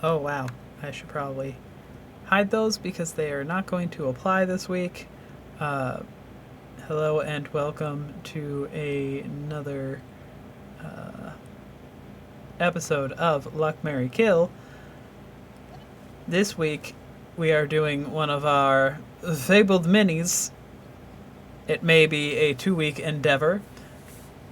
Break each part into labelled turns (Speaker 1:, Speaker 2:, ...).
Speaker 1: Oh, wow. I should probably hide those because they are not going to apply this week. Uh, Hello and welcome to another episode of Luck, Mary Kill. This week we are doing one of our fabled minis. It may be a 2 week endeavor.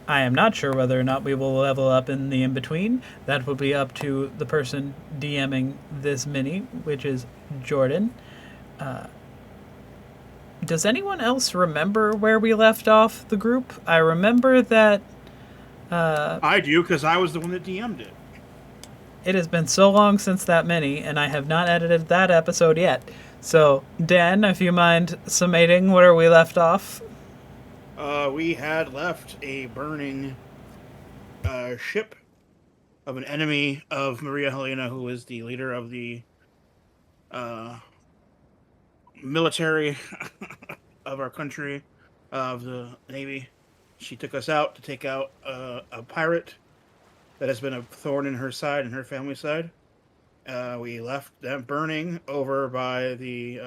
Speaker 1: I am not sure whether or not we will level up in the in between. That will be up to the person DMing this mini, which is Jordan. Does anyone else remember where we left off the group? I remember that
Speaker 2: I do, because I was the one that DM'd it.
Speaker 1: it has been so long since that mini, and I have not edited that episode yet. So, Dan, if you mind summating where we left off.
Speaker 2: We had left a burning ship of an enemy of Maria Helena, who is the leader of the uh, military of our country, of the Navy. She took us out to take out a pirate that has been a thorn in her side and her family's side. We left them burning over by the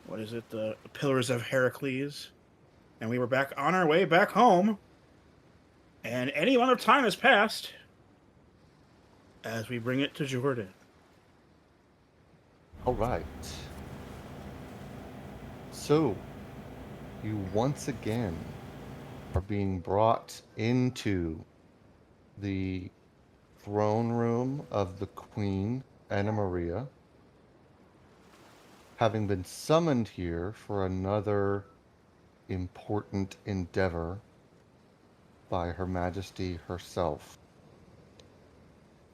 Speaker 2: what is it? The Pillars of Heracles, and we were back on our way back home. And any amount of time has passed as we bring it to Jordan.
Speaker 3: All right. So, you once again are being brought into the throne room of the Queen Anna Maria, having been summoned here for another important endeavor by Her Majesty herself,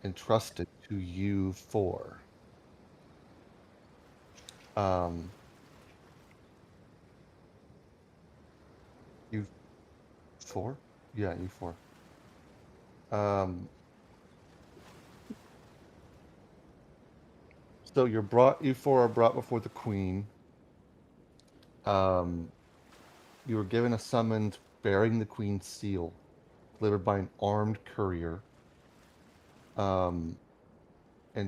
Speaker 3: entrusted to you four. You four? Yeah, you four. So you four are brought before the Queen. You were given a summons bearing the Queen's seal, delivered by an armed courier, and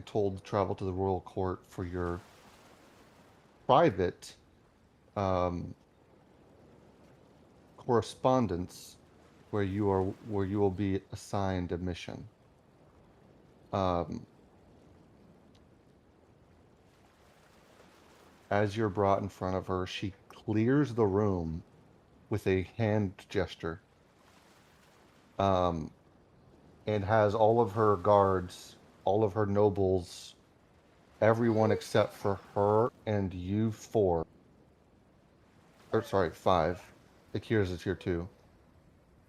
Speaker 3: told to travel to the royal court for your private correspondence, where you will be assigned a mission. As you're brought in front of her, she clears the room with a hand gesture, and has all of her guards, all of her nobles, everyone except for her and you four, or sorry, five, Akira's is here too,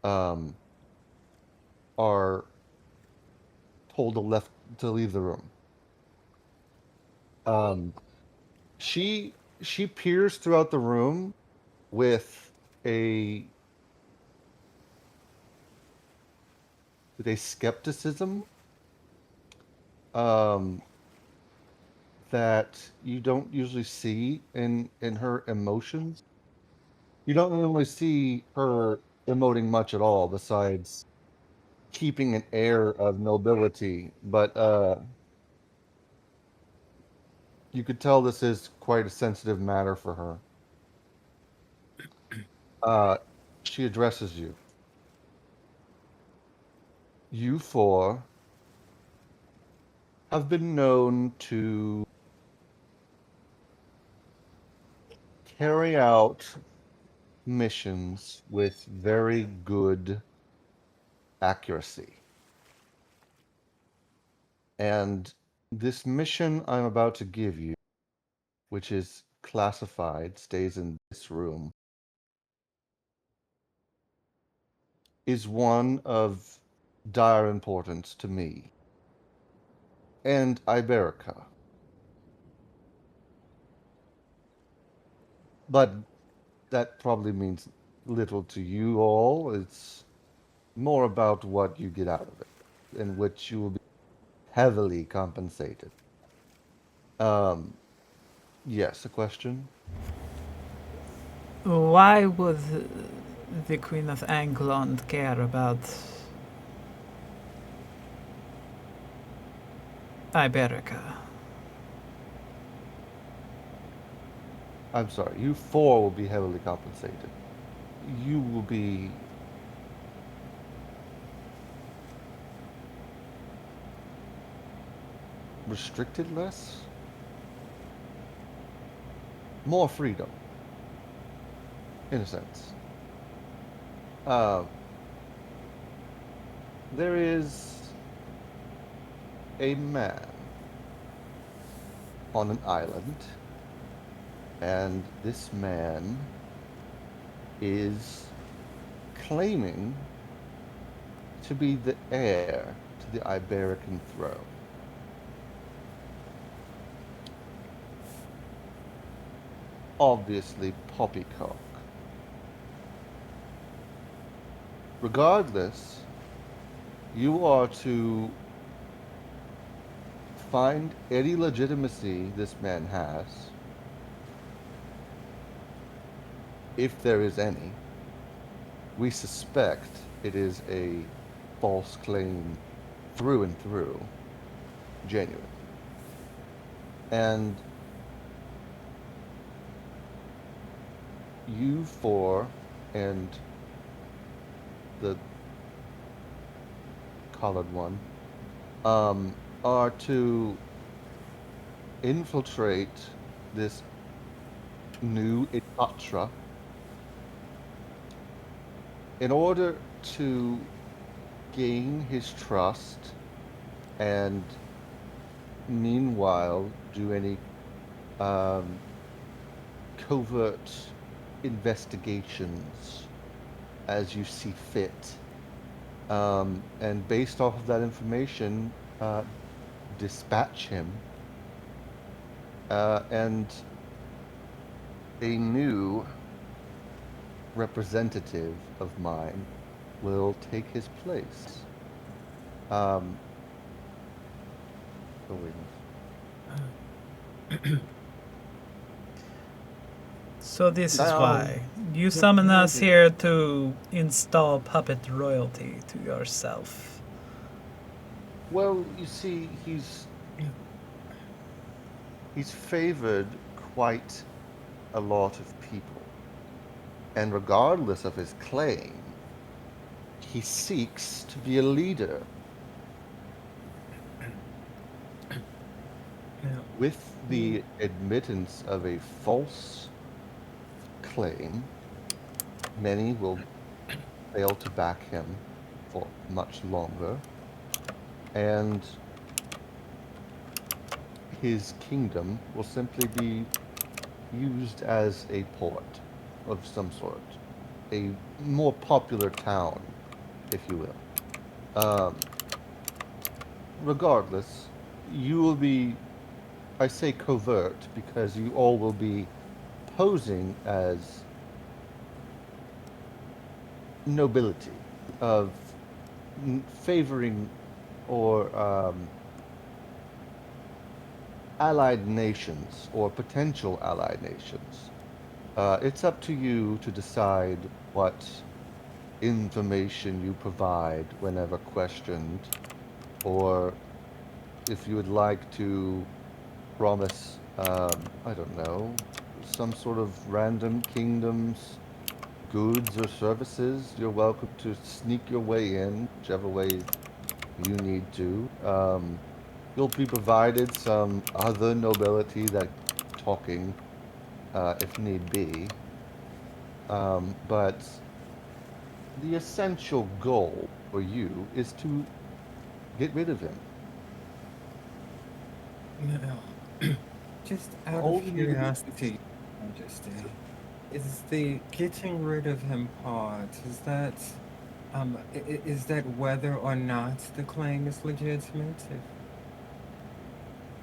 Speaker 3: are told to leave the room. She peers throughout the room with a skepticism that you don't usually see in her emotions. You don't normally see her emoting much at all, besides keeping an air of nobility. But you could tell this is quite a sensitive matter for her. She addresses you. You four have been known to carry out missions with very good accuracy. And this mission I'm about to give you, which is classified, stays in this room, is one of dire importance to me and Iberica. But that probably means little to you all. It's more about what you get out of it, in which you will be heavily compensated. Yes, a question?
Speaker 1: Why would the Queen of England care about Iberica.
Speaker 3: I'm sorry, you four will be heavily compensated. You will be restricted less? More freedom, in a sense. Uh, there is a man on an island, and this man is claiming to be the heir to the Iberican throne. Obviously, poppycock. Regardless, you are to find any legitimacy this man has, if there is any. We suspect it is a false claim through and through, genuine. And you four and the collared one are to infiltrate this new Itatra in order to gain his trust and meanwhile do any covert investigations as you see fit. And based off of that information, dispatch him. And a new representative of mine will take his place. Oh, wait.
Speaker 1: So this is
Speaker 3: Now-
Speaker 1: why you summon us here to install puppet royalty to yourself.
Speaker 3: Well, you see, he's favored quite a lot of people. And regardless of his claim, he seeks to be a leader. With the admittance of a false claim, many will fail to back him for much longer, and his kingdom will simply be used as a port of some sort, a more popular town, if you will. Regardless, you will be, I say covert because you all will be posing as nobility, of favoring or allied nations or potential allied nations. It's up to you to decide what information you provide whenever questioned, or if you would like to promise, I don't know, some sort of random kingdoms, goods or services, you're welcome to sneak your way in, whichever way you need to. You'll be provided some other nobility that talking, if need be. But the essential goal for you is to get rid of him.
Speaker 4: No. Just out
Speaker 3: All
Speaker 4: of
Speaker 3: you need to do-
Speaker 4: curiosity, Majesty, is the getting rid of him part, is that whether or not the claim is legitimate?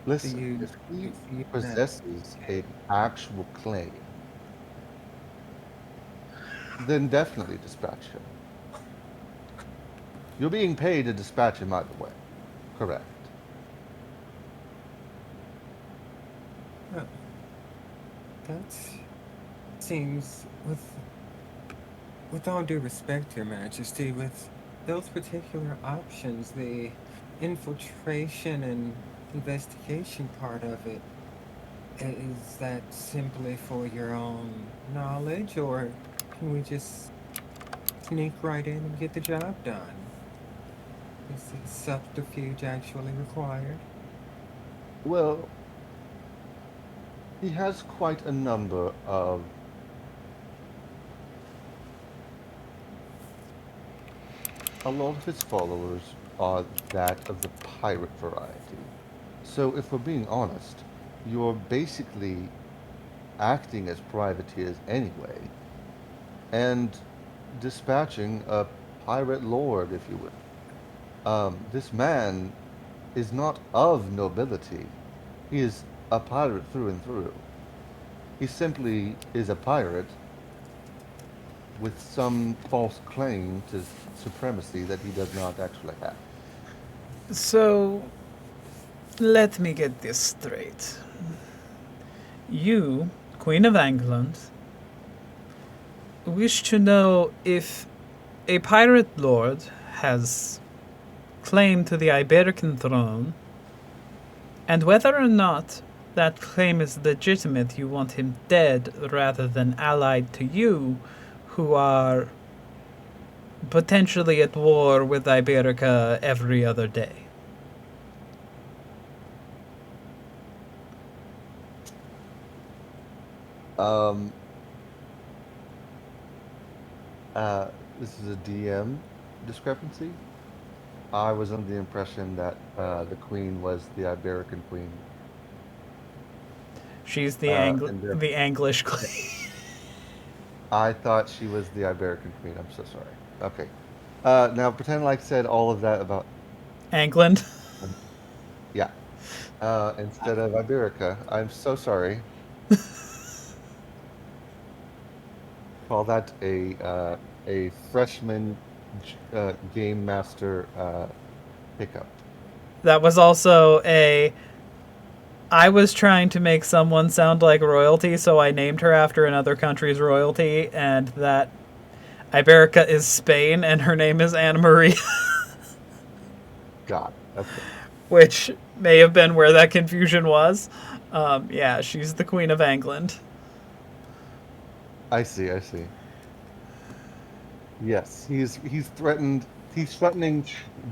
Speaker 3: Listen,
Speaker 4: you-
Speaker 3: if he
Speaker 4: do you-
Speaker 3: possesses an actual claim, then definitely dispatch him. You're being paid to dispatch him either way. Correct.
Speaker 4: That seems, with all due respect, Your Majesty, with those particular options, the infiltration and investigation part of it, is that simply for your own knowledge, or can we just sneak right in and get the job done? Is the subterfuge actually required?
Speaker 3: Well, he has quite a number of. A lot of his followers are that of the pirate variety. So, if we're being honest, you're basically acting as privateers anyway, and dispatching a pirate lord, if you will. This man is not of nobility. He is a pirate through and through. He simply is a pirate with some false claim to supremacy that he does not actually have.
Speaker 1: So, let me get this straight. You, Queen of England, wish to know if a pirate lord has claim to the Iberican throne, and whether or not that claim is legitimate, you want him dead rather than allied to you, who are potentially at war with Iberica every other day.
Speaker 3: Um, this is a DM discrepancy. I was under the impression that the queen was the Iberican queen.
Speaker 1: She's the
Speaker 3: And
Speaker 1: the Anglish queen.
Speaker 3: I thought she was the Iberican queen. I'm so sorry. Okay. Now pretend like I said all of that about
Speaker 1: England.
Speaker 3: yeah. Instead of Iberica. I'm so sorry. Call that a freshman game master pickup.
Speaker 1: That was also a. I was trying to make someone sound like royalty, so I named her after another country's royalty, and that Iberica is Spain, and her name is Anna Maria,
Speaker 3: God. Okay.
Speaker 1: which may have been where that confusion was. Yeah, she's the Queen of England.
Speaker 3: I see. I see. Yes, he's threatened. He's threatening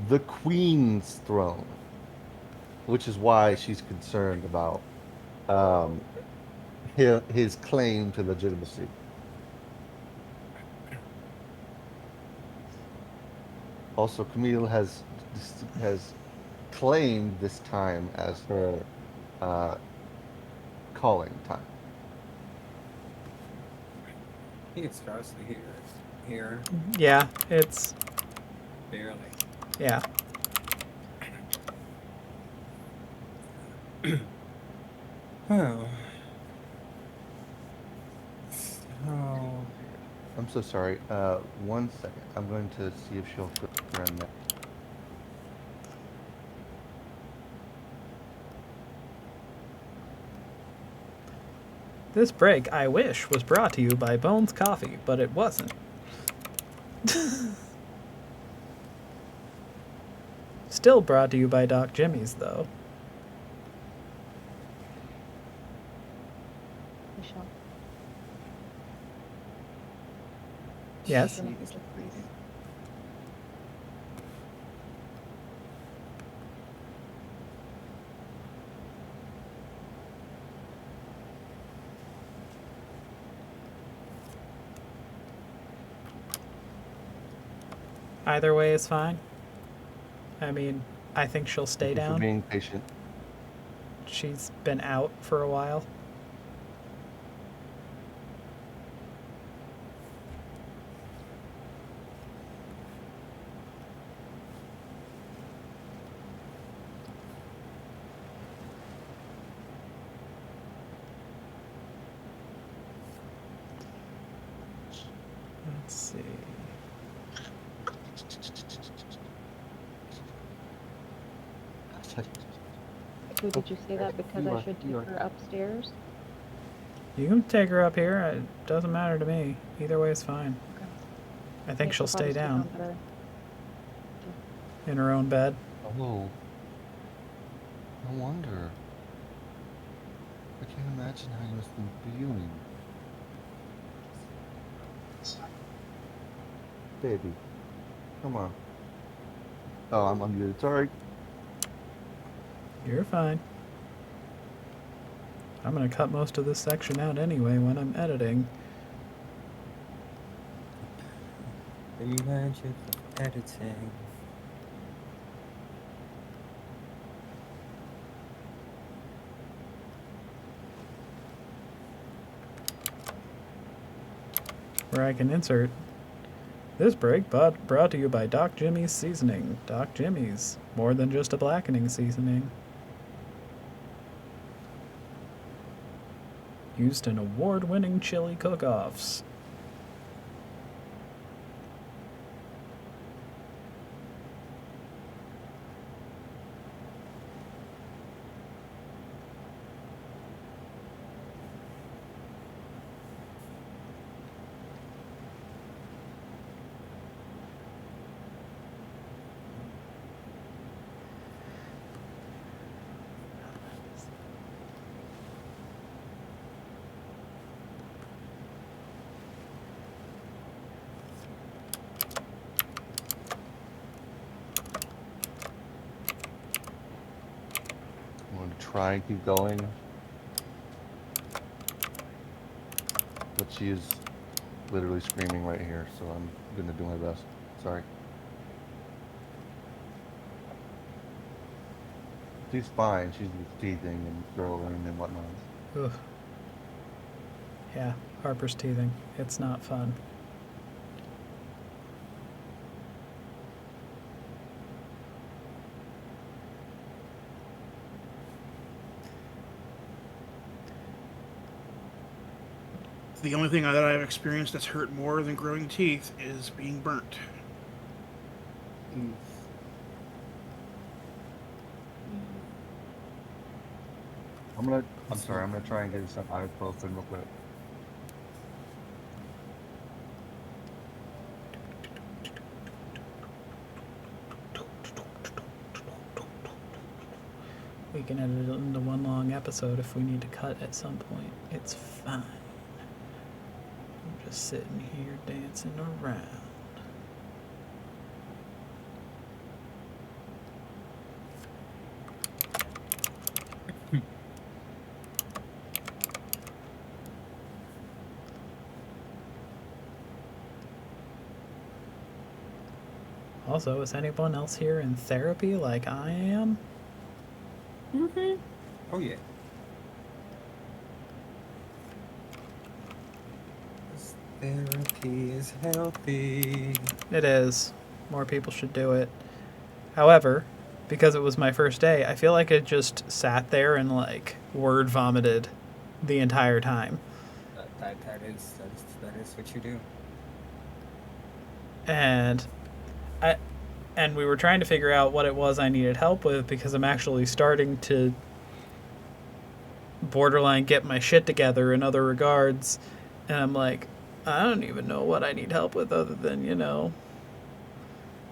Speaker 3: the queen's throne, which is why she's concerned about um, his claim to legitimacy. Also, Camille has claimed this time as her uh, calling time.
Speaker 4: It's scarcely here. Here,
Speaker 1: Yeah, it's.
Speaker 4: barely.
Speaker 1: Yeah.
Speaker 4: Well, so
Speaker 3: I'm so sorry. 1 second. I'm going to see if she'll put her in there.
Speaker 1: This break, I wish, was brought to you by Bones Coffee, but it wasn't. Still brought to you by Doc Jimmy's, though.
Speaker 5: Michelle.
Speaker 1: Yes.
Speaker 5: Gonna be surprised.
Speaker 1: Either way is fine. I mean, I think she'll stay
Speaker 3: Thank you for
Speaker 1: down.
Speaker 3: being patient.
Speaker 1: She's been out for a while. Let's see.
Speaker 5: So did you say that because I should take her upstairs?
Speaker 1: You can take her up here. It doesn't matter to me. Either way is fine.
Speaker 5: Okay.
Speaker 1: I think
Speaker 5: Yeah,
Speaker 1: she'll stay
Speaker 5: probably
Speaker 1: down
Speaker 5: better.
Speaker 1: in her own bed.
Speaker 3: Oh. No wonder. I can't imagine how you must be feeling. Baby, come on. Oh, I'm unmuted. Sorry.
Speaker 1: You're fine. I'm gonna cut most of this section out anyway when I'm editing.
Speaker 4: The magic of editing.
Speaker 1: Where I can insert. This break brought to you by Doc Jimmy's Seasoning. Doc Jimmy's, more than just a blackening seasoning. Used in award-winning chili cook-offs.
Speaker 3: I'm going to try and keep going. But she is literally screaming right here, so I'm going to do my best. Sorry. She's fine. She's just teething and growling and whatnot.
Speaker 1: Ugh. Yeah, Harper's teething. It's not fun.
Speaker 2: The only thing that I've experienced that's hurt more than growing teeth is being burnt.
Speaker 3: I'm sorry, I'm gonna try and get some ibuprofen real quick.
Speaker 1: We can edit it into one long episode if we need to cut at some point. It's fine. I'm just sitting here dancing around. Also, is anyone else here in therapy like I am?
Speaker 4: Oh yeah. This therapy is healthy.
Speaker 1: It is. More people should do it. However, because it was my first day, I feel like it just sat there and like word vomited the entire time.
Speaker 4: That is what you do.
Speaker 1: And we were trying to figure out what it was I needed help with because I'm actually starting to borderline get my shit together in other regards. And I'm like, I don't even know what I need help with other than, you know,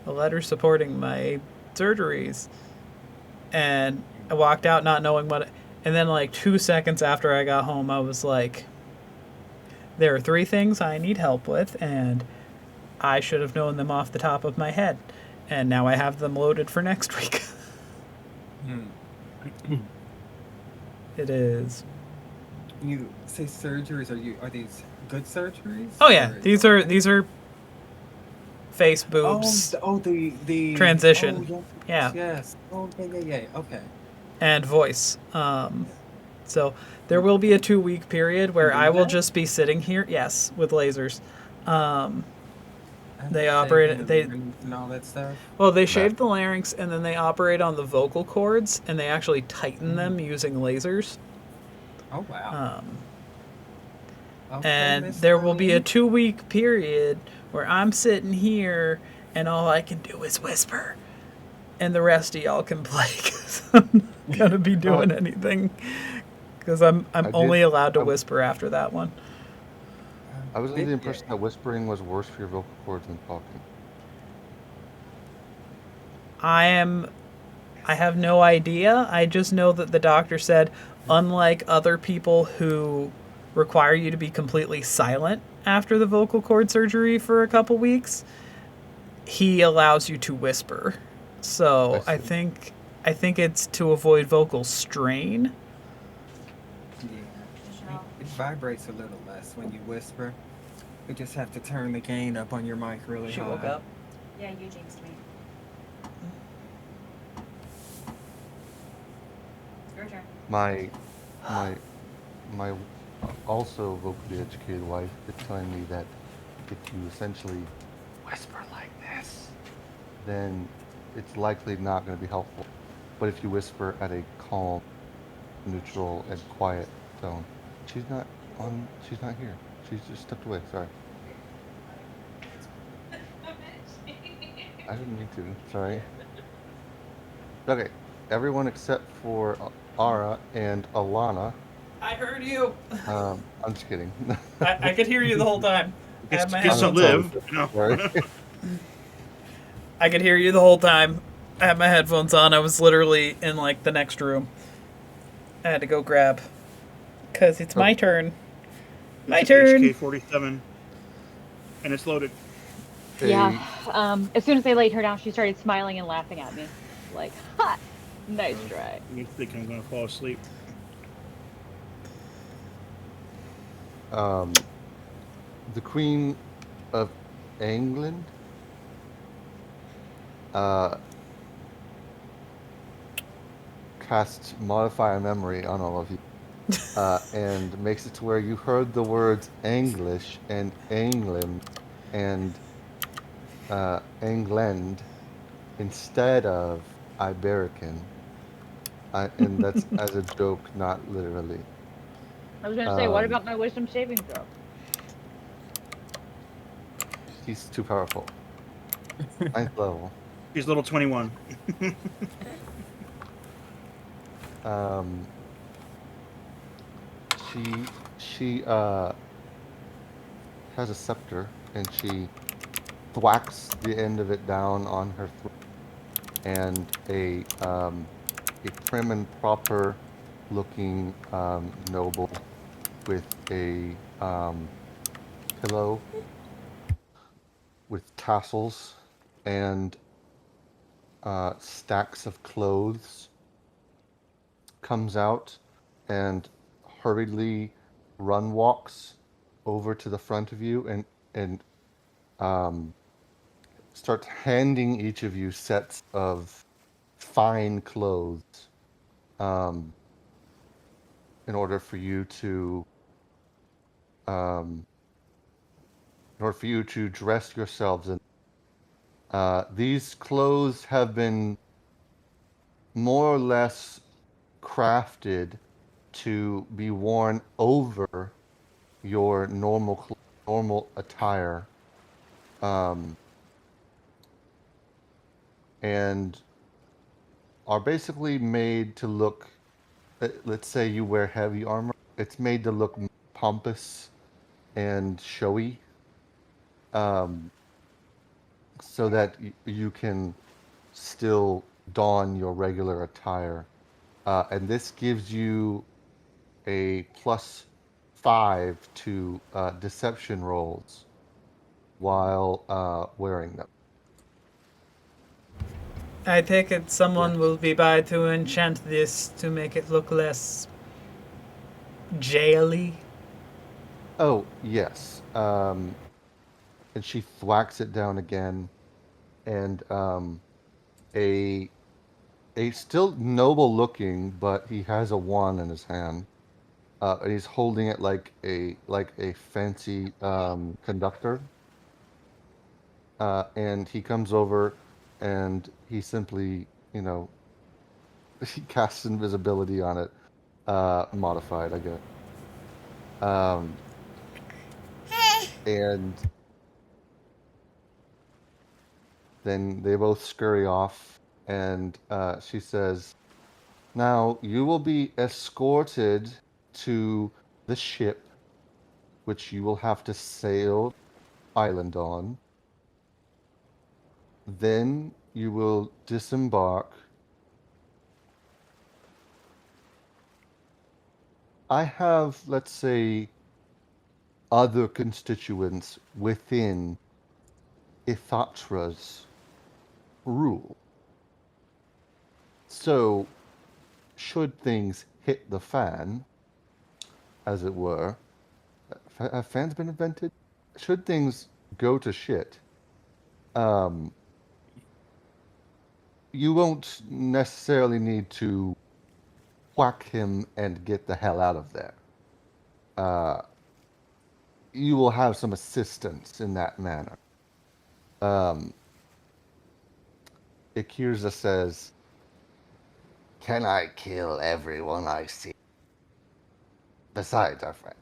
Speaker 1: a letter supporting my surgeries. And I walked out not knowing what. And then, like, 2 seconds after I got home, I was like, there are 3 things I need help with, and I should have known them off the top of my head. And now I have them loaded for next week. It is.
Speaker 4: You say surgeries? Are these good surgeries?
Speaker 1: Oh yeah,
Speaker 4: Or-
Speaker 1: these are face boobs
Speaker 4: The
Speaker 1: transition.
Speaker 4: Oh,
Speaker 1: Yeah.
Speaker 4: Yes. Oh yeah. Okay.
Speaker 1: And voice. So there will be a 2-week period where I will just be sitting here. Yes, with lasers.
Speaker 4: And
Speaker 1: They
Speaker 4: shaving
Speaker 1: operate.
Speaker 4: the
Speaker 1: They
Speaker 4: larynx and all that stuff.
Speaker 1: well, they shave the larynx and then they operate on the vocal cords and they actually tighten them using lasers.
Speaker 4: Oh wow. Okay,
Speaker 1: And
Speaker 4: Miss
Speaker 1: there will be a
Speaker 4: Lane.
Speaker 1: 2-week period where I'm sitting here and all I can do is whisper, and the rest of y'all can play because I'm not gonna be doing anything because I'm only allowed to whisper after that one.
Speaker 3: I was under the impression that whispering was worse for your vocal cords than talking.
Speaker 1: I have no idea. I just know that the doctor said, unlike other people who require you to be completely silent after the vocal cord surgery for a couple weeks, he allows you to whisper. So
Speaker 3: I
Speaker 1: I
Speaker 3: see.
Speaker 1: think it's to avoid vocal strain.
Speaker 4: Yeah. It vibrates a little less when you whisper. You just have to turn the gain up on your mic really
Speaker 1: She
Speaker 4: high.
Speaker 1: woke up.
Speaker 6: Yeah, you jinxed me. Your turn.
Speaker 3: My my my also vocally educated wife is telling me that if you essentially whisper like this, then it's likely not going to be helpful. But if you whisper at a calm, neutral, and quiet tone, she's not on. She's not here. She's just stepped away. Sorry, I didn't mean to. Sorry. Okay, everyone except for Ara and Alana.
Speaker 1: I heard you.
Speaker 3: I'm just kidding.
Speaker 1: I could hear you the whole time. I have my
Speaker 2: Gets to
Speaker 3: I'm
Speaker 1: headphones on.
Speaker 2: live. You know?
Speaker 3: Sorry.
Speaker 1: I could hear you the whole time. I had my headphones on. I was literally in like the next room. I had to go grab. Cause it's my turn. My turn.
Speaker 2: HK-47, and it's loaded.
Speaker 5: Yeah. As soon as I laid her down, she started smiling and laughing at me. Like, ha! Nice try.
Speaker 2: You think I'm gonna fall asleep?
Speaker 3: The Queen of England casts Modify Memory on all of you and makes it to where you heard the words English and England and England instead of Iberican. And that's as a joke, not literally.
Speaker 5: I was gonna say, what about my wisdom saving throw?
Speaker 3: He's too powerful. 9th level.
Speaker 2: He's level 21.
Speaker 3: She has a scepter and she thwacks the end of it down on her throat, and a prim and proper looking noble with a pillow with tassels and stacks of clothes comes out and hurriedly run walks over to the front of you and starts handing each of you sets of fine clothes in order for you to dress yourselves in. These clothes have been more or less crafted to be worn over your normal attire, and are basically made to look. Let's say you wear heavy armor. It's made to look pompous and showy, so that you can still don your regular attire. And this gives you a +5 to deception rolls while wearing them.
Speaker 1: I take it someone will be by to enchant this to make it look less jaily.
Speaker 3: Oh, yes. And she thwacks it down again, and a still noble looking, but he has a wand in his hand. And he's holding it like a fancy conductor. And he comes over, and he simply, he casts invisibility on it, modified, I guess. And then they both scurry off, and she says, "Now you will be escorted to the ship, which you will have to sail island on. Then you will disembark I have, let's say, other constituents within Ithatra's rule. So, should things hit the fan, as it were, have fans been invented? Should things go to shit, um, you won't necessarily need to whack him and get the hell out of there. Uh, you will have some assistance in that manner. Um, Ikirza says, "Can I kill everyone I see? Besides our friends?"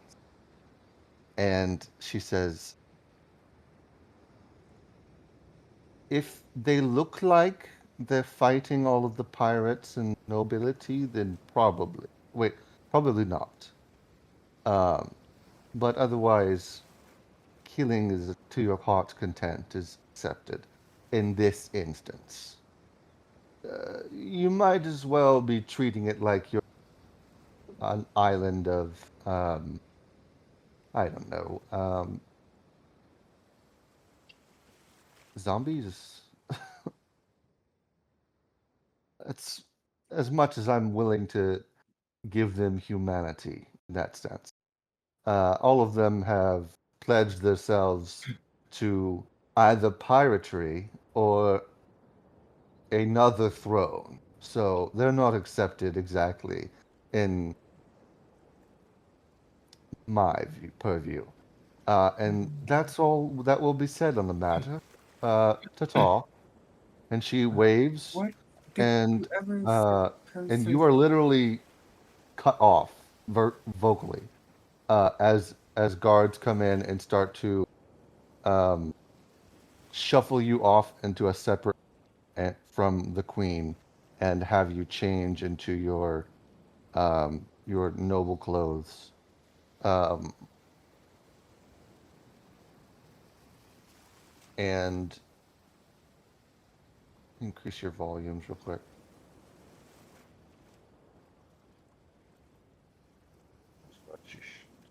Speaker 3: And she says, "If they look like they're fighting all of the pirates and nobility, then probably. Wait, probably not. Um, but otherwise, killing is to your heart's content is accepted in this instance. You might as well be treating it like you're an island of, I don't know, zombies. It's as much as I'm willing to give them humanity in that sense. All of them have pledged themselves to either piratery or another throne. So they're not accepted exactly in my purview. And that's all that will be said on the matter. Ta-ta. And she waves,
Speaker 4: What did you
Speaker 3: and
Speaker 4: ever see
Speaker 3: uh, and you
Speaker 4: persons?
Speaker 3: are literally cut off vocally as guards come in and start to um, shuffle you off into a separate from the queen and have you change into your noble clothes. Um, and increase your volumes real quick.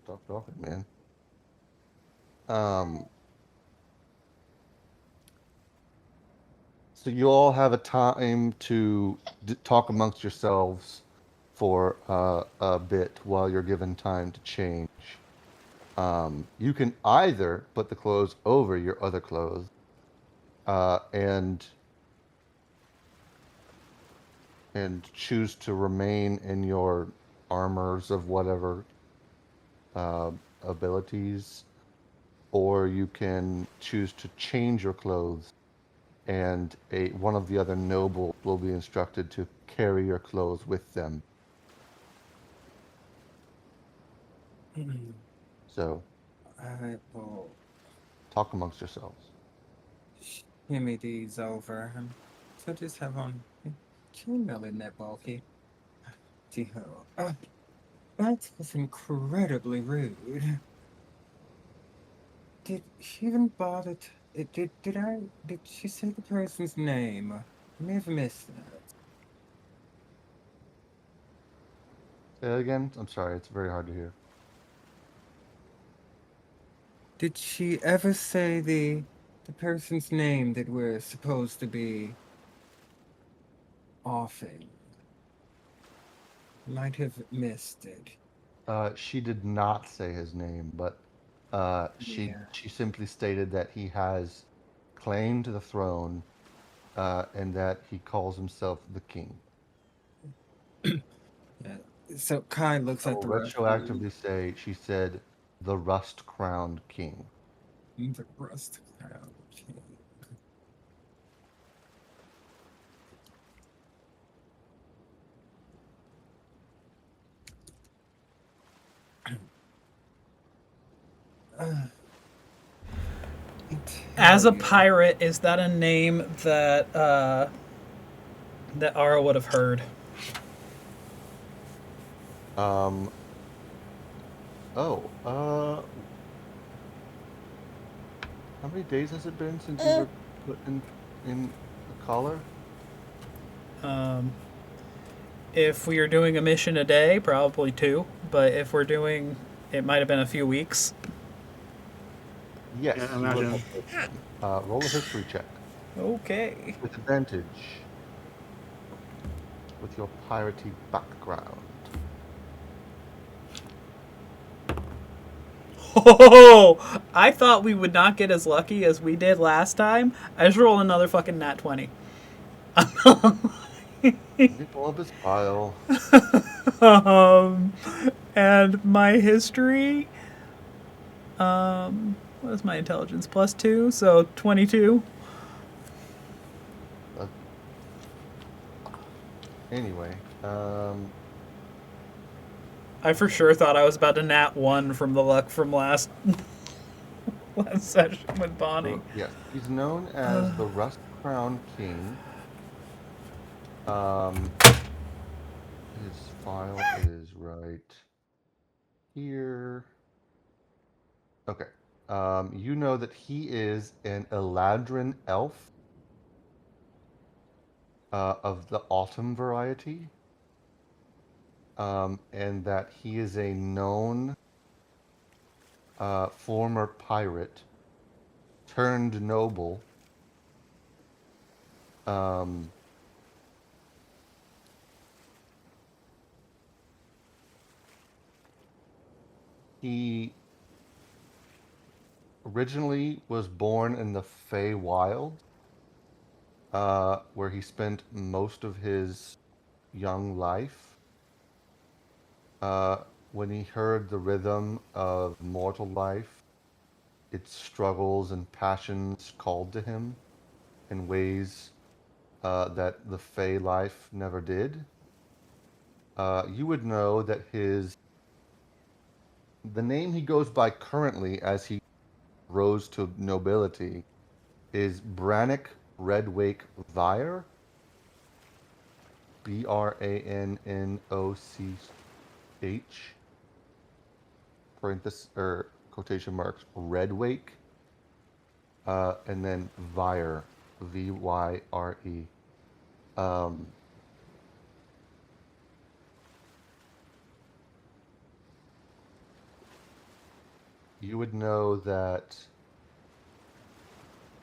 Speaker 3: Stop talking, man. Um, so you all have a time to talk amongst yourselves for a bit while you're given time to change. You can either put the clothes over your other clothes, and choose to remain in your armors of whatever uh, abilities, or you can choose to change your clothes, and one of the other nobles will be instructed to carry your clothes with them. So
Speaker 4: I will
Speaker 3: talk amongst yourselves.
Speaker 4: shimmy these over. So just have on chainmail in that bulky. Tiho. That was incredibly rude. Did she even bother did she say the person's name? I may have missed that.
Speaker 3: Say that again. I'm sorry. It's very hard to hear.
Speaker 4: Did she ever say the person's name that we're supposed to be offing? Might have missed it.
Speaker 3: She did not say his name, but
Speaker 4: Yeah.
Speaker 3: she simply stated that he has claim to the throne, and that he calls himself the king.
Speaker 4: Yeah. So Kai looks
Speaker 3: I
Speaker 4: at
Speaker 3: will
Speaker 4: the rest of
Speaker 3: retroactively say she said the rust-crowned king.
Speaker 4: the rust crown.
Speaker 1: As a pirate, is that a name that that Ara would have heard?
Speaker 3: Um. Oh. How many days has it been since you were put in the collar?
Speaker 1: Um, If we are doing a mission a day, probably 2. But if we're doing, it might have been a few weeks.
Speaker 3: Yes,
Speaker 2: Yeah, I
Speaker 3: you would
Speaker 2: imagine.
Speaker 3: have to roll a history check
Speaker 1: Okay.
Speaker 3: with advantage with your piratey background.
Speaker 1: Oh, I thought we would not get as lucky as we did last time. I just rolled another fucking nat 20.
Speaker 3: Nipple of his pile.
Speaker 1: um, and my history, what is my intelligence? +2, so 22.
Speaker 3: Anyway,
Speaker 1: I for sure thought I was about to nat 1 from the luck from last session with Bonnie.
Speaker 3: yes, he's known as the Rust Crown King. His file is right here. Okay. You know that he is an Eladrin elf of the autumn variety. And that he is a known former pirate turned noble. He originally was born in the Feywild, where he spent most of his young life. When he heard the rhythm of mortal life, its struggles and passions called to him in ways that the Fey life never did. You would know that the name he goes by currently as he rose to nobility is Brannock Redwake Vire. Brannoch, parenthesis or quotation marks, Redwake, and then Vire, Vyre. You would know that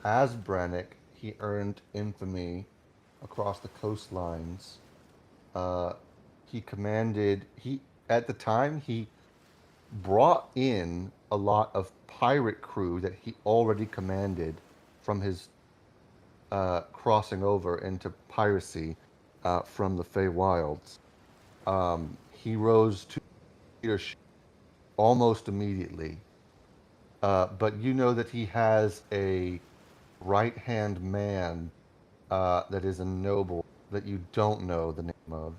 Speaker 3: as Brannock, he earned infamy across the coastlines. He commanded, at the time, he brought in a lot of pirate crew that he already commanded from his crossing over into piracy from the Feywilds. He rose to leadership almost immediately. But you know that he has a right-hand man that is a noble that you don't know the name of.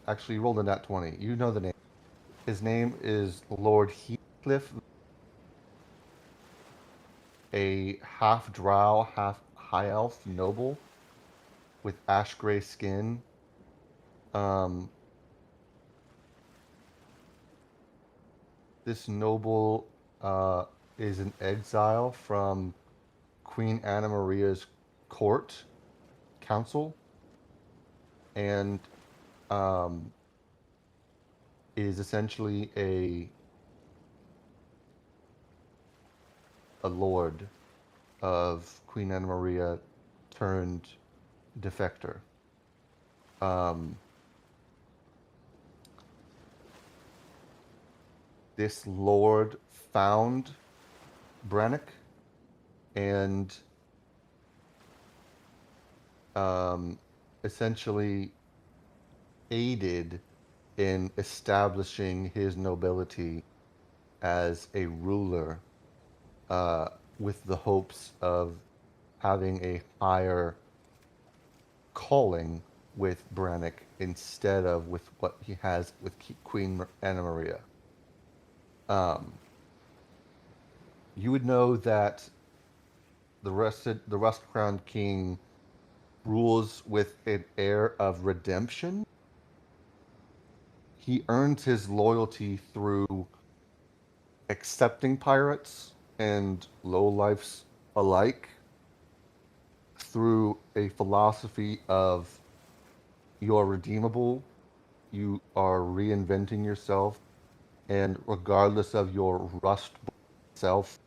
Speaker 3: Actually, you rolled a nat 20. You know the name. His name is Lord Heathcliff, a half drow, half high elf noble with ash gray skin. This noble is in exile from Queen Anna Maria's court council and is essentially a lord of Queen Anna Maria turned defector. This lord found Brannock and essentially aided in establishing his nobility as a ruler with the hopes of having a higher calling with Brannock instead of with what he has with Queen Anna Maria. You would know that the Rust Crowned King rules with an air of redemption. He earns his loyalty through accepting pirates and lowlifes alike through a philosophy of you're redeemable. You are reinventing yourself, and regardless of your rust self,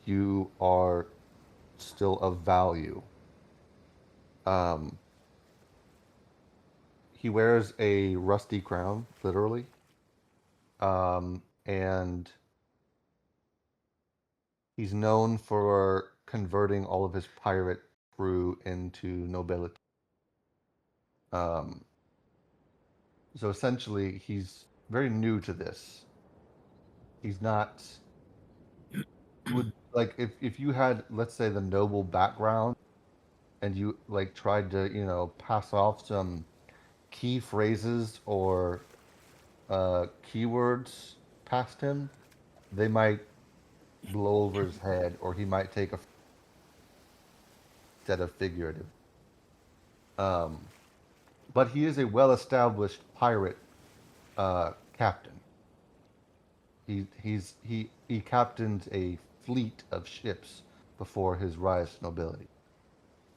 Speaker 3: you are still of value. Um, he wears a rusty crown, literally, and he's known for converting all of his pirate crew into nobility. Um, so essentially, he's very new to this. He's not would like if you had, let's say, the noble background and you like tried to, pass off some key phrases or keywords past him, they might blow over his head, or he might take a instead of figurative. Um, but he is a well-established pirate captain. He captained a fleet of ships before his rise to nobility,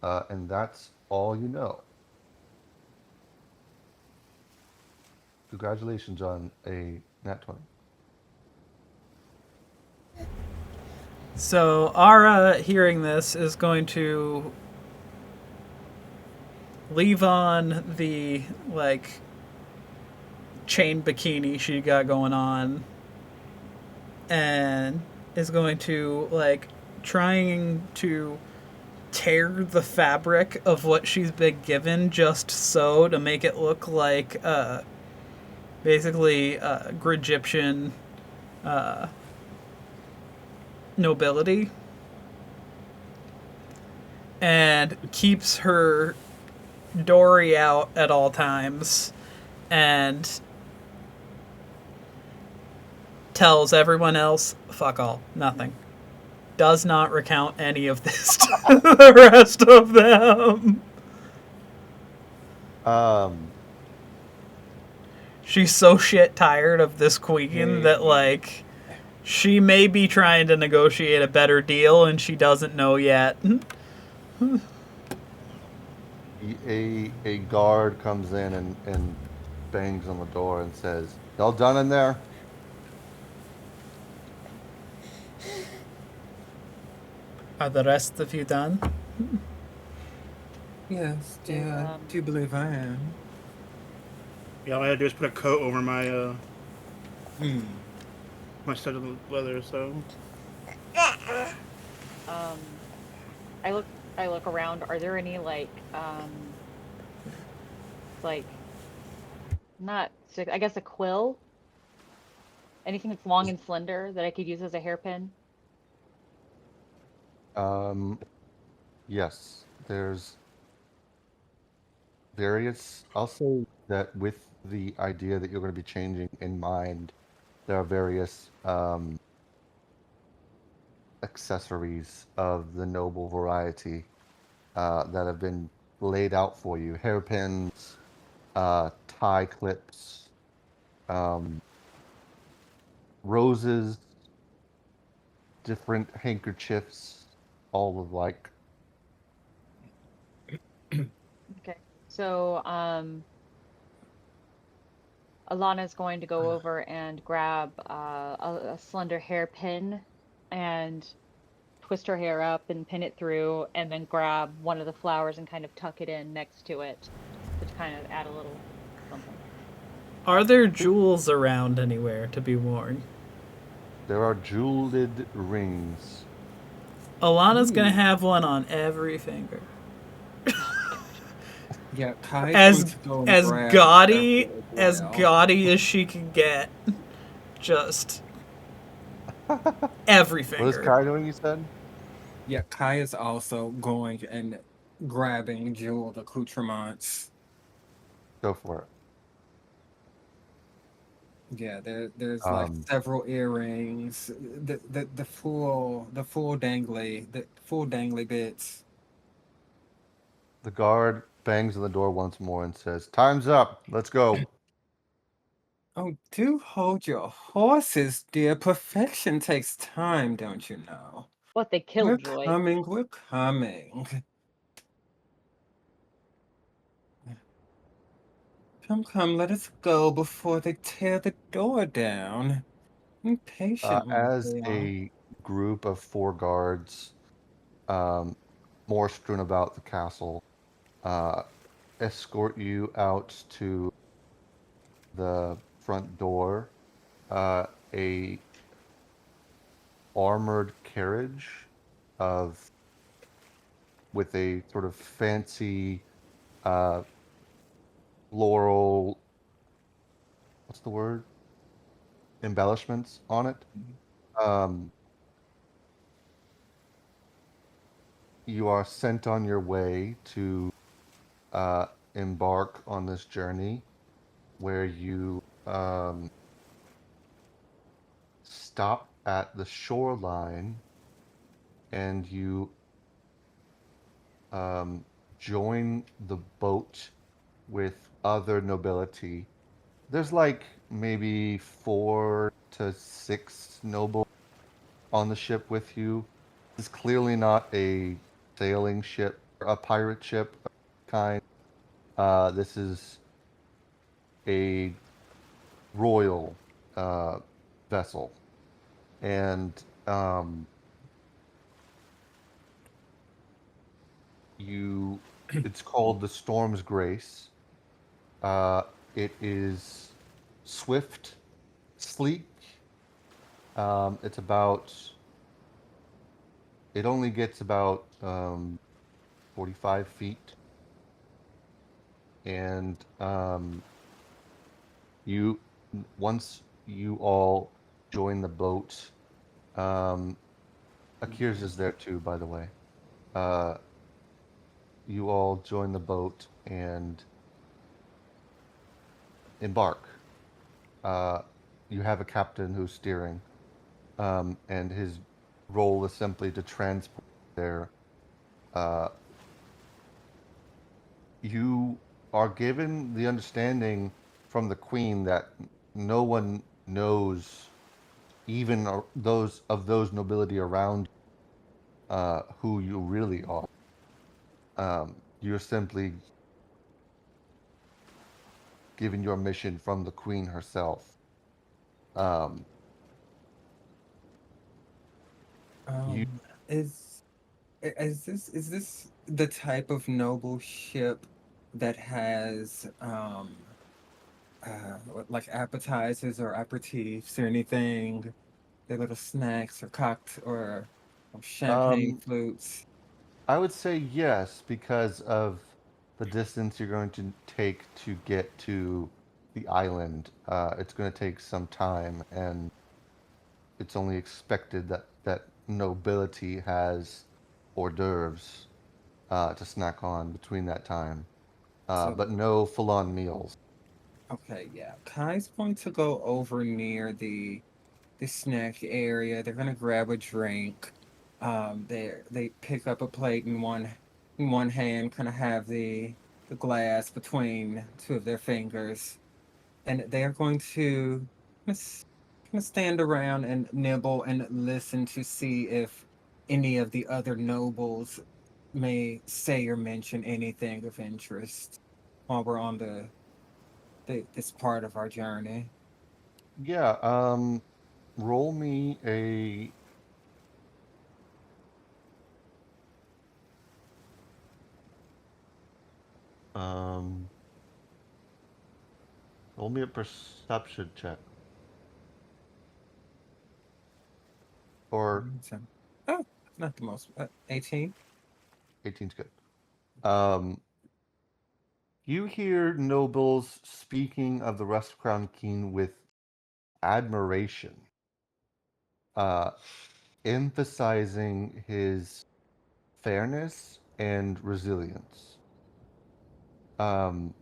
Speaker 3: and that's all you know. Congratulations on a nat 20.
Speaker 1: So Ara, hearing this, is going to leave on the like chain bikini she got going on, and is going to like trying to tear the fabric of what she's been given just so to make it look like basically Egyptian nobility, and keeps her dory out at all times and tells everyone else, fuck all, nothing. Does not recount any of this to the rest of them. She's so shit tired of this queen that, like, she may be trying to negotiate a better deal and she doesn't know yet.
Speaker 3: A guard comes in and bangs on the door and says, "Y'all done in there?"
Speaker 1: Are the rest of you done?
Speaker 4: Yes, yeah, I do believe I am.
Speaker 2: Yeah, all I had to do is put a coat over my
Speaker 4: Hmm.
Speaker 2: my studded leather. So
Speaker 5: I look around. Are there any like not stick? I guess a quill. Anything that's long and slender that I could use as a hairpin?
Speaker 3: Yes, there's various. I'll say that with the idea that you're going to be changing in mind, there are various accessories of the noble variety that have been laid out for you: hairpins, tie clips, roses, different handkerchiefs, all of like.
Speaker 5: Okay. So, Alana's going to go over and grab a slender hairpin and twist her hair up and pin it through, and then grab one of the flowers and kind of tuck it in next to it to kind of add a little something.
Speaker 1: Are there jewels around anywhere to be worn?
Speaker 3: There are jeweled rings.
Speaker 1: Alana's gonna have one on every finger.
Speaker 4: Yeah, Kai's
Speaker 1: As
Speaker 4: going to go and
Speaker 1: as
Speaker 4: grab
Speaker 1: gaudy
Speaker 4: several
Speaker 1: as
Speaker 4: well.
Speaker 1: gaudy as she can get. Just every
Speaker 3: What is
Speaker 1: finger.
Speaker 3: Kai doing, you said?
Speaker 4: Yeah, Kai is also going and grabbing jeweled accoutrements.
Speaker 3: Go for it.
Speaker 4: Yeah, there's like several earrings, the full dangly bits.
Speaker 3: The guard bangs on the door once more and says, "Time's up. Let's go."
Speaker 4: Oh, do hold your horses, dear. Perfection takes time, don't you know?
Speaker 5: What they
Speaker 4: We're
Speaker 5: killed Joy.
Speaker 4: coming, we're coming. Come, let us go before they tear the door down. Impatient ones
Speaker 3: As
Speaker 4: they are.
Speaker 3: a group of 4 guards, um, more strewn about the castle, uh, escort you out to the front door, a armored carriage of with a sort of fancy uh, floral, what's the word? Embellishments on it. Um, you are sent on your way to uh, embark on this journey where you stop at the shoreline and you um, join the boat with other nobility. There's like maybe 4 to 6 nobles on the ship with you. It's clearly not a sailing ship or a pirate ship of kind. This is a royal vessel, and you. It's called the Storm's Grace. Uh, it is swift, sleek. It's about. It only gets about 45 feet, and you once you all join the boat, Akir's is there too, by the way. Uh, you all join the boat and embark. You have a captain who's steering, and his role is simply to transport there. Uh, you are given the understanding from the queen that no one knows, even those nobility around, who you really are. You're simply given your mission from the queen herself. Um, you
Speaker 4: Um, is is this the type of noble ship that has like appetizers or aperitifs or anything? Their little snacks or champagne
Speaker 3: um,
Speaker 4: flutes.
Speaker 3: I would say yes, because of the distance you're going to take to get to the island. It's going to take some time, and it's only expected that nobility has hors d'oeuvres to snack on between that time,
Speaker 4: So
Speaker 3: but no full-on meals.
Speaker 4: okay, yeah. Kai's going to go over near the snack area. They're gonna grab a drink. They pick up a plate in one hand, kind of have the glass between two of their fingers, and they are going to kind of stand around and nibble and listen to see if any of the other nobles may say or mention anything of interest while we're on this part of our journey.
Speaker 3: Yeah, roll me a um, roll me a perception check, or
Speaker 4: So, oh, not the most. 18.
Speaker 3: 18's good. Um, you hear nobles speaking of the Rust Crown King with admiration, uh, emphasizing his fairness and resilience, um,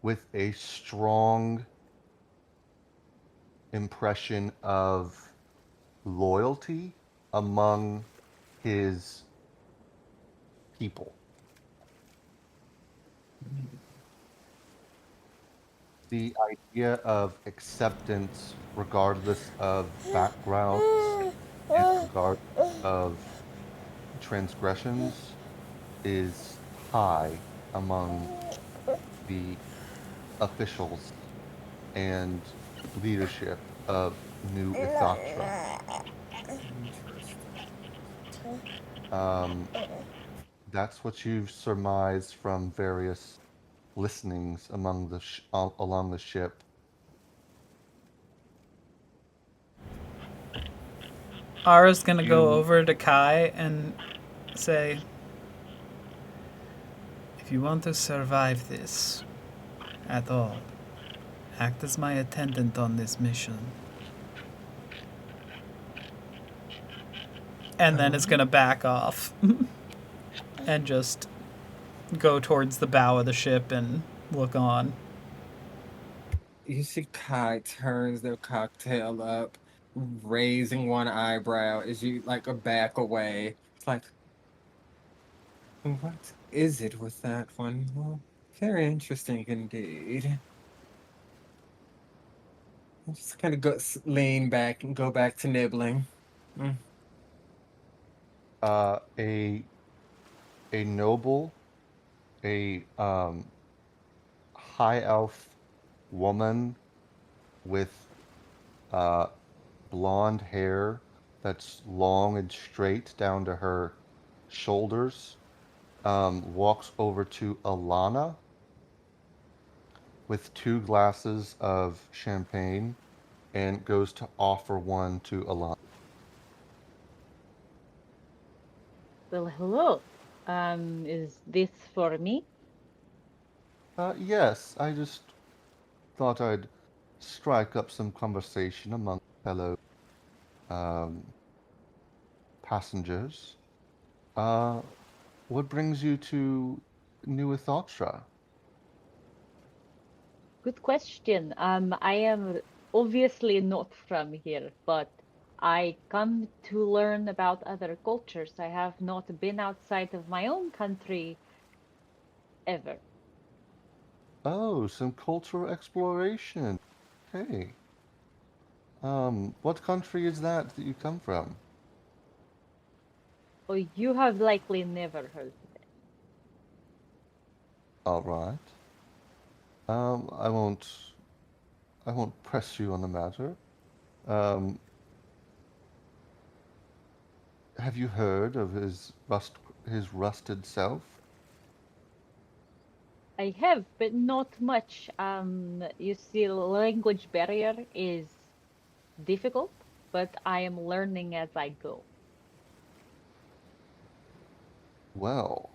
Speaker 3: with a strong impression of loyalty among his people. The idea of acceptance, regardless of backgrounds and regardless of transgressions, is high among the officials and leadership of New Ithatra.
Speaker 4: Interesting.
Speaker 3: Um, that's what you've surmised from various listenings among the along the ship.
Speaker 1: Ara's gonna go
Speaker 2: You
Speaker 1: over to Kai and say, if you want to survive this at all, act as my attendant on this mission. And then it's gonna back off and just go towards the bow of the ship and look on.
Speaker 4: You see Kai turns their cocktail up, raising one eyebrow as you like a back away. It's like, what is it with that one? Well, very interesting indeed. I just kind of go lean back and go back to nibbling. Mm.
Speaker 3: Uh, a a noble, a high elf woman with uh, blonde hair that's long and straight down to her shoulders, walks over to Alana with 2 glasses of champagne and goes to offer one to Alana.
Speaker 5: Well, hello. Is this for me?
Speaker 3: Yes, I just thought I'd strike up some conversation among fellow um, passengers. Uh, what brings you to New Ithatra?
Speaker 5: Good question. I am obviously not from here, but I come to learn about other cultures. I have not been outside of my own country ever.
Speaker 3: Oh, some cultural exploration. Hey, what country is that you come from?
Speaker 5: Oh, you have likely never heard of it.
Speaker 3: All right. I won't press you on the matter. Um, have you heard of his rusted self?
Speaker 5: I have, but not much. You see, language barrier is difficult, but I am learning as I go.
Speaker 3: Well,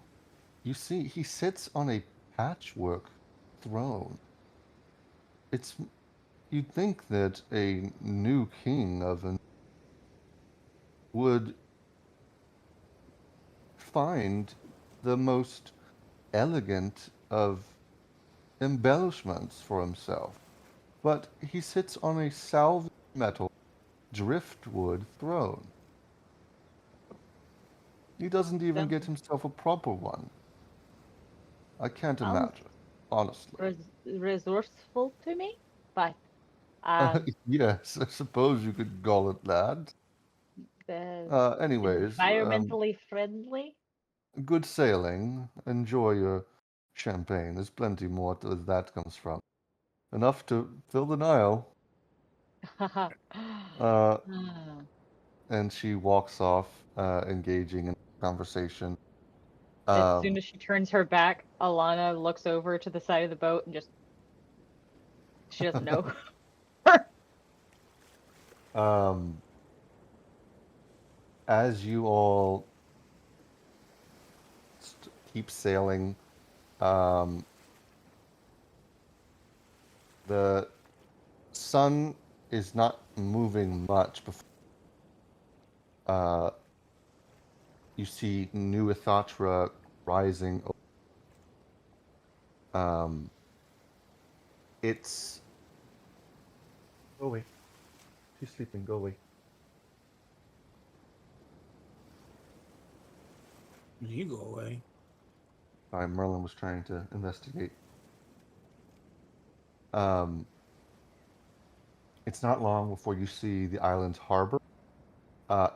Speaker 3: you see, he sits on a patchwork throne. It's You'd think that a new king of an would find the most elegant of embellishments for himself, but he sits on a salvaged metal driftwood throne. He doesn't even get
Speaker 5: Sounds
Speaker 3: himself a proper one. I can't
Speaker 5: sounds
Speaker 3: imagine, honestly.
Speaker 5: resourceful to me, but um,
Speaker 3: Yes, I suppose you could call it that.
Speaker 5: the
Speaker 3: Anyways,
Speaker 5: environmentally friendly.
Speaker 3: good sailing. Enjoy your champagne. There's plenty more where that comes from. Enough to fill the Nile. Uh,
Speaker 5: Ah.
Speaker 3: and she walks off, engaging in conversation.
Speaker 5: As
Speaker 3: Um,
Speaker 5: soon as she turns her back, Alana looks over to the side of the boat and just she doesn't know.
Speaker 3: um, as you all keep sailing, um, the sun is not moving much before uh, you see New Ithatra rising. Um, it's Go away. She's sleeping. Go away.
Speaker 2: you go away.
Speaker 3: Sorry, Merlin was trying to investigate. Um, it's not long before you see the island's harbor.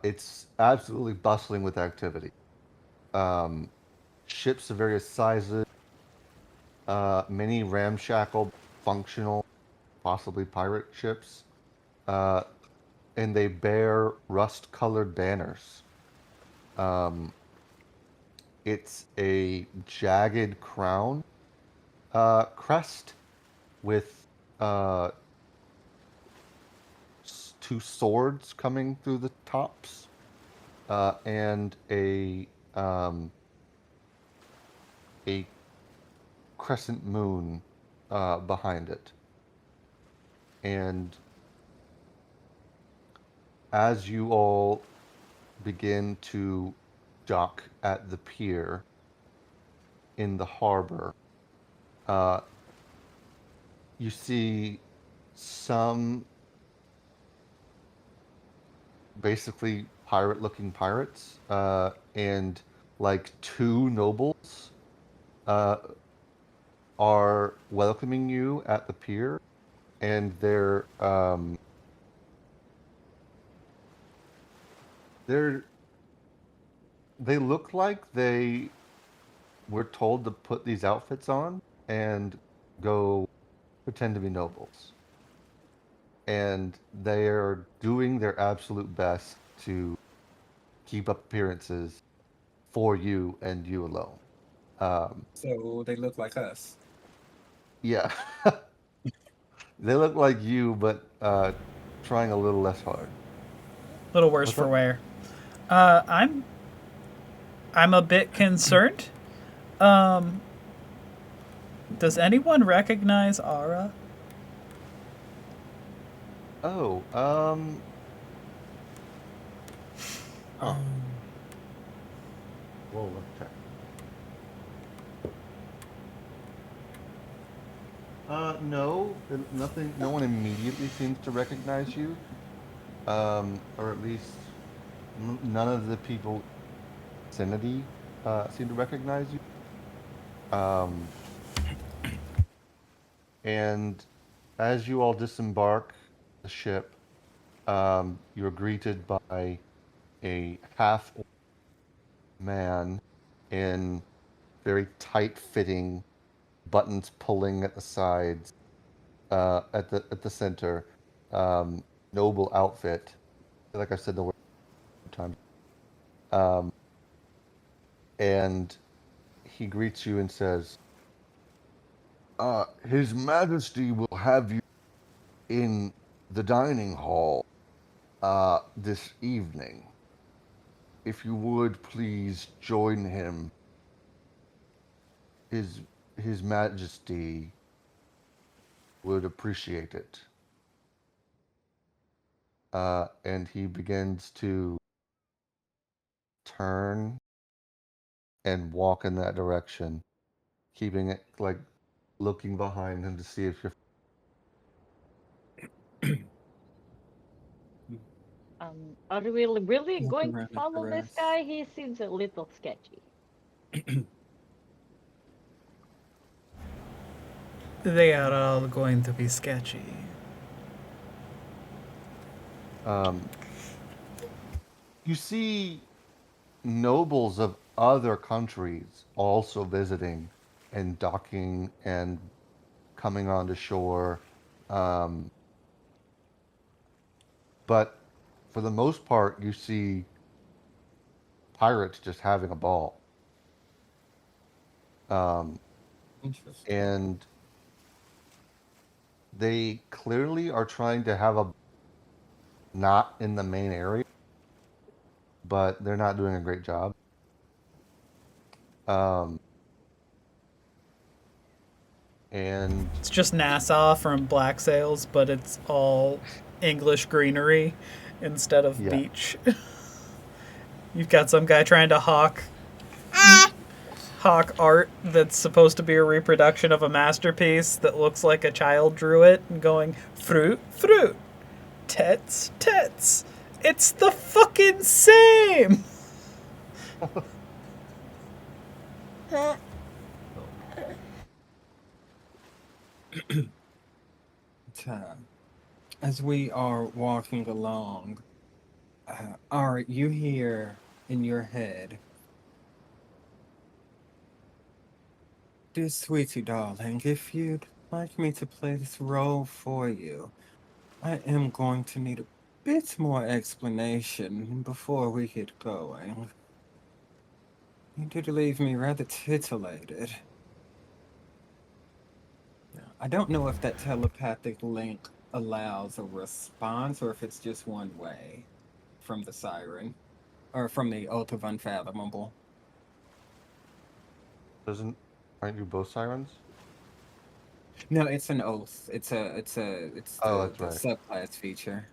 Speaker 3: It's absolutely bustling with activity. Um, ships of various sizes, many ramshackle, functional, possibly pirate ships, uh, and they bear rust-colored banners. Um, it's a jagged crown crest with uh, two swords coming through the tops, and a crescent moon behind it. And as you all begin to dock at the pier in the harbor, uh, you see some basically pirate-looking pirates, and like two nobles uh, are welcoming you at the pier, and they're they look like they were told to put these outfits on and go pretend to be nobles. And they are doing their absolute best to keep up appearances for you and you alone. Um,
Speaker 4: So they look like us.
Speaker 3: yeah, they look like you, but trying a little less hard.
Speaker 1: Little worse
Speaker 3: What's
Speaker 1: for
Speaker 3: up?
Speaker 1: wear. I'm a bit concerned. Um, does anyone recognize Ara?
Speaker 3: Oh, huh.
Speaker 4: Um,
Speaker 3: Whoa, let's check. No, nothing. No one immediately seems to recognize you. Or at least none of the people in the vicinity seem to recognize you. And as you all disembark the ship, you're greeted by a half man in very tight-fitting buttons pulling at the sides, at the center, um, noble outfit. Like I said the word times. Um, and he greets you and says, "His Majesty will have you in the dining hall this evening. If you would please join him, his His Majesty would appreciate it." And he begins to turn and walk in that direction, keeping it like looking behind him to see if you're.
Speaker 5: Are we really
Speaker 4: look
Speaker 5: going to
Speaker 4: around at the
Speaker 5: follow this
Speaker 4: rest.
Speaker 5: guy? He seems a little sketchy.
Speaker 1: They are all going to be sketchy.
Speaker 3: Um, you see nobles of other countries also visiting and docking and coming onto shore. Um, but for the most part, you see pirates just having a ball. Um,
Speaker 4: Interesting.
Speaker 3: and they clearly are trying to have a not in the main area, but they're not doing a great job. Um, and
Speaker 1: It's just Nassau from Black Sails, but it's all English greenery instead of
Speaker 3: yeah,
Speaker 1: beach. You've got some guy trying to hawk art that's supposed to be a reproduction of a masterpiece that looks like a child drew it and going, fruit, fruit, tits, tits. It's the fucking same.
Speaker 4: As we are walking along, are you hear in your head, Dear sweetie darling, if you'd like me to play this role for you, I am going to need a bit more explanation before we get going. You did leave me rather titillated. Now, I don't know if that telepathic link allows a response or if it's just one way from the siren or from the Oath of Unfathomable.
Speaker 3: Aren't you both sirens?
Speaker 4: No, it's an oath. It's
Speaker 3: Oh,
Speaker 4: the
Speaker 3: that's right.
Speaker 4: subclass feature.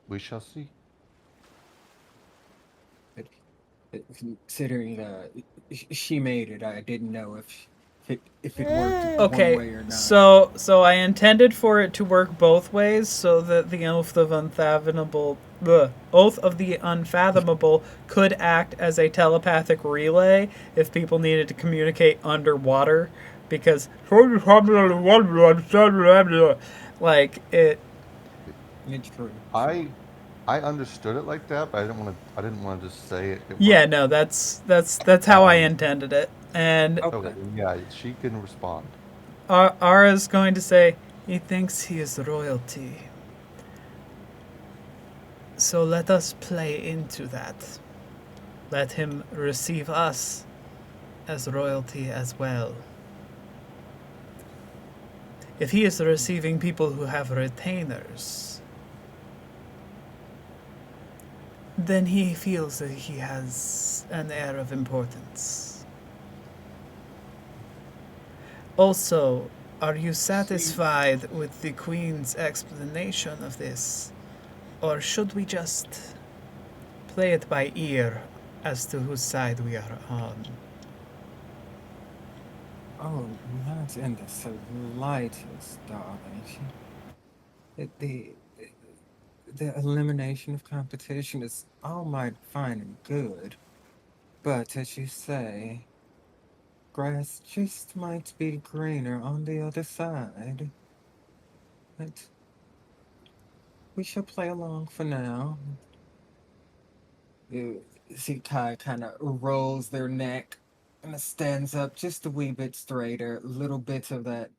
Speaker 3: We shall see.
Speaker 4: But considering she made it, I didn't know if it worked one
Speaker 1: Okay,
Speaker 4: way or not.
Speaker 1: so I intended for it to work both ways, so that the oath of the unfathomable could act as a telepathic relay if people needed to communicate underwater, because like it.
Speaker 4: It's true.
Speaker 3: I understood it like that, but I didn't want to just say it.
Speaker 1: Yeah, no, that's how I
Speaker 3: Um,
Speaker 1: intended it, and
Speaker 4: Okay.
Speaker 3: Okay, yeah, she can respond.
Speaker 1: Ara's going to say he thinks he is royalty. So let us play into that. Let him receive us as royalty as well. If he is receiving people who have retainers, then he feels that he has an air of importance. Also, are you satisfied with the Queen's explanation of this? Or should we just play it by ear as to whose side we are on?
Speaker 4: Oh, not in the slightest, darling. The elimination of competition is all might fine and good, but as you say, grass just might be greener on the other side. But we shall play along for now. You see Kai kind of rolls their neck and stands up just a wee bit straighter, little bits of that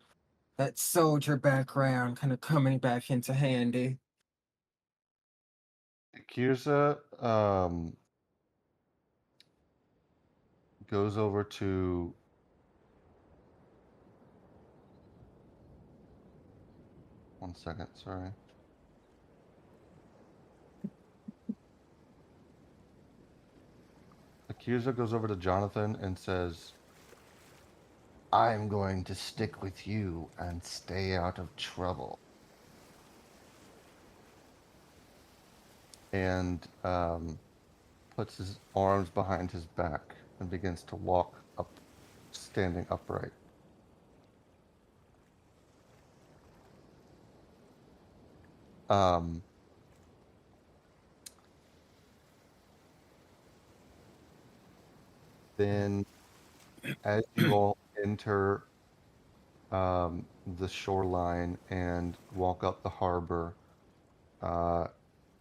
Speaker 4: soldier background kind of coming back into handy.
Speaker 3: Kirza goes over to one second, sorry. Kirza goes over to Jonathan and says, I'm going to stick with you and stay out of trouble. And puts his arms behind his back and begins to walk up, standing upright. Um, then, as you all enter the shoreline and walk up the harbor,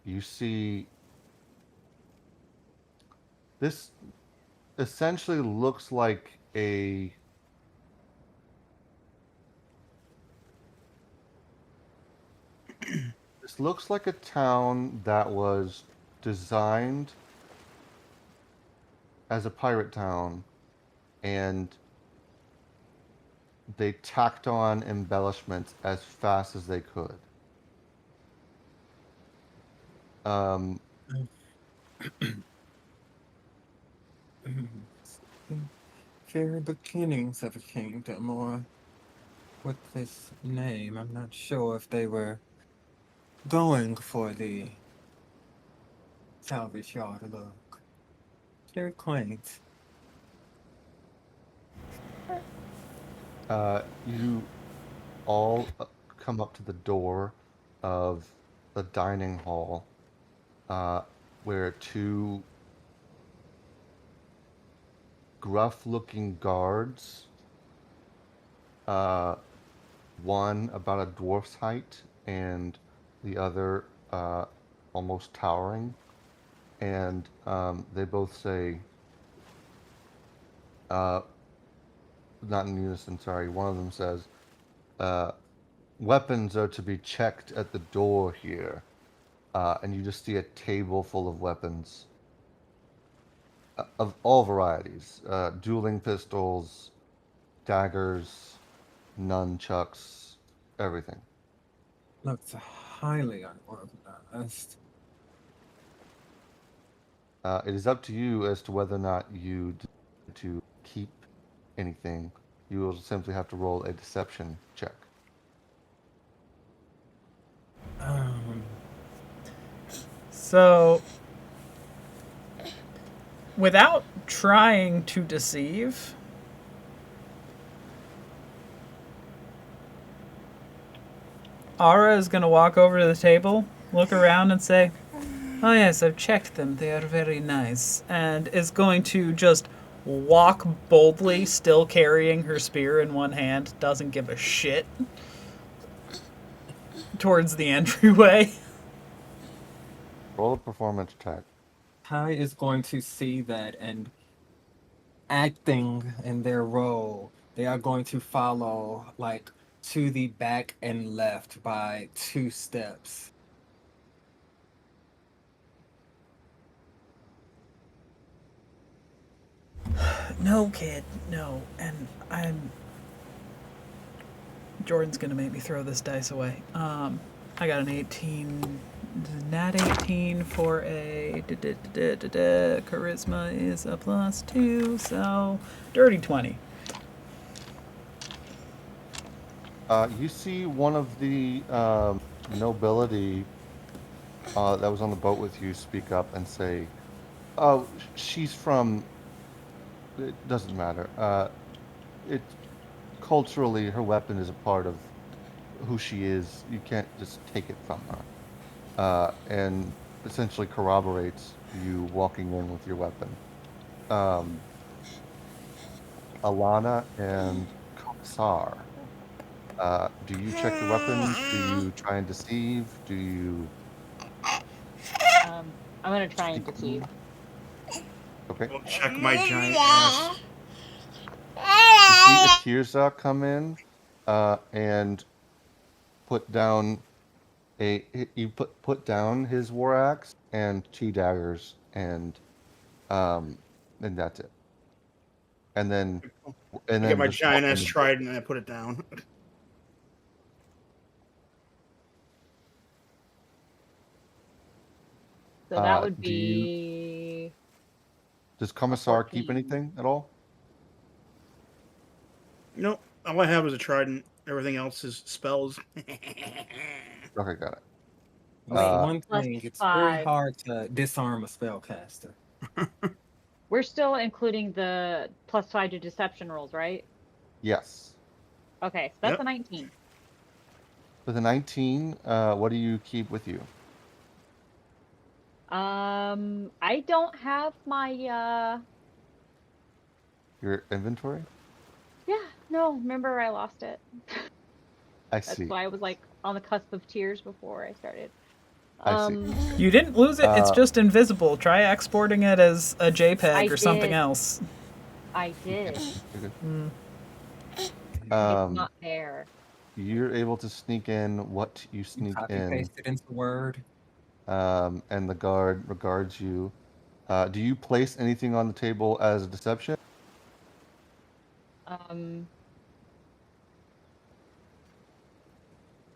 Speaker 3: you see this essentially looks like a this looks like a town that was designed as a pirate town, and they tacked on embellishments as fast as they could. Um,
Speaker 4: Very beginnings of a kingdom, or with this name, I'm not sure if they were going for the salvage yard look. Very quaint.
Speaker 3: you all come up to the door of the dining hall, where two gruff-looking guards, uh, one about a dwarf's height and the other almost towering, and they both say, uh, not in unison, sorry. One of them says, weapons are to be checked at the door here. And you just see a table full of weapons of all varieties. Dueling pistols, daggers, nunchucks, everything.
Speaker 4: Looks highly unorganized.
Speaker 3: It is up to you as to whether or not you decide to keep anything. You will simply have to roll a deception check.
Speaker 1: So, without trying to deceive, Ara is going to walk over to the table, look around, and say, "Oh, yes, I've checked them. They are very nice." And is going to just walk boldly, still carrying her spear in one hand, doesn't give a shit, towards the entryway.
Speaker 3: Roll a performance check.
Speaker 4: Ty is going to see that and acting in their role, they are going to follow like to the back and left by 2 steps.
Speaker 1: No, kid, no. And Jordan's gonna make me throw this dice away. I got an 18, nat 18 for a charisma is a +2, so dirty 20.
Speaker 3: You see one of the nobility that was on the boat with you speak up and say, "Oh, she's from. It doesn't matter. It culturally, her weapon is a part of who she is. You can't just take it from her." And essentially corroborates you walking in with your weapon. Alana and Kamsar. Do you check your weapons? Do you try and deceive? Do you
Speaker 5: I'm gonna try and
Speaker 3: sneak
Speaker 5: deceive.
Speaker 3: in? Okay.
Speaker 2: I'll check my giant ass.
Speaker 3: You see Akirza come in and put down you put down his war axe and 2 daggers and that's it. And then
Speaker 2: I get my
Speaker 3: just
Speaker 2: giant
Speaker 3: walk
Speaker 2: ass
Speaker 3: in.
Speaker 2: trident and I put it down.
Speaker 5: So that would
Speaker 3: Do you
Speaker 5: be
Speaker 3: does
Speaker 5: a
Speaker 3: Commissar keep
Speaker 5: 14.
Speaker 3: anything at all?
Speaker 2: Nope. All I have is a trident. Everything else is spells.
Speaker 3: Okay, got it.
Speaker 4: That's the one
Speaker 5: Plus
Speaker 4: thing. It's very
Speaker 5: 5.
Speaker 4: hard to disarm a spellcaster.
Speaker 5: We're still including the +5 to deception rolls, right?
Speaker 3: Yes.
Speaker 5: Okay, so that's
Speaker 2: Yep.
Speaker 5: a 19.
Speaker 3: With a 19, what do you keep with you?
Speaker 5: I don't have my
Speaker 3: Your inventory?
Speaker 5: yeah, no, remember I lost it.
Speaker 3: I
Speaker 5: That's
Speaker 3: see.
Speaker 5: why I was like on the cusp of tears before I started.
Speaker 3: I see.
Speaker 1: You didn't lose it, it's
Speaker 3: Uh,
Speaker 1: just invisible. Try exporting it as a JPEG
Speaker 5: I
Speaker 1: or something
Speaker 5: did.
Speaker 1: else.
Speaker 5: I did.
Speaker 3: Okay.
Speaker 5: It's
Speaker 3: Um,
Speaker 5: not there.
Speaker 3: you're able to sneak in what you
Speaker 4: You
Speaker 3: sneak
Speaker 4: copy
Speaker 3: in,
Speaker 4: paste it into Word.
Speaker 3: and the guard regards you. Do you place anything on the table as a deception?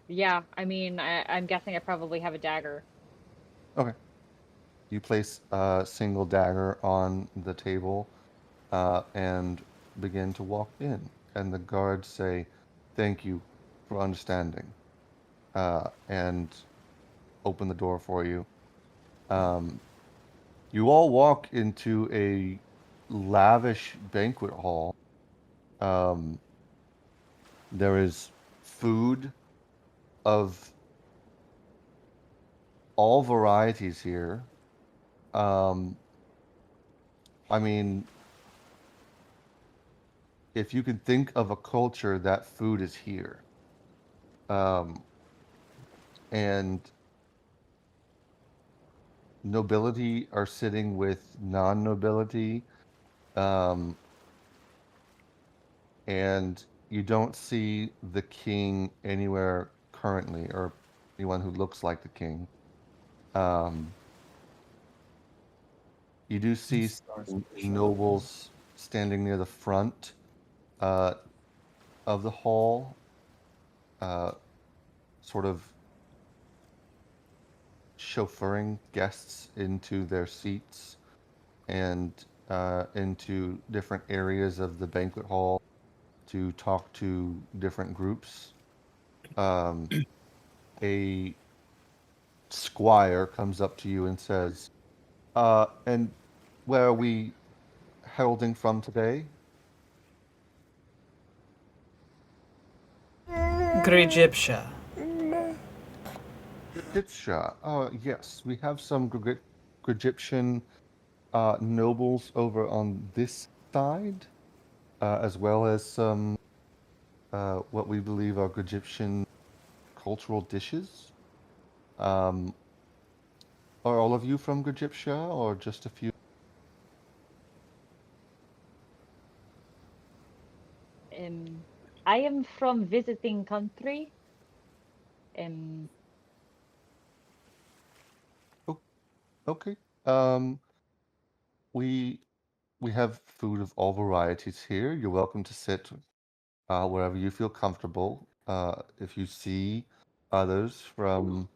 Speaker 5: Yeah, I mean, I'm guessing I probably have a dagger.
Speaker 3: Okay. You place a single dagger on the table and begin to walk in. And the guards say, "Thank you for understanding," and open the door for you. You all walk into a lavish banquet hall. Um, there is food of all varieties here. Um, I mean, if you can think of a culture, that food is here. Um, and nobility are sitting with non-nobility. Um, and you don't see the king anywhere currently, or anyone who looks like the king. Um, you do see
Speaker 4: Stars
Speaker 3: some
Speaker 4: push up.
Speaker 3: nobles standing near the front uh, of the hall, uh, sort of chauffeuring guests into their seats and into different areas of the banquet hall to talk to different groups. Um, a squire comes up to you and says, and where are we heralding from today?
Speaker 1: Gregyptia.
Speaker 3: Egyptia. Yes, we have some Egyptian nobles over on this side, as well as some what we believe are Egyptian cultural dishes. Um, are all of you from Egyptia, or just a few?
Speaker 5: Um, I am from visiting country. Um,
Speaker 3: Oh, okay. Um, we we have food of all varieties here. You're welcome to sit wherever you feel comfortable. If you see others from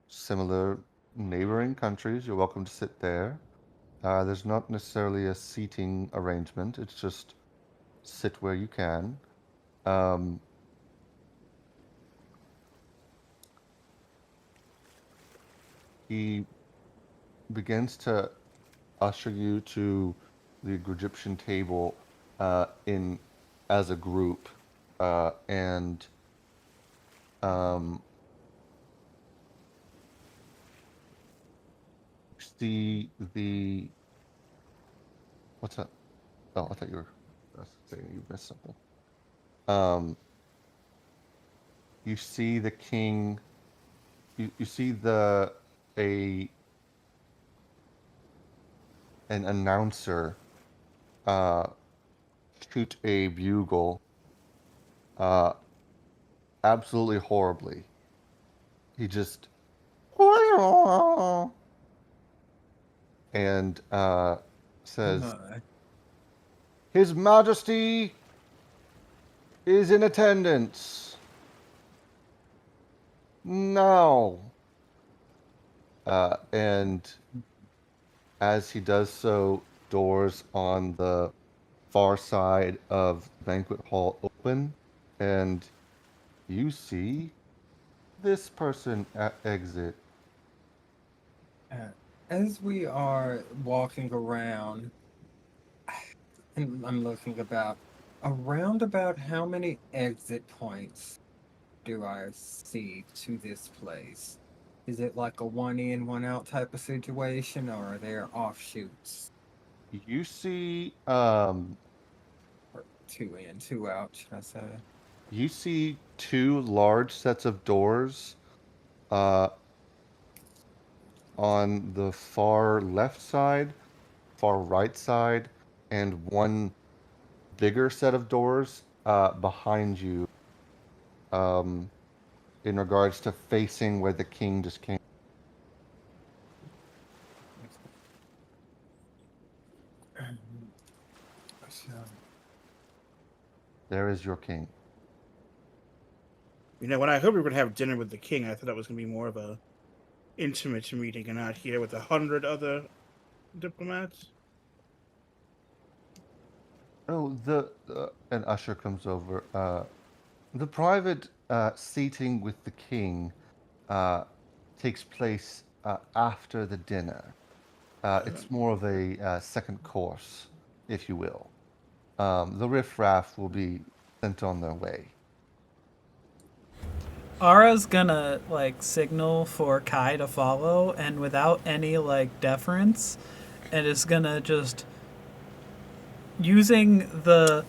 Speaker 3: similar neighboring countries, you're welcome to sit there. There's not necessarily a seating arrangement. It's just sit where you can. Um, he begins to usher you to the Egyptian table in as a group, and um, see the what's that? Oh, I thought you were saying you missed something. Um, you see the king. You see a an announcer uh, shoot a bugle uh, absolutely horribly. He just and says,
Speaker 4: Uh,
Speaker 3: "His Majesty is in attendance now." And as he does so, doors on the far side of the banquet hall open, and you see this person exit.
Speaker 4: uh, as we are walking around, and I'm looking about how many exit points do I see to this place? Is it like a one in, one out type of situation, or are there offshoots?
Speaker 3: You see,
Speaker 4: Or two in, two out, should I say?
Speaker 3: you see two large sets of doors uh, on the far left side, far right side, and one bigger set of doors behind you, um, in regards to facing where the king just came.
Speaker 4: So,
Speaker 3: There is your king.
Speaker 2: When I heard we were going to have dinner with the king, I thought that was going to be more of a intimate meeting and not here with 100 other diplomats.
Speaker 3: Oh, the an usher comes over. The private seating with the king uh, takes place after the dinner. It's more of a second course, if you will. The riffraff will be sent on their way.
Speaker 1: Ara's gonna like signal for Kai to follow, and without any like deference, and is gonna just using the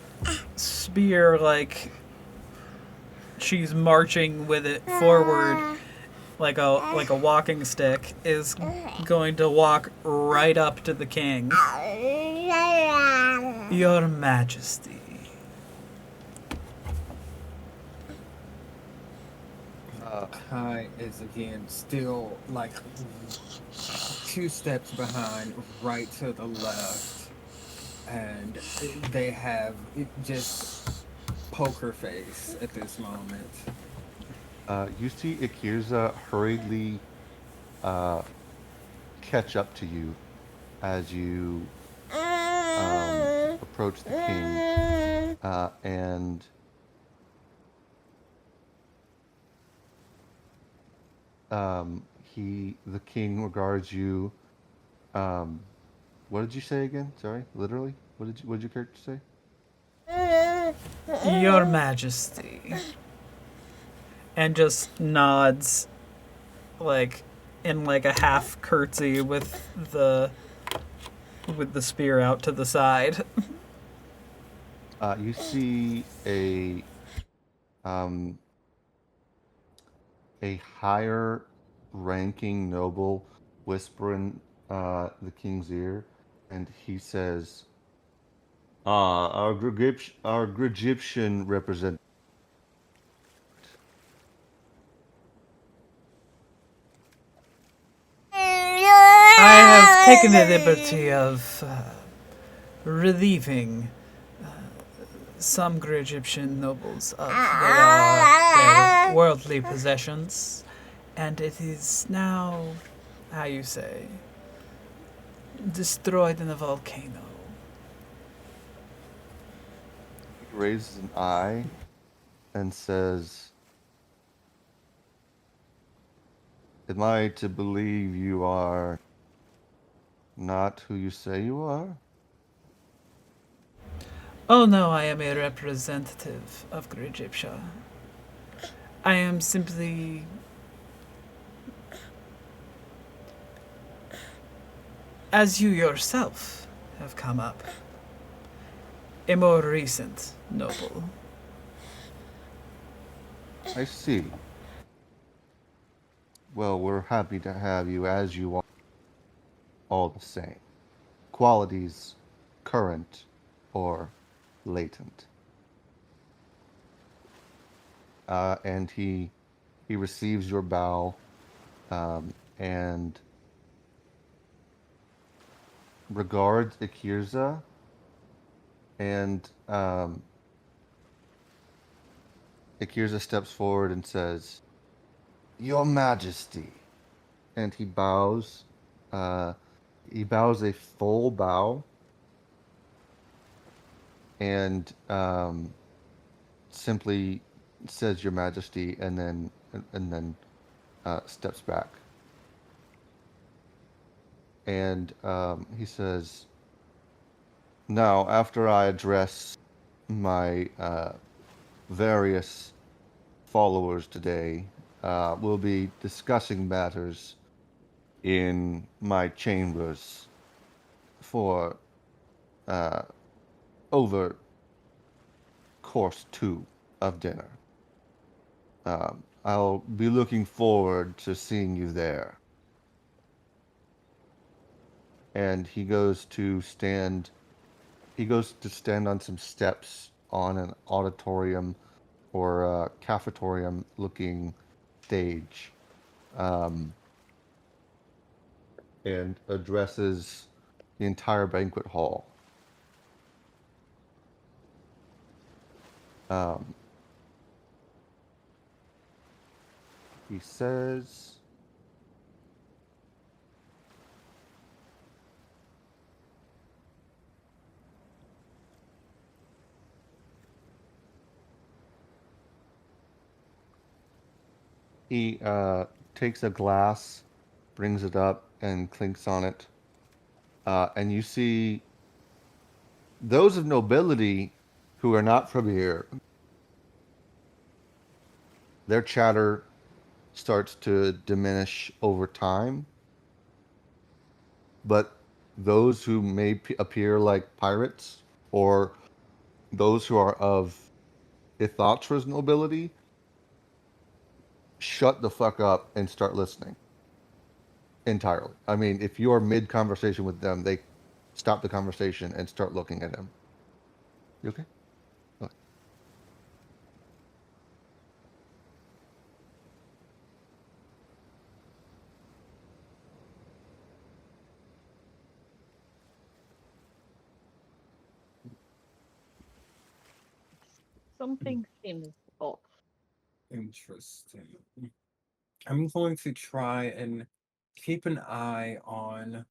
Speaker 1: spear like she's marching with it forward like a walking stick, is going to walk right up to the king. Your Majesty,
Speaker 4: Kai is again still like 2 steps behind, right to the left, and they have just poker face at this moment.
Speaker 3: You see Akirza hurriedly uh, catch up to you as you approach the king, and the king regards you. Um, what did you say again? Sorry, literally. What did your character say?
Speaker 1: Your Majesty. And just nods, like, in like a half curtsy with the spear out to the side.
Speaker 3: You see um, a higher ranking noble whispering the king's ear, and he says, our Egyptian representative.
Speaker 1: I have taken the liberty of relieving some Egyptian nobles of their worldly possessions, and it is now, how you say, destroyed in a volcano.
Speaker 3: He raises an eye and says, am I to believe you are not who you say you are?
Speaker 1: Oh no, I am a representative of Egyptia. I am simply as you yourself have come up, a more recent noble.
Speaker 3: I see. Well, we're happy to have you as you are, all the same. Qualities current or latent. And he receives your bow, and regards Akirza, and Akirza steps forward and says, Your Majesty. And uh, he bows a full bow, and simply says Your Majesty, and then steps back. And he says, now, after I address my various followers today, we'll be discussing matters in my chambers for over course 2 of dinner. I'll be looking forward to seeing you there. And he goes to stand on some steps on an auditorium or a cafetorium looking stage, and addresses the entire banquet hall. He says, he takes a glass, brings it up, and clinks on it. And you see those of nobility who are not from here, their chatter starts to diminish over time. But those who may appear like pirates, or those who are of Ithatra's nobility, shut the fuck up and start listening entirely. I mean, if you are mid conversation with them, they stop the conversation and start looking at him. You okay? Okay.
Speaker 5: Something seems off.
Speaker 4: Interesting. I'm going to try and keep an eye on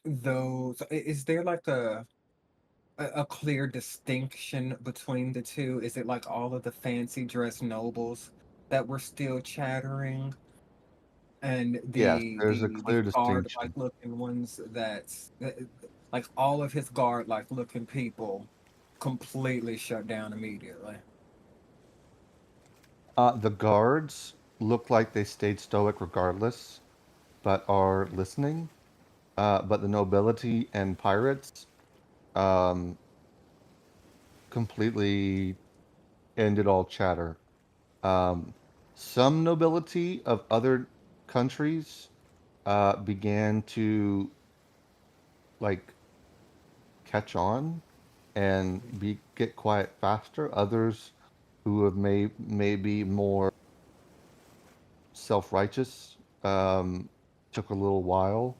Speaker 4: those. Is there like a clear distinction between the two? Is it like all of the fancy dress nobles that were still chattering, and
Speaker 3: Yes,
Speaker 4: the
Speaker 3: there's a
Speaker 4: the
Speaker 3: clear
Speaker 4: guard like
Speaker 3: distinction.
Speaker 4: looking ones like all of his guard like looking people completely shut down immediately.
Speaker 3: The guards look like they stayed stoic regardless, but are listening. But the nobility and pirates um, completely ended all chatter. Um, some nobility of other countries began to like catch on and get quiet faster. Others who have maybe more self-righteous took a little while,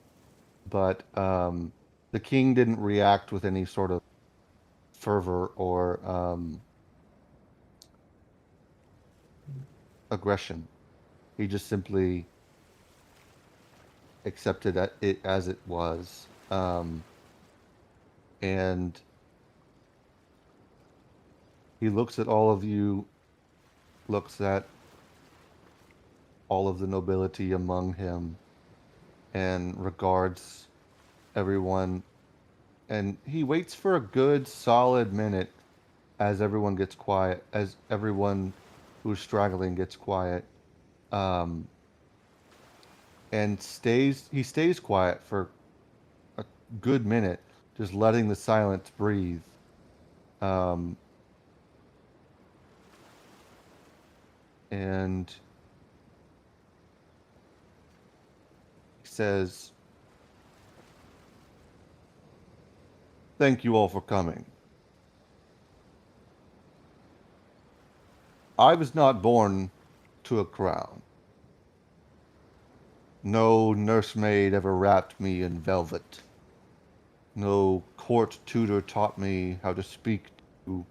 Speaker 3: but the king didn't react with any sort of fervor or aggression. He just simply accepted it as it was, and he looks at all of you, looks at all of the nobility among him, and regards everyone. And he waits for a good solid minute as everyone gets quiet, as everyone who's straggling gets quiet, um, and he stays quiet for a good minute, just letting the silence breathe. Um, and he says, "Thank you all for coming. I was not born to a crown. No nursemaid ever wrapped me in velvet. No court tutor taught me how to speak to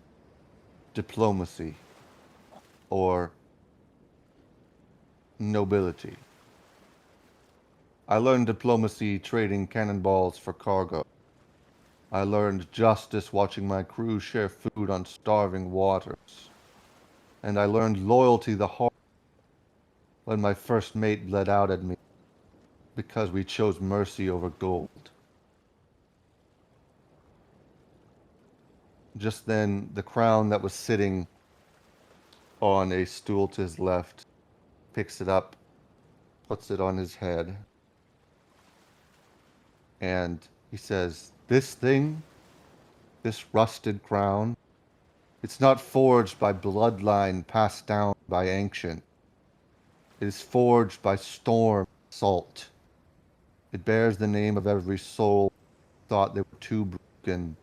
Speaker 3: diplomacy or nobility. I learned diplomacy trading cannonballs for cargo. I learned justice watching my crew share food on starving waters. And I learned loyalty the hard when my first mate bled out at me because we chose mercy over gold." Just then, the crown that was sitting on a stool to his left picks it up, puts it on his head, and he says, "This thing, this rusted crown, it's not forged by bloodline passed down by ancient. It is forged by storm, salt. It bears the name of every soul who thought they were too broken,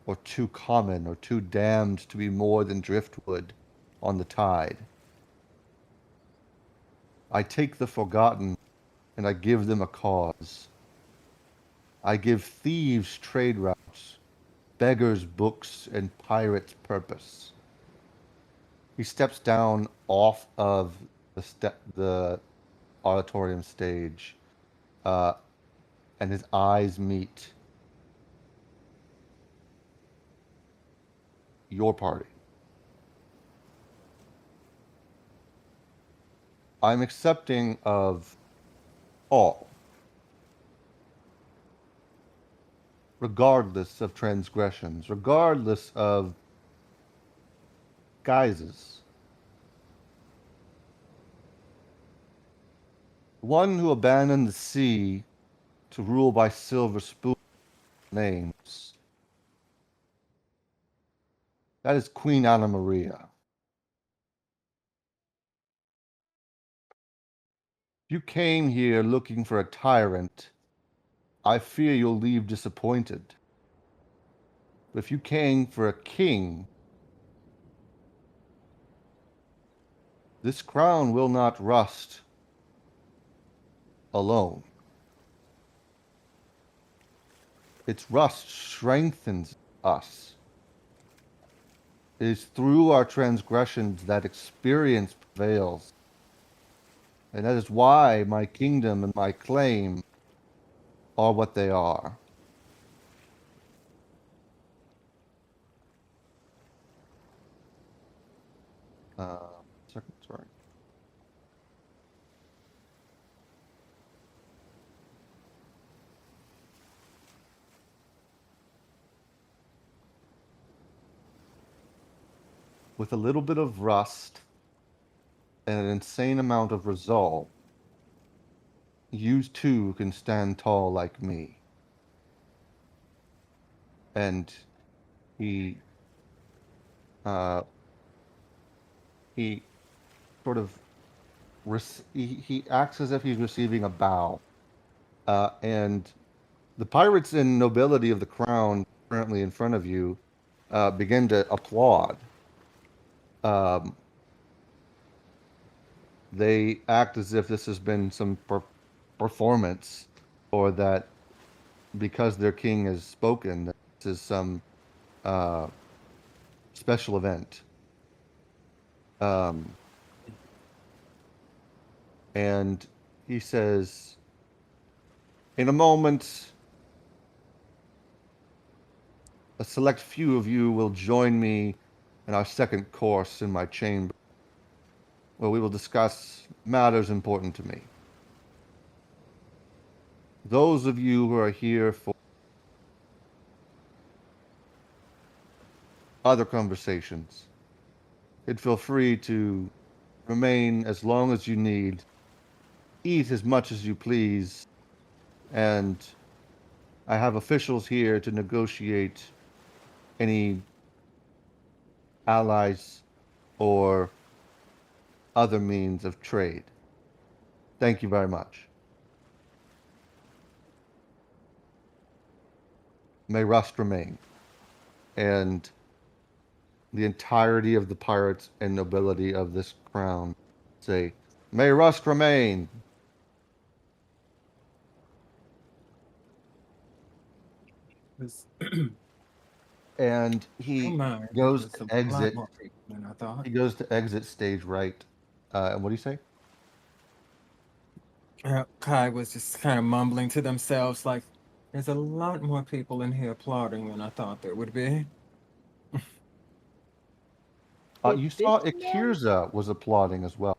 Speaker 3: or too common, or too damned to be more than driftwood on the tide. I take the forgotten, and I give them a cause. I give thieves trade routes, beggars books, and pirates purpose." He steps down off of the auditorium stage, uh, and his eyes meet your party. "I'm accepting of all, regardless of transgressions, regardless of guises. One who abandoned the sea to rule by silver spoon names. That is Queen Anna Maria. If you came here looking for a tyrant, I fear you'll leave disappointed. But if you came for a king, this crown will not rust alone. Its rust strengthens us. It is through our transgressions that experience prevails. And that is why my kingdom and my claim are what they are. Second, sorry. With a little bit of rust and an insane amount of resolve, you too can stand tall like me. And he he sort of he acts as if he's receiving a bow, and the pirates and nobility of the crown currently in front of you begin to applaud. Um, they act as if this has been some performance, or that because their king has spoken, that this is some special event. And he says, in a moment, a select few of you will join me in our second course in my chamber, where we will discuss matters important to me. Those of you who are here for other conversations, you'd feel free to remain as long as you need, eat as much as you please, and I have officials here to negotiate any allies or other means of trade. Thank you very much. May rust remain. And the entirety of the pirates and nobility of this crown say, may rust remain. And he
Speaker 4: my,
Speaker 3: goes
Speaker 4: there's
Speaker 3: to
Speaker 4: a lot
Speaker 3: exit.
Speaker 4: more people than I thought.
Speaker 3: He goes to exit stage right. And what do you say?
Speaker 4: Kai was just kind of mumbling to themselves, like, there's a lot more people in here applauding than I thought there would be.
Speaker 3: You saw
Speaker 5: This man?
Speaker 3: Akirza was applauding as well.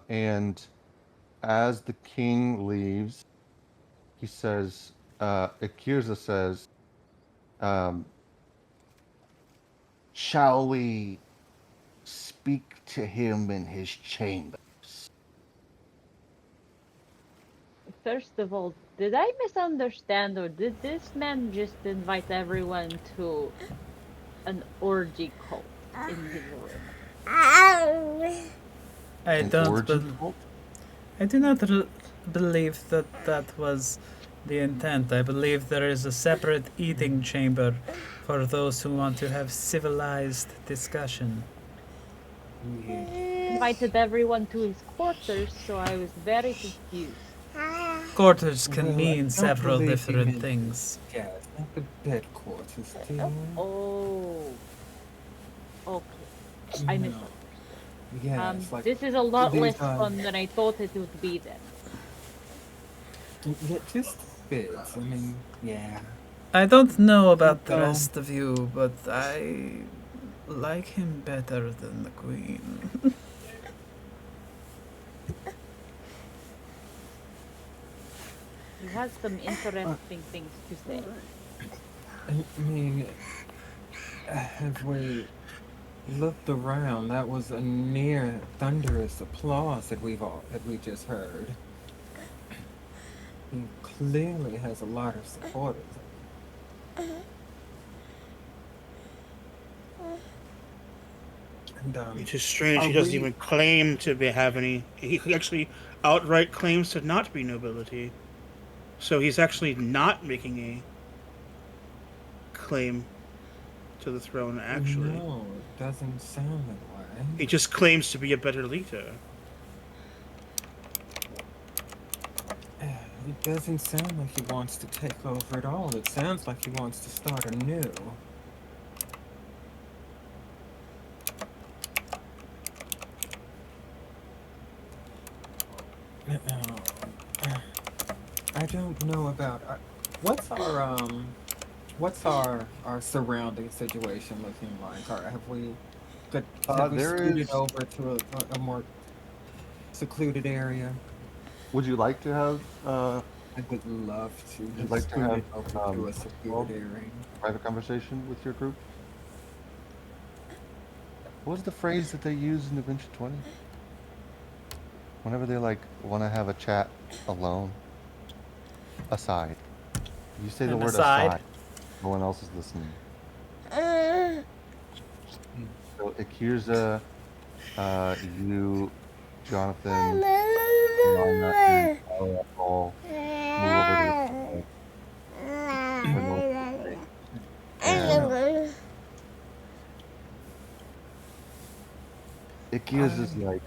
Speaker 3: And as the king leaves, he says, Akirza says, shall we speak to him in his chambers?
Speaker 5: First of all, did I misunderstand, or did this man just invite everyone to an orgy cult in his room?
Speaker 1: I
Speaker 3: An
Speaker 1: don't.
Speaker 3: orgy
Speaker 1: But
Speaker 3: cult?
Speaker 1: I do not believe that that was the intent. I believe there is a separate eating chamber for those who want to have civilized discussion.
Speaker 5: Invited everyone to his quarters, so I was very confused.
Speaker 1: Quarters can
Speaker 4: Well, I
Speaker 1: mean
Speaker 4: don't
Speaker 1: several
Speaker 4: believe he
Speaker 1: different
Speaker 4: meant-
Speaker 1: things.
Speaker 4: Yeah, it's not the bed quarters, dear.
Speaker 5: Oh. Okay. I
Speaker 4: No.
Speaker 5: misunderstood.
Speaker 4: Yeah, it's like,
Speaker 5: This is a lot
Speaker 4: these
Speaker 5: less
Speaker 4: are-
Speaker 5: fun than I thought it would be then.
Speaker 4: yeah, just bits. I mean, yeah.
Speaker 1: I don't know about the
Speaker 4: Well-
Speaker 1: rest of you, but I like him better than the queen.
Speaker 5: He has some interesting things to say.
Speaker 4: I mean, have we looked around? That was a near thunderous applause that we just heard. He clearly has a lot of supporters. And,
Speaker 2: It's just strange.
Speaker 4: Are
Speaker 2: He doesn't
Speaker 4: we-
Speaker 2: even claim to have any. He actually outright claims to not be nobility. So he's actually not making a claim to the throne, actually.
Speaker 4: No, it doesn't sound that way.
Speaker 2: He just claims to be a better leader.
Speaker 4: It doesn't sound like he wants to take over at all. It sounds like he wants to start anew. I don't know about what's our surrounding situation looking like? Or have we
Speaker 3: There
Speaker 4: scooted
Speaker 3: is.
Speaker 4: over to a more secluded area?
Speaker 3: Would you like to have?
Speaker 4: I would love to
Speaker 3: Would you
Speaker 4: have
Speaker 3: like to have
Speaker 4: scooted over to a secluded
Speaker 3: well,
Speaker 4: area.
Speaker 3: private conversation with your group? What was the phrase that they use in Da Vinci 20? Whenever they like want to have a chat alone, aside. You say the
Speaker 1: And
Speaker 3: word
Speaker 1: aside,
Speaker 3: aside. No one else is listening. So Akirza, you, Jonathan, Lana, and Ella all move over to the side where no one's listening. And Akirza's like,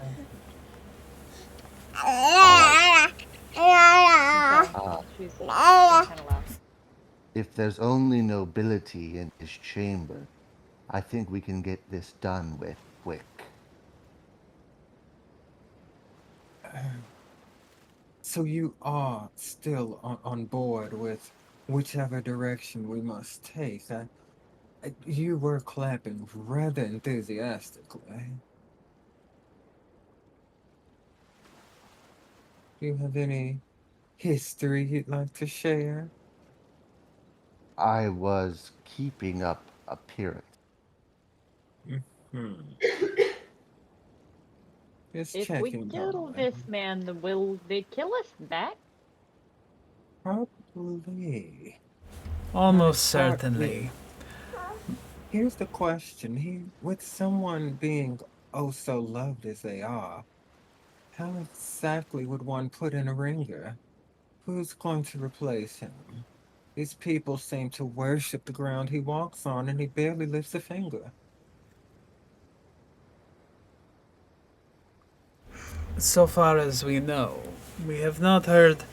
Speaker 3: all right,
Speaker 5: Okay.
Speaker 3: uh,
Speaker 5: She's being kind of loud.
Speaker 3: if there's only nobility in this chamber, I think we can get this done with quick.
Speaker 4: So you are still on board with whichever direction we must take. You were clapping rather enthusiastically. Do you have any history you'd like to share?
Speaker 3: I was keeping up appearance.
Speaker 4: Hmm. Just
Speaker 5: If we
Speaker 4: checking,
Speaker 5: kill
Speaker 4: darling.
Speaker 5: this man, then will they kill us back?
Speaker 4: Probably.
Speaker 1: almost
Speaker 4: Start with
Speaker 1: certainly.
Speaker 4: here's the question. With someone being oh so loved as they are, how exactly would one put in a ringer? Who's going to replace him? These people seem to worship the ground he walks on, and he barely lifts a finger.
Speaker 1: So far as we know, we have not heard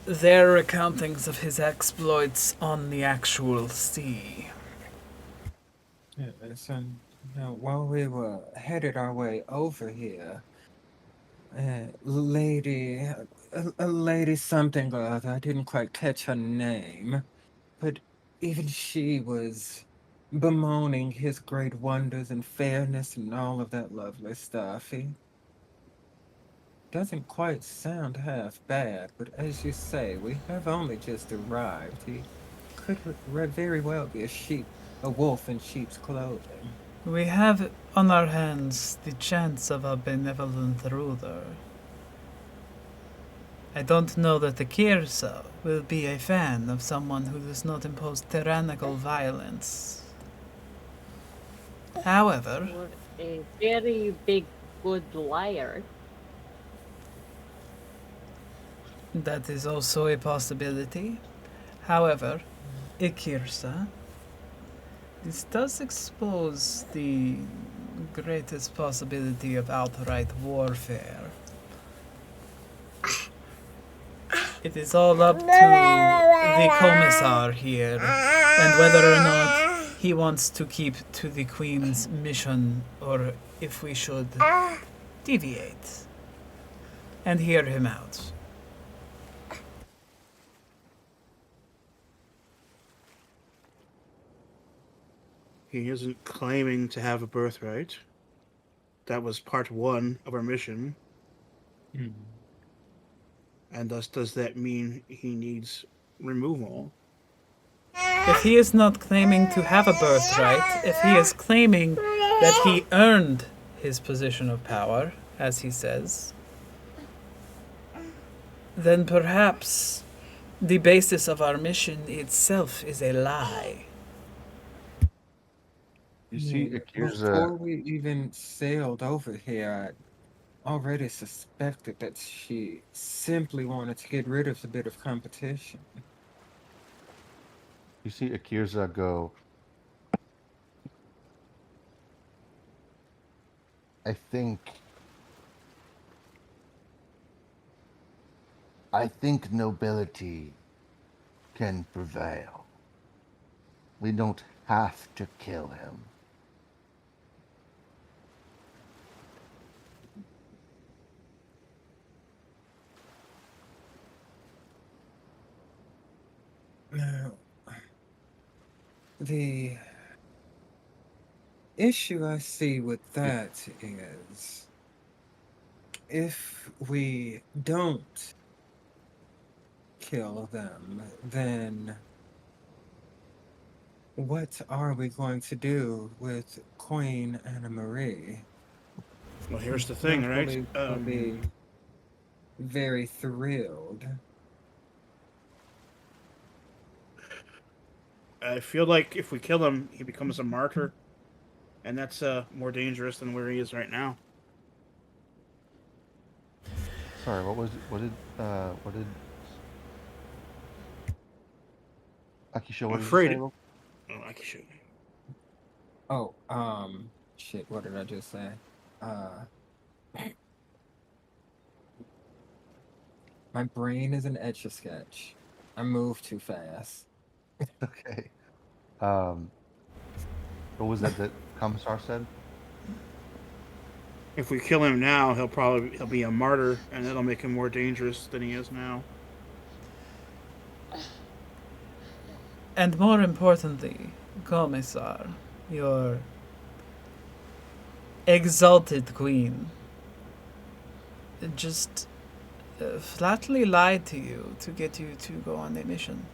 Speaker 1: their recountings of his exploits on the actual sea.
Speaker 4: Yes, and while we were headed our way over here, a lady something or other, I didn't quite catch her name, but even she was bemoaning his great wonders and fairness and all of that lovely stuff. He doesn't quite sound half bad, but as you say, we have only just arrived. He could very well be a wolf in sheep's clothing.
Speaker 1: We have on our hands the chance of a benevolent ruler. I don't know that the Kirsa will be a fan of someone who does not impose tyrannical violence. However,
Speaker 5: Or a very big good liar?
Speaker 1: that is also a possibility. However, Ikirsa, this does expose the greatest possibility of outright warfare. It is all up to the commissar here and whether or not he wants to keep to the Queen's mission or if we should deviate and hear him out.
Speaker 2: He isn't claiming to have a birthright. That was part one of our mission. And thus, does that mean he needs removal?
Speaker 1: If he is not claiming to have a birthright, if he is claiming that he earned his position of power, as he says, then perhaps the basis of our mission itself is a lie.
Speaker 3: You see,
Speaker 4: Before
Speaker 3: Akirza,
Speaker 4: we even sailed over here, I already suspected that she simply wanted to get rid of a bit of competition.
Speaker 3: go. I think I think nobility can prevail. We don't have to kill him.
Speaker 4: Now, the issue I see with that is if we don't kill them, then what are we going to do with Queen Anna Marie?
Speaker 2: Well, here's the
Speaker 4: I
Speaker 2: thing,
Speaker 4: don't
Speaker 2: right?
Speaker 4: believe she'll be very thrilled.
Speaker 2: I feel like if we kill him, he becomes a martyr, and that's more dangerous than where he is right now.
Speaker 3: Sorry, what did Akisha,
Speaker 2: I'm
Speaker 3: what did you say?
Speaker 2: afraid. Oh, I can shoot.
Speaker 4: Oh, shit, what did I just say? Uh, my brain is an etch-a-sketch. I move too fast.
Speaker 3: Okay. Um, what was that Commissar said?
Speaker 2: If we kill him now, he'll be a martyr, and that'll make him more dangerous than he is now.
Speaker 1: And more importantly, Commissar, your exalted queen just flatly lied to you to get you to go on a mission.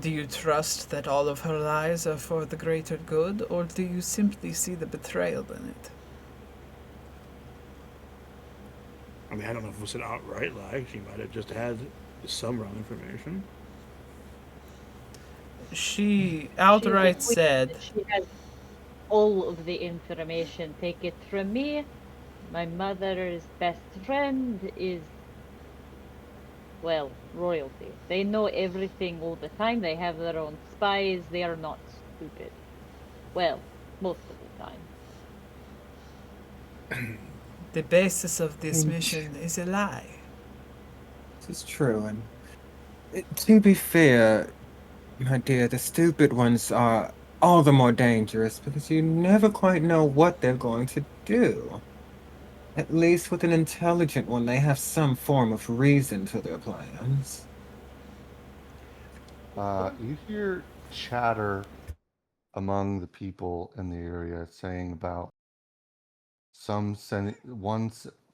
Speaker 1: Do you trust that all of her lies are for the greater good, or do you simply see the betrayal in it?
Speaker 2: I mean, I don't know if it was an outright lie. She might have just had some wrong information.
Speaker 1: She
Speaker 5: She's
Speaker 1: outright
Speaker 5: the queen.
Speaker 1: said,
Speaker 5: She has all of the information. Take it from me. My mother's best friend is, well, royalty. They know everything all the time. They have their own spies. They are not stupid. Well, most of the time.
Speaker 1: the basis of this
Speaker 4: Mm.
Speaker 1: mission is a lie.
Speaker 4: This is true, and to be fair, my dear, the stupid ones are all the more dangerous because you never quite know what they're going to do. At least with an intelligent one, they have some form of reason to their plans.
Speaker 3: You hear chatter among the people in the area saying about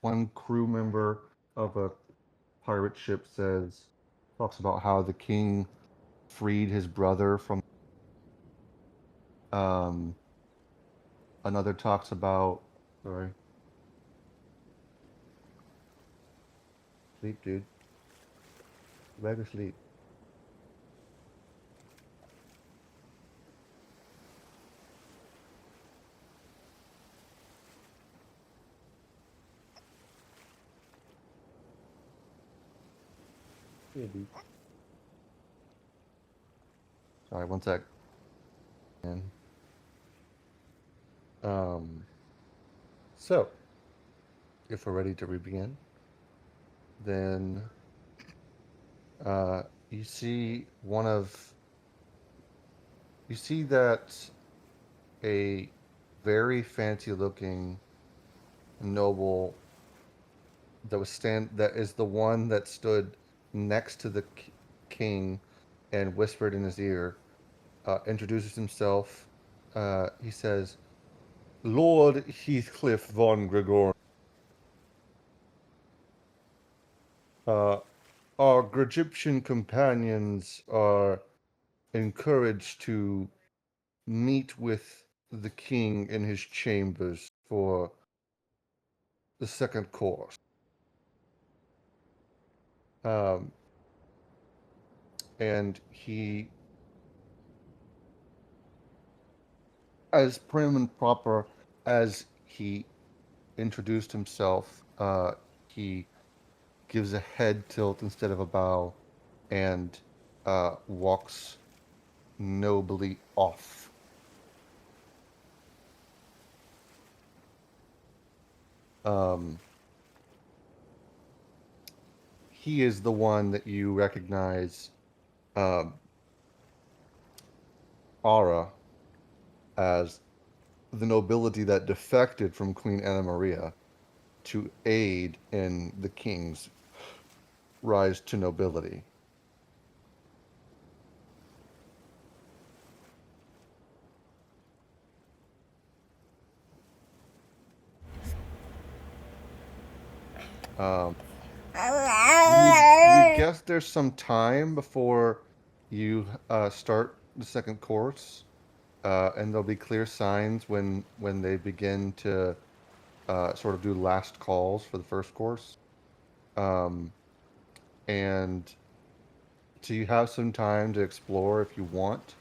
Speaker 3: one crew member of a pirate ship talks about how the king freed his brother from. Um, Another talks about. Sorry, sleep, dude. Go back to sleep. Yeah, dude. Sorry, one sec. And um, so if we're ready to begin, then you see you see that a very fancy looking noble that is the one that stood next to the king and whispered in his ear, introduces himself. He says, Lord Heathcliff von Gregor, uh, our Egyptian companions are encouraged to meet with the king in his chambers for the second course. Um, and he, as prim and proper as he introduced himself, he gives a head tilt instead of a bow and walks nobly off. Um, he is the one that you recognize, Ara, as the nobility that defected from Queen Anna Maria to aid in the king's rise to nobility. You guess there's some time before you start the second course, and there'll be clear signs when they begin to sort of do last calls for the first course. And so you have some time to explore if you want.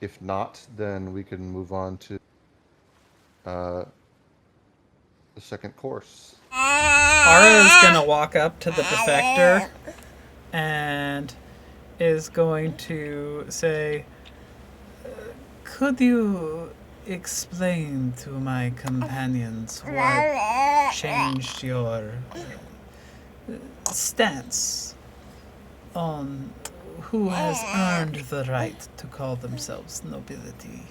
Speaker 3: If not, then we can move on to the second course.
Speaker 1: Ara is gonna walk up to the defector and is going to say, "Could you explain to my companions what changed your stance on who has earned the right to call themselves nobility?"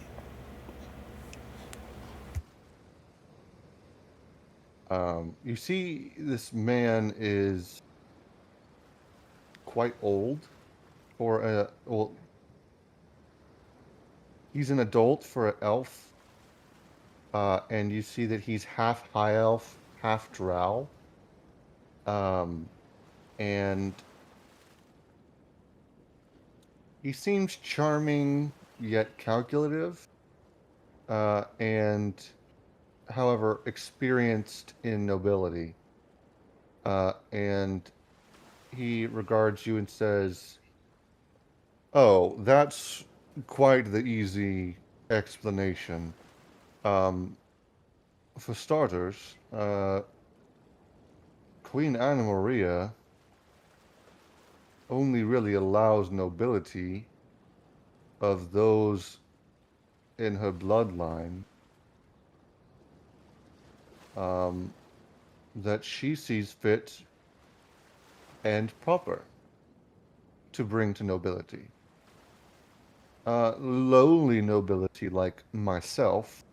Speaker 3: You see, this man is quite old for a, well, he's an adult for an elf, and you see that he's half high elf, half drow, and he seems charming yet calculative, and however experienced in nobility, and he regards you and says, "Oh, that's quite the easy explanation. For starters, Queen Anna Maria only really allows nobility of those in her bloodline that she sees fit and proper to bring to nobility. Lowly nobility like myself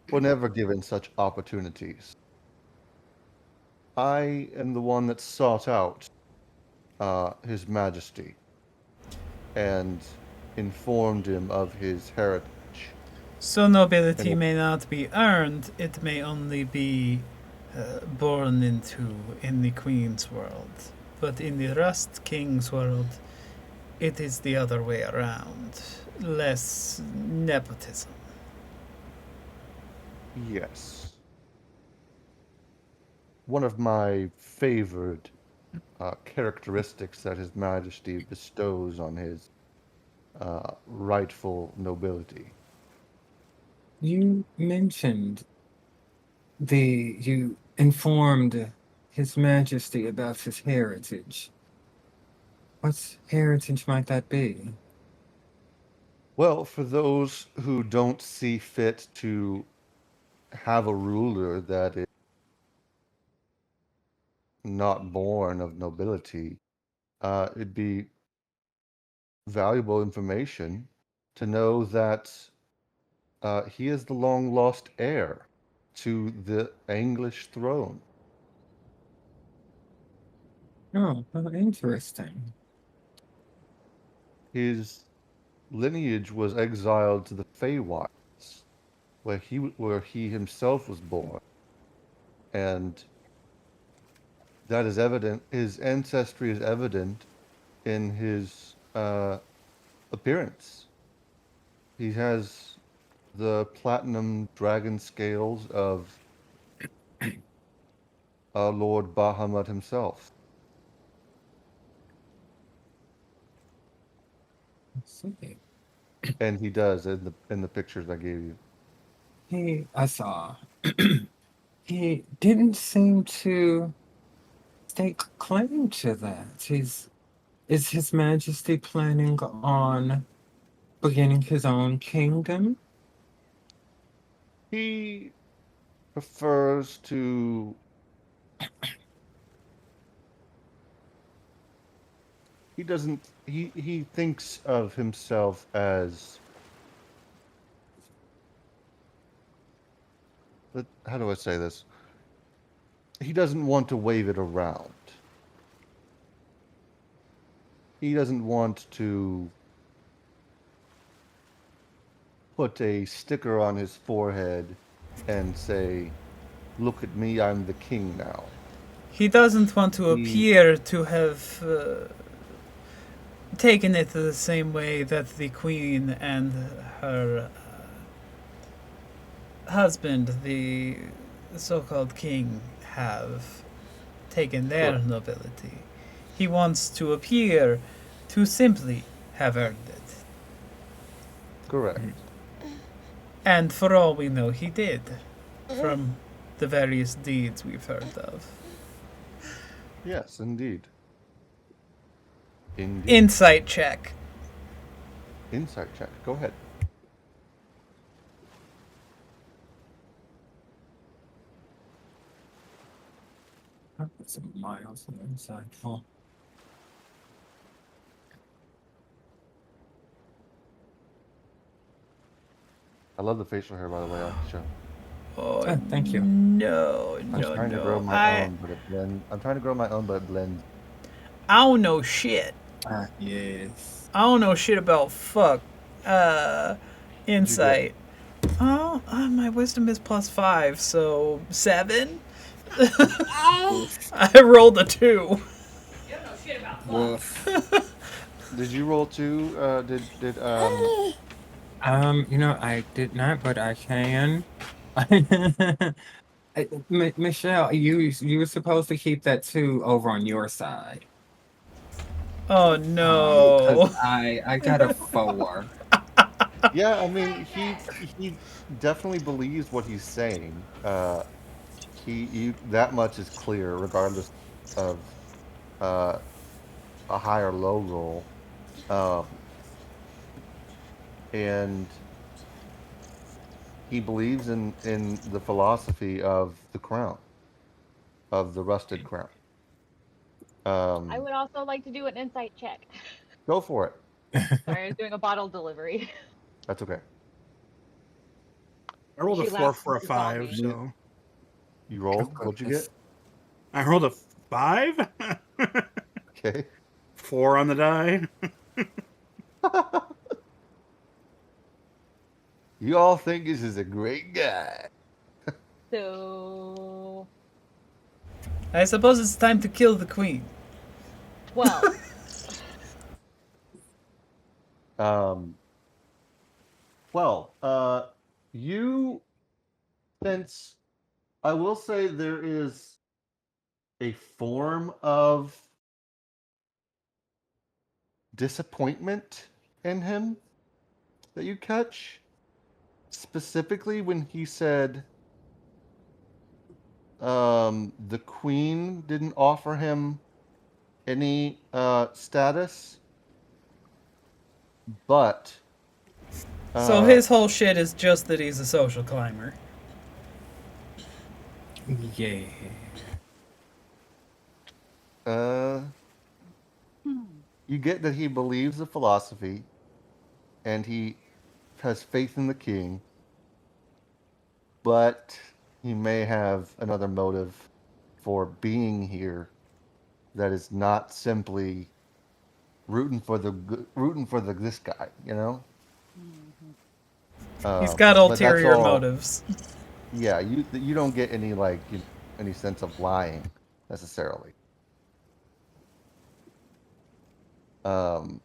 Speaker 3: were never given such opportunities. I am the one that sought out His Majesty and informed him of his heritage.
Speaker 1: So nobility
Speaker 3: And
Speaker 1: may not be earned, it may only be born into in the Queen's world. But in the Rust King's world, it is the other way around. Less nepotism.
Speaker 3: yes, one of my favored characteristics that His Majesty bestows on his rightful nobility.
Speaker 4: You mentioned you informed His Majesty about his heritage. What heritage might that be?
Speaker 3: Well, for those who don't see fit to have a ruler that is not born of nobility, it'd be valuable information to know that he is the long lost heir to the English throne.
Speaker 4: Oh, how interesting.
Speaker 3: His lineage was exiled to the Feywilds, where he himself was born, and that is evident. His ancestry is evident in his appearance. He has the platinum dragon scales of Lord Bahamut himself.
Speaker 4: Let's see.
Speaker 3: And he does in the pictures I gave you.
Speaker 4: I saw. He didn't seem to stake claim to that. Is His Majesty planning on beginning his own kingdom?
Speaker 3: He prefers to he doesn't. He thinks of himself as. How do I say this? He doesn't want to wave it around. He doesn't want to put a sticker on his forehead and say, "Look at me, I'm the king now."
Speaker 1: He doesn't want to
Speaker 3: He,
Speaker 1: appear to have taken it the same way that the queen and her husband, the so-called king, have taken their
Speaker 3: Correct.
Speaker 1: nobility. He wants to appear to simply have earned it.
Speaker 3: correct.
Speaker 1: And for all we know, he did, from the various deeds we've heard of.
Speaker 3: Yes, indeed. Indeed.
Speaker 1: Insight check.
Speaker 3: Insight check. Go ahead.
Speaker 4: That's miles insightful.
Speaker 3: I love the facial hair, by the way, on the show.
Speaker 1: Oh,
Speaker 4: Thank you.
Speaker 1: No,
Speaker 3: I'm
Speaker 1: no,
Speaker 3: trying to grow
Speaker 1: no.
Speaker 3: my own, but it blends. I'm trying to grow my own, but it blends.
Speaker 1: I don't know shit.
Speaker 4: Yes.
Speaker 1: I don't know shit about fuck. Insight. Oh, my wisdom is +5, so 7. I rolled a 2.
Speaker 6: You don't know shit about fuck.
Speaker 4: Woof.
Speaker 3: Did you roll 2? Did
Speaker 4: You know, I did not, but I can. Michelle, you were supposed to keep that 2 over on your side.
Speaker 1: Oh
Speaker 4: Because
Speaker 1: no.
Speaker 4: I got a 4.
Speaker 3: Yeah, I mean, he definitely believes what he's saying. That much is clear, regardless of uh, a high or low roll. Um, and he believes in the philosophy of the crown, of the rusted crown.
Speaker 5: I would also like to do an insight check.
Speaker 3: Go for it.
Speaker 5: Sorry, I was doing a bottle delivery.
Speaker 3: That's okay.
Speaker 2: I rolled a
Speaker 5: She
Speaker 2: 4
Speaker 5: laughed
Speaker 2: for a
Speaker 5: and she saw
Speaker 2: 5,
Speaker 5: me.
Speaker 2: so
Speaker 3: You
Speaker 4: Oh,
Speaker 3: rolled. What'd you
Speaker 4: goodness.
Speaker 3: get?
Speaker 2: I rolled a 5.
Speaker 3: Okay.
Speaker 2: 4 on the die.
Speaker 3: You all think this is a great guy.
Speaker 5: So
Speaker 1: I suppose it's time to kill the queen.
Speaker 5: 12.
Speaker 3: Well, you since I will say there is a form of disappointment in him that you catch, specifically when he said the queen didn't offer him any status, but
Speaker 1: So his whole shit is just that he's a social climber.
Speaker 4: Yeah.
Speaker 3: you get that he believes the philosophy and he has faith in the king, but he may have another motive for being here that is not simply rooting for this guy, you know.
Speaker 1: He's got
Speaker 3: But that's
Speaker 1: ulterior
Speaker 3: all.
Speaker 1: motives.
Speaker 3: Yeah, you don't get any any sense of lying necessarily. Um,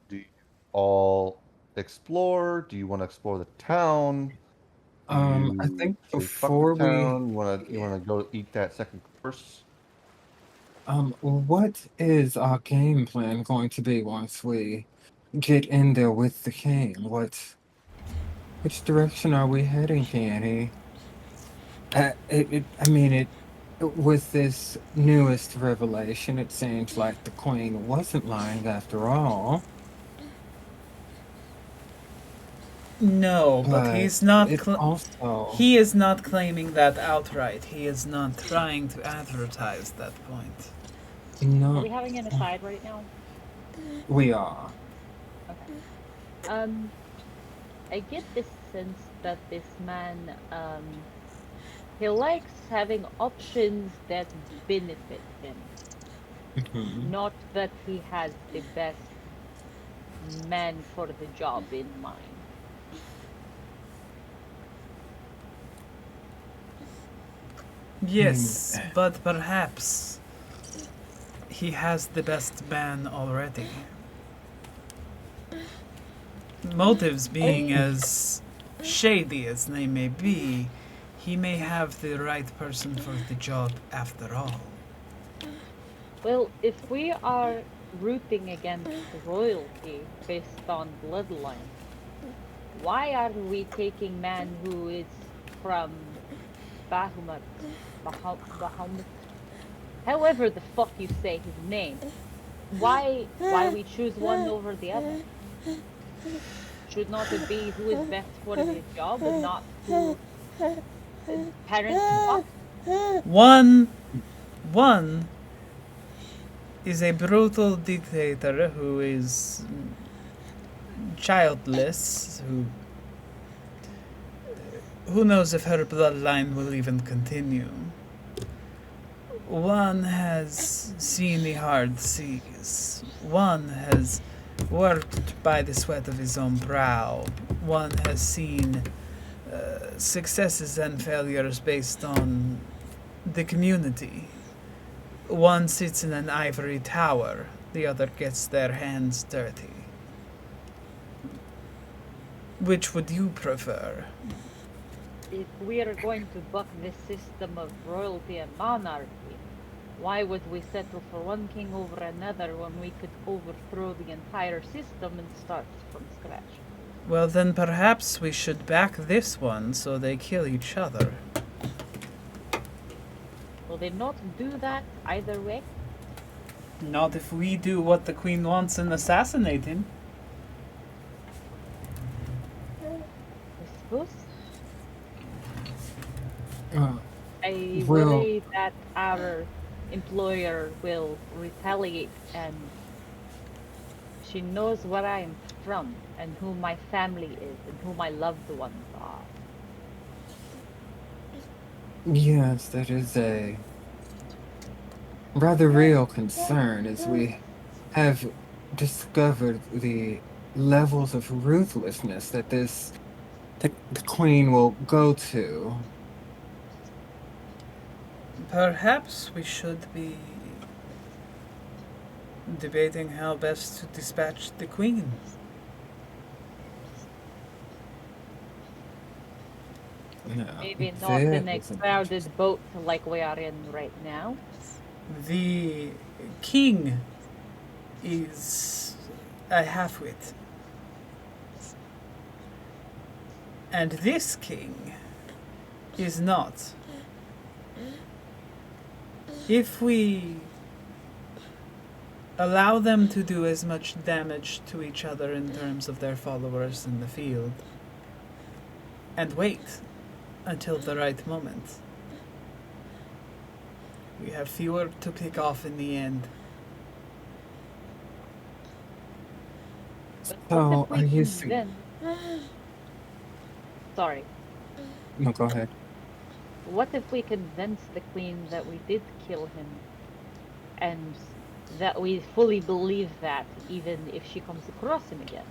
Speaker 3: do you all explore? Do you want to explore the town? Do
Speaker 4: I
Speaker 3: you
Speaker 4: think
Speaker 3: say fuck the
Speaker 4: before we,
Speaker 3: town? You wanna go eat that second course?
Speaker 4: what is our game plan going to be once we get in there with the king? Which direction are we heading, Canny? I mean, with this newest revelation, it seems like the queen wasn't lying after all.
Speaker 1: No, but
Speaker 4: But
Speaker 1: he's not.
Speaker 4: it also.
Speaker 1: He is not claiming that outright. He is not trying to advertise that point.
Speaker 5: Are
Speaker 4: No,
Speaker 5: we having an aside right now?
Speaker 4: we are.
Speaker 5: Okay. I get this sense that this man, he likes having options that benefit him.
Speaker 4: Mhm.
Speaker 5: Not that he has the best man for the job in mind.
Speaker 1: Yes, but perhaps he has the best man already. Motives being as shady as they may be, he may have the right person for the job after all.
Speaker 5: Well, if we are rooting against royalty based on bloodline, why are we taking man who is from Bahamut, Bahamut, however the fuck you say his name? Why we choose one over the other? Should not it be who is best for the job and not who parents fuck?
Speaker 1: One is a brutal dictator who is childless, who knows if her bloodline will even continue. One has seen the hard seas. One has worked by the sweat of his own brow. One has seen successes and failures based on the community. One sits in an ivory tower, the other gets their hands dirty. Which would you prefer?
Speaker 5: If we are going to buck this system of royalty and monarchy, why would we settle for one king over another when we could overthrow the entire system and start from scratch?
Speaker 1: Well, then perhaps we should back this one so they kill each other.
Speaker 5: Will they not do that either way?
Speaker 1: Not if we do what the queen wants and assassinate him.
Speaker 5: I suppose.
Speaker 4: Uh,
Speaker 5: I
Speaker 4: Well-
Speaker 5: worry that our employer will retaliate, and she knows where I am from and who my family is and who my loved ones are.
Speaker 4: Yes, that is a rather real concern as we have discovered the levels of ruthlessness that the queen will go to.
Speaker 1: Perhaps we should be debating how best to dispatch the queen.
Speaker 4: Yeah,
Speaker 5: Maybe not
Speaker 4: that
Speaker 5: in a
Speaker 4: was an
Speaker 5: crowded boat like we are in right now.
Speaker 1: The king is a halfwit. And this king is not. If we allow them to do as much damage to each other in terms of their followers in the field, and wait until the right moment, we have fewer to pick off in the end.
Speaker 5: But
Speaker 4: So,
Speaker 5: what if we
Speaker 4: are you
Speaker 5: convince... Sorry.
Speaker 4: No, go ahead.
Speaker 5: What if we convince the queen that we did kill him, and that we fully believe that, even if she comes across him again?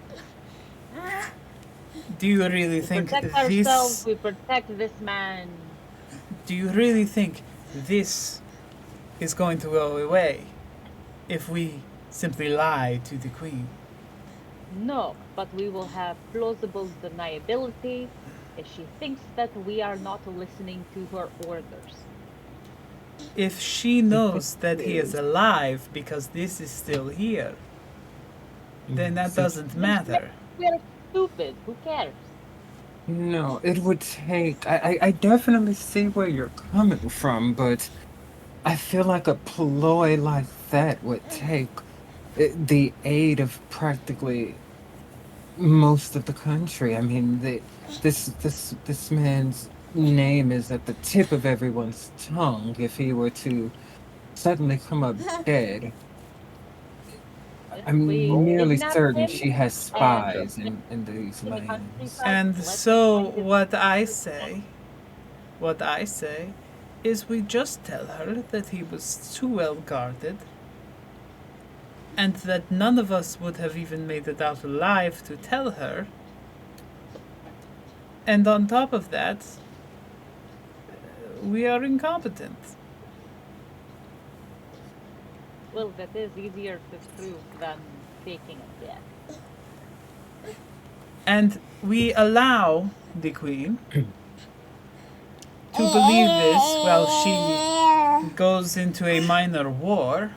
Speaker 1: Do you really
Speaker 5: We
Speaker 1: think
Speaker 5: protect
Speaker 1: this?
Speaker 5: ourselves, we protect this man.
Speaker 1: Do you really think this is going to go away if we simply lie to the queen?
Speaker 5: No, but we will have plausible deniability if she thinks that we are not listening to her orders.
Speaker 1: If she knows that he is alive because this is still here, then that doesn't matter.
Speaker 5: We're stupid. Who cares?
Speaker 4: No, it would take. I definitely see where you're coming from, but I feel like a ploy like that would take the aid of practically most of the country. I mean, this man's name is at the tip of everyone's tongue. If he were to suddenly come up dead, I'm
Speaker 5: We
Speaker 4: nearly
Speaker 5: kidnapped
Speaker 4: certain
Speaker 5: him
Speaker 4: she has
Speaker 5: and
Speaker 4: spies in these
Speaker 5: in the
Speaker 4: lands.
Speaker 5: countryside.
Speaker 1: And
Speaker 5: Let
Speaker 1: so
Speaker 5: him find his
Speaker 1: what I say is we just tell her that he was too well guarded and that none of us would have even made it out alive to tell her. And on top of that, we are incompetent.
Speaker 5: Well, that is easier to prove than faking a death.
Speaker 1: And we allow the Queen to believe this while she goes into a minor war.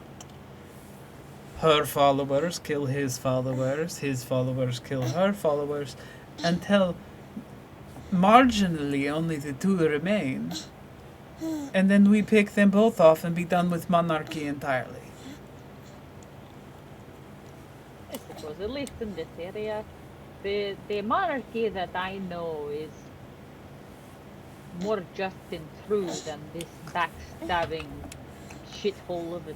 Speaker 1: Her followers kill his followers kill her followers, until marginally only the two remain. And then we pick them both off and be done with monarchy entirely.
Speaker 5: I suppose, at least in this area, the monarchy that I know is more just and true than this backstabbing shithole of it.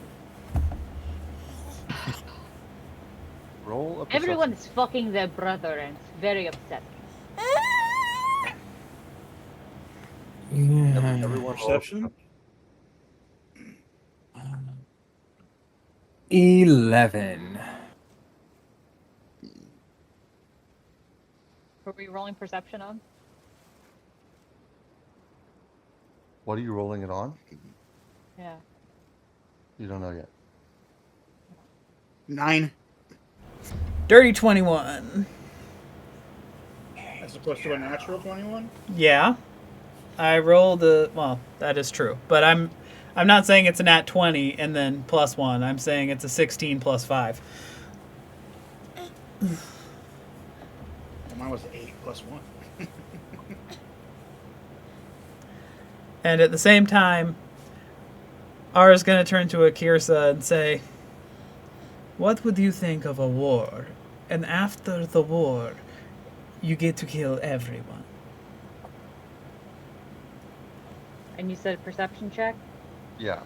Speaker 3: Roll a perception.
Speaker 5: Everyone is fucking their brother, and it's very upsetting.
Speaker 4: Yeah.
Speaker 3: Everyone roll a
Speaker 2: Perception?
Speaker 4: 11.
Speaker 5: Were we rolling perception on?
Speaker 3: What are you rolling it on?
Speaker 5: Yeah.
Speaker 3: You don't know yet.
Speaker 2: 9,
Speaker 1: Dirty 21.
Speaker 2: as opposed to a natural 21.
Speaker 1: Yeah. I rolled a well, that is true. But I'm not saying it's a nat 20 and then plus 1. I'm saying it's a 16 plus 5.
Speaker 2: Well, mine was 8 plus 1.
Speaker 1: And at the same time, Ara's going to turn to Akirsa and say, "What would you think of a war? And after the war, you get to kill everyone."
Speaker 5: And you said perception check?
Speaker 3: Yeah.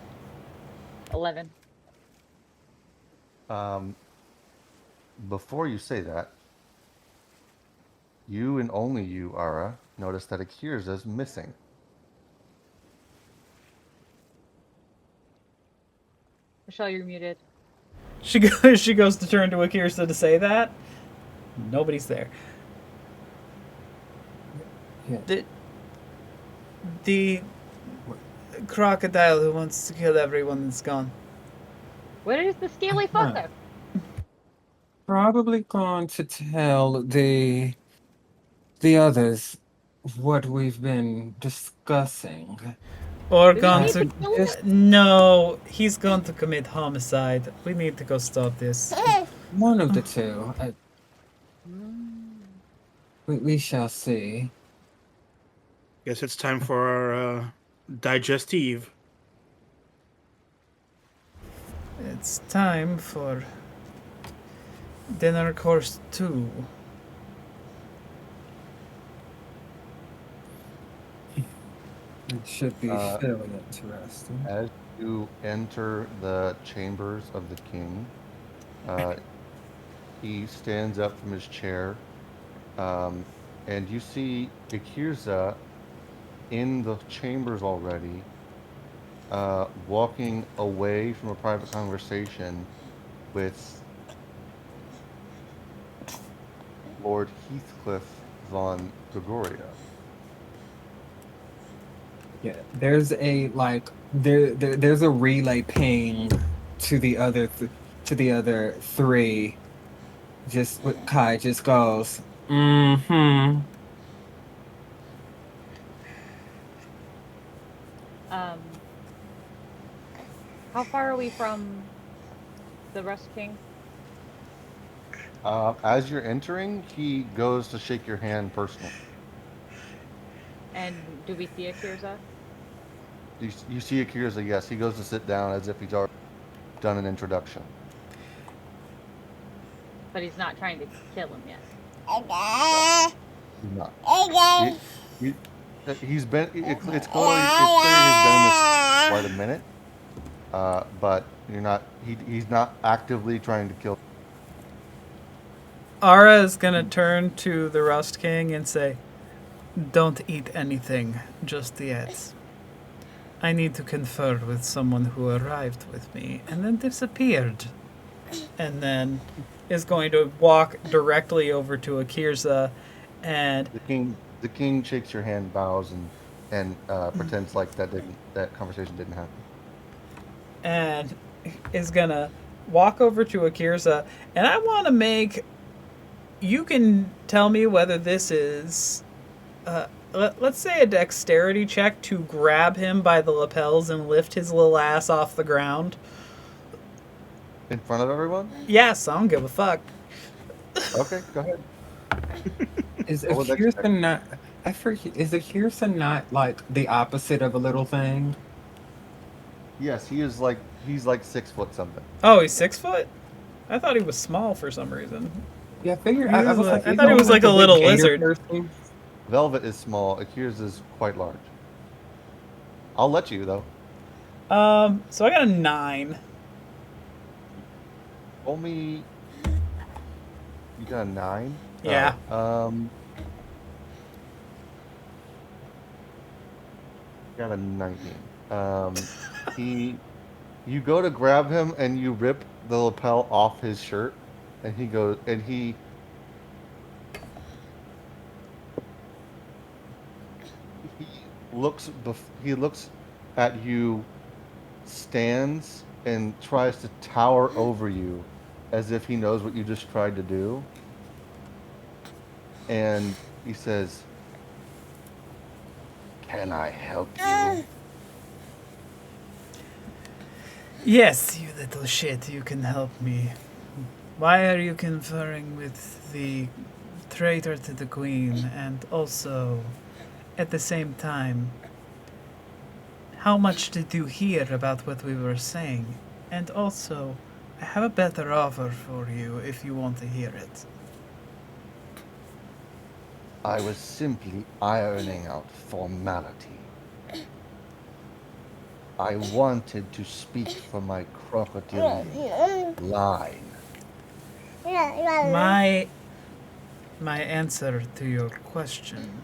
Speaker 5: 11.
Speaker 3: Before you say that, you and only you, Ara, notice that Akira's is missing.
Speaker 5: Michelle, you're muted.
Speaker 1: She goes to turn to Akirsa to say that. Nobody's there.
Speaker 4: Yeah.
Speaker 1: The crocodile who wants to kill everyone is gone.
Speaker 5: Where is the scaly
Speaker 4: Uh-huh.
Speaker 5: fucker?
Speaker 4: Probably going to tell the others what we've been discussing.
Speaker 1: Or
Speaker 5: Do we
Speaker 1: gone
Speaker 5: need
Speaker 1: to...
Speaker 5: to kill him?
Speaker 1: No, he's going to commit homicide. We need to go stop this.
Speaker 4: One of the two. We shall see.
Speaker 2: Guess it's time for our digestive.
Speaker 1: It's time for dinner course 2.
Speaker 4: It should be
Speaker 3: Uh,
Speaker 4: fairly interesting.
Speaker 3: As you enter the chambers of the king, he stands up from his chair, and you see Akirza in the chambers already, walking away from a private conversation with Lord Heathcliff von Gregoria.
Speaker 4: Yeah, there's a there's a relay ping to the other three. Just what Kai just goes. Mm-hmm.
Speaker 5: How far are we from the Rust King?
Speaker 3: As you're entering, he goes to shake your hand personally.
Speaker 5: And do we see Akirza?
Speaker 3: You see Akira's yes. He goes to sit down as if he's already done an introduction.
Speaker 5: But he's not trying to kill him yet.
Speaker 3: He's not. He's been. It's clear he's been in this for quite a minute. But you're not. He's not actively trying to kill.
Speaker 1: Ara is gonna turn to the Rust King and say, "Don't eat anything just yet. I need to confer with someone who arrived with me and then disappeared." And then is going to walk directly over to Akirza and
Speaker 3: The king shakes your hand, bows, and pretends like that conversation didn't happen.
Speaker 1: and is gonna walk over to Akirza, and I want to make. You can tell me whether this is, let's say, a dexterity check to grab him by the lapels and lift his little ass off the ground.
Speaker 3: In front of everyone?
Speaker 1: Yes, I don't give a fuck.
Speaker 3: Okay, go ahead.
Speaker 4: Is
Speaker 3: What would that
Speaker 4: Akirsa
Speaker 3: check?
Speaker 4: not? I forget. Is Akirsa not like the opposite of a little thing?
Speaker 3: Yes, he's like 6 foot something.
Speaker 1: Oh, he's 6 foot? I thought he was small for some reason.
Speaker 4: Yeah, I figured.
Speaker 1: He
Speaker 4: I
Speaker 1: was
Speaker 4: was
Speaker 1: a-
Speaker 4: like,
Speaker 1: I
Speaker 4: is
Speaker 1: thought he
Speaker 4: he
Speaker 1: was like a
Speaker 4: big
Speaker 1: little
Speaker 4: gator
Speaker 1: lizard.
Speaker 4: person?
Speaker 3: Velvet is small. Akira's is quite large. I'll let you though.
Speaker 1: So I got a 9.
Speaker 3: Roll me. You got a 9.
Speaker 1: Yeah.
Speaker 3: Got a 19. You go to grab him and you rip the lapel off his shirt, and he he looks at you, stands and tries to tower over you, as if he knows what you just tried to do, and he says, "Can I help you?"
Speaker 1: Yes, you little shit, you can help me. Why are you conferring with the traitor to the queen, and also, at the same time, how much did you hear about what we were saying? And also, I have a better offer for you if you want to hear it.
Speaker 3: I was simply ironing out formality. I wanted to speak for my crocodile line.
Speaker 1: My answer to your question.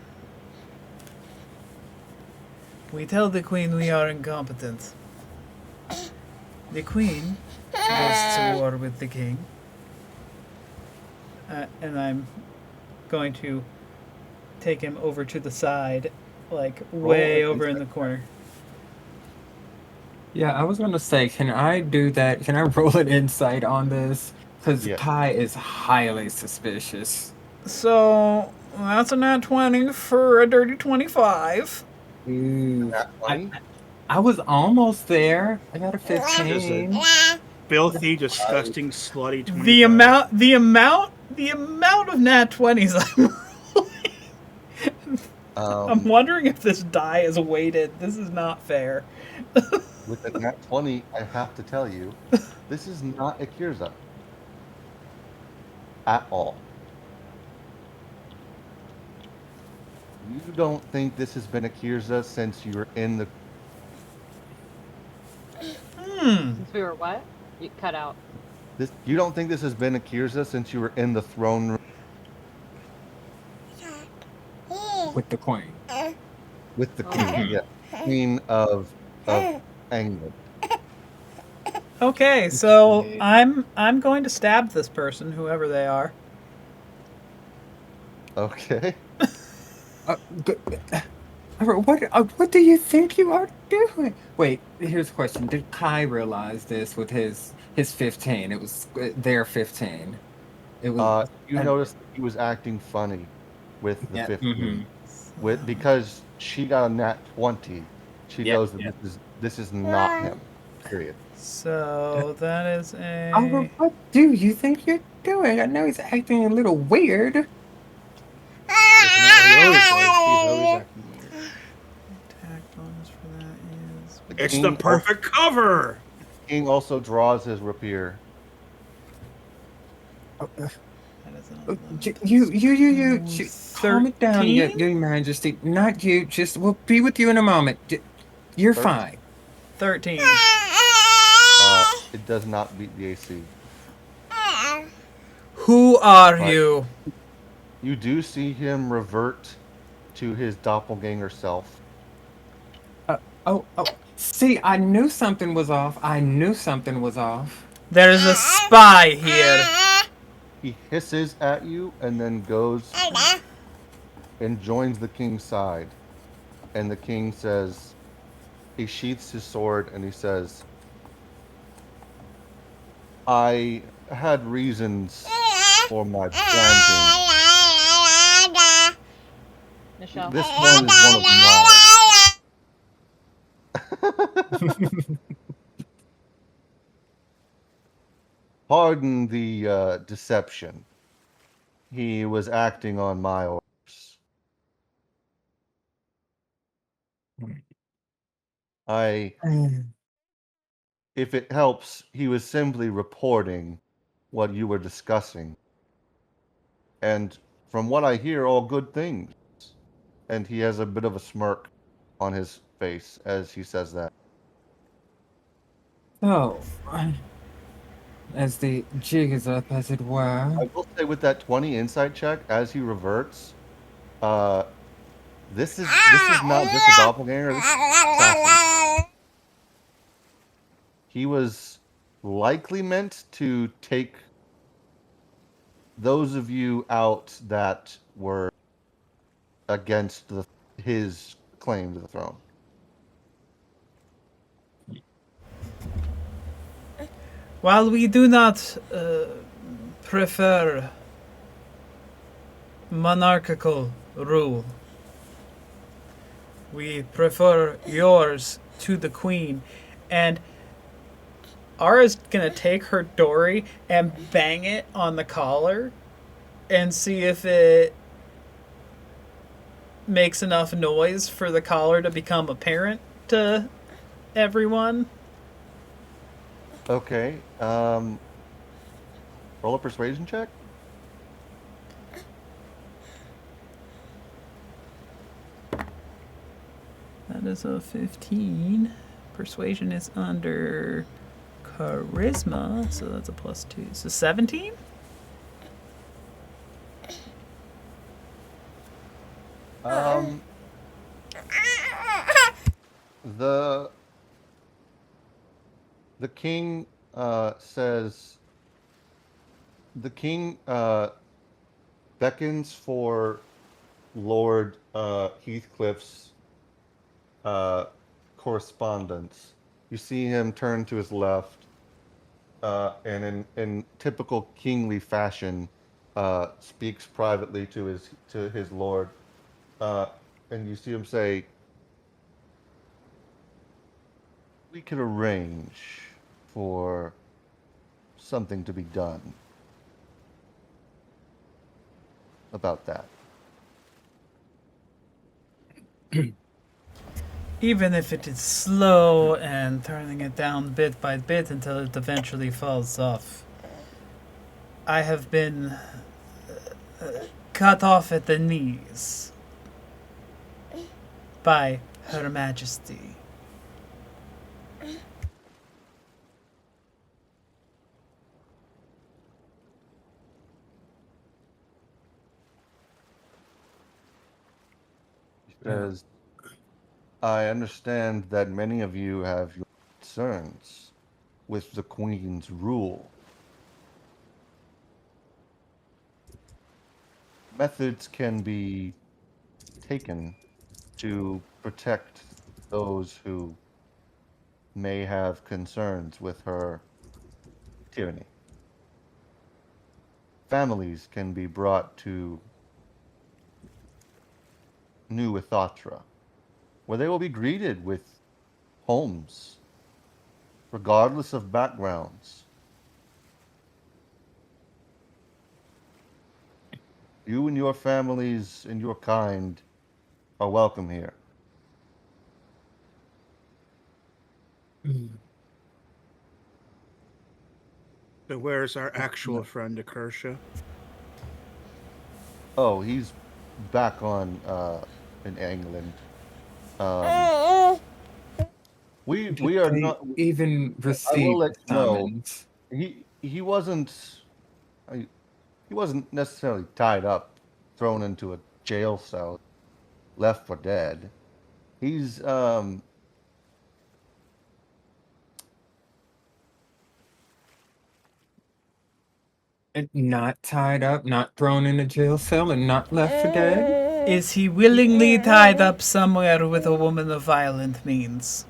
Speaker 1: We tell the queen we are incompetent. The queen goes to war with the king. And I'm going to take him over to the side, like way
Speaker 3: Roll an
Speaker 1: over in the
Speaker 3: insight.
Speaker 1: corner.
Speaker 4: Yeah, I was gonna say, can I do that? Can I roll an insight on this? Because
Speaker 3: Yes.
Speaker 4: Kai is highly suspicious.
Speaker 1: So that's a nat 20 for a dirty 25.
Speaker 4: Ooh,
Speaker 3: Nat 20?
Speaker 4: I was almost there. I got a
Speaker 2: Just a
Speaker 4: 15.
Speaker 2: filthy, disgusting, slutty 25.
Speaker 1: The amount of nat 20s I'm rolling. I'm wondering if this die is weighted. This is not fair.
Speaker 3: With a nat 20, I have to tell you, this is not Akirza. At all. You don't think this has been Akirza since you were in the...
Speaker 5: Since we were what? You cut out.
Speaker 3: You don't think this has been Akirza since you were in the throne room
Speaker 4: With the queen.
Speaker 3: with the
Speaker 5: Oh.
Speaker 3: queen? Yeah. Queen of England.
Speaker 1: Okay, so I'm going to stab this person, whoever they are.
Speaker 3: Okay.
Speaker 4: What do you think you are doing? Wait, here's a question. Did Kai realize this with his 15? It was their 15. It was.
Speaker 3: You noticed that he was acting funny with the
Speaker 4: Yeah,
Speaker 3: 15. Because she got a nat 20, she
Speaker 4: Yeah,
Speaker 3: knows that this is not him. Period.
Speaker 1: So that is
Speaker 4: Oliver, what do you think you're doing? I know he's acting a little weird.
Speaker 2: It's not what he always does. He's always acting weird.
Speaker 1: attack bonus for that is.
Speaker 2: It's the perfect cover.
Speaker 3: King also draws his rapier.
Speaker 1: That
Speaker 4: Calm it down,
Speaker 1: 13?
Speaker 4: your Majesty. Not you. Just we'll be with you in a moment. You're
Speaker 3: 13.
Speaker 4: fine.
Speaker 1: 13.
Speaker 3: It does not beat the AC.
Speaker 1: Who are
Speaker 3: But
Speaker 1: you?
Speaker 3: you do see him revert to his doppelganger self.
Speaker 4: Oh. See, I knew something was off. I knew something was off.
Speaker 1: There's a spy here.
Speaker 3: He hisses at you and then goes and joins the king's side. And the king says, he sheaths his sword and he says, I had reasons for my planting.
Speaker 5: Michelle.
Speaker 3: This one is one of mine. Pardon the deception. He was acting on my orders. If it helps, he was simply reporting what you were discussing. And from what I hear, all good things. And he has a bit of a smirk on his face as he says that.
Speaker 4: So, as the jig is up, as it were.
Speaker 3: I will say with that 20 insight check, as he reverts, this is not just a doppelganger, this is an assassin. He was likely meant to take those of you out that were against his claim to the throne.
Speaker 1: While we do not prefer monarchical rule, we prefer yours to the queen. And Ara's gonna take her dory and bang it on the collar and see if it makes enough noise for the collar to become apparent to everyone.
Speaker 3: Okay. Roll a persuasion check.
Speaker 1: That is a 15. Persuasion is under charisma, so that's a +2. So 17?
Speaker 3: The king says the king beckons for Lord Heathcliff's correspondence. You see him turn to his left, and in typical kingly fashion, speaks privately to his lord, and you see him say, "We could arrange for something to be done about that."
Speaker 1: Even if it is slow and turning it down bit by bit until it eventually falls off. I have been cut off at the knees by Her Majesty.
Speaker 3: He says, "I understand that many of you have your concerns with the Queen's rule. Methods can be taken to protect those who may have concerns with her tyranny. Families can be brought to New Ethatra, where they will be greeted with homes, regardless of backgrounds. You and your families and your kind are welcome here."
Speaker 2: So where's our actual friend, Akersha?
Speaker 3: Oh, he's back on in England. Um,
Speaker 4: Did
Speaker 3: we are
Speaker 4: they
Speaker 3: not.
Speaker 4: even
Speaker 3: I will
Speaker 4: receive
Speaker 3: let
Speaker 4: the
Speaker 3: you know.
Speaker 4: summons?
Speaker 3: He wasn't. I, he wasn't necessarily tied up, thrown into a jail cell, left for dead. He's
Speaker 4: Not tied up, not thrown in a jail cell, and not left for dead?
Speaker 1: Is he willingly tied up somewhere with a woman of violent means?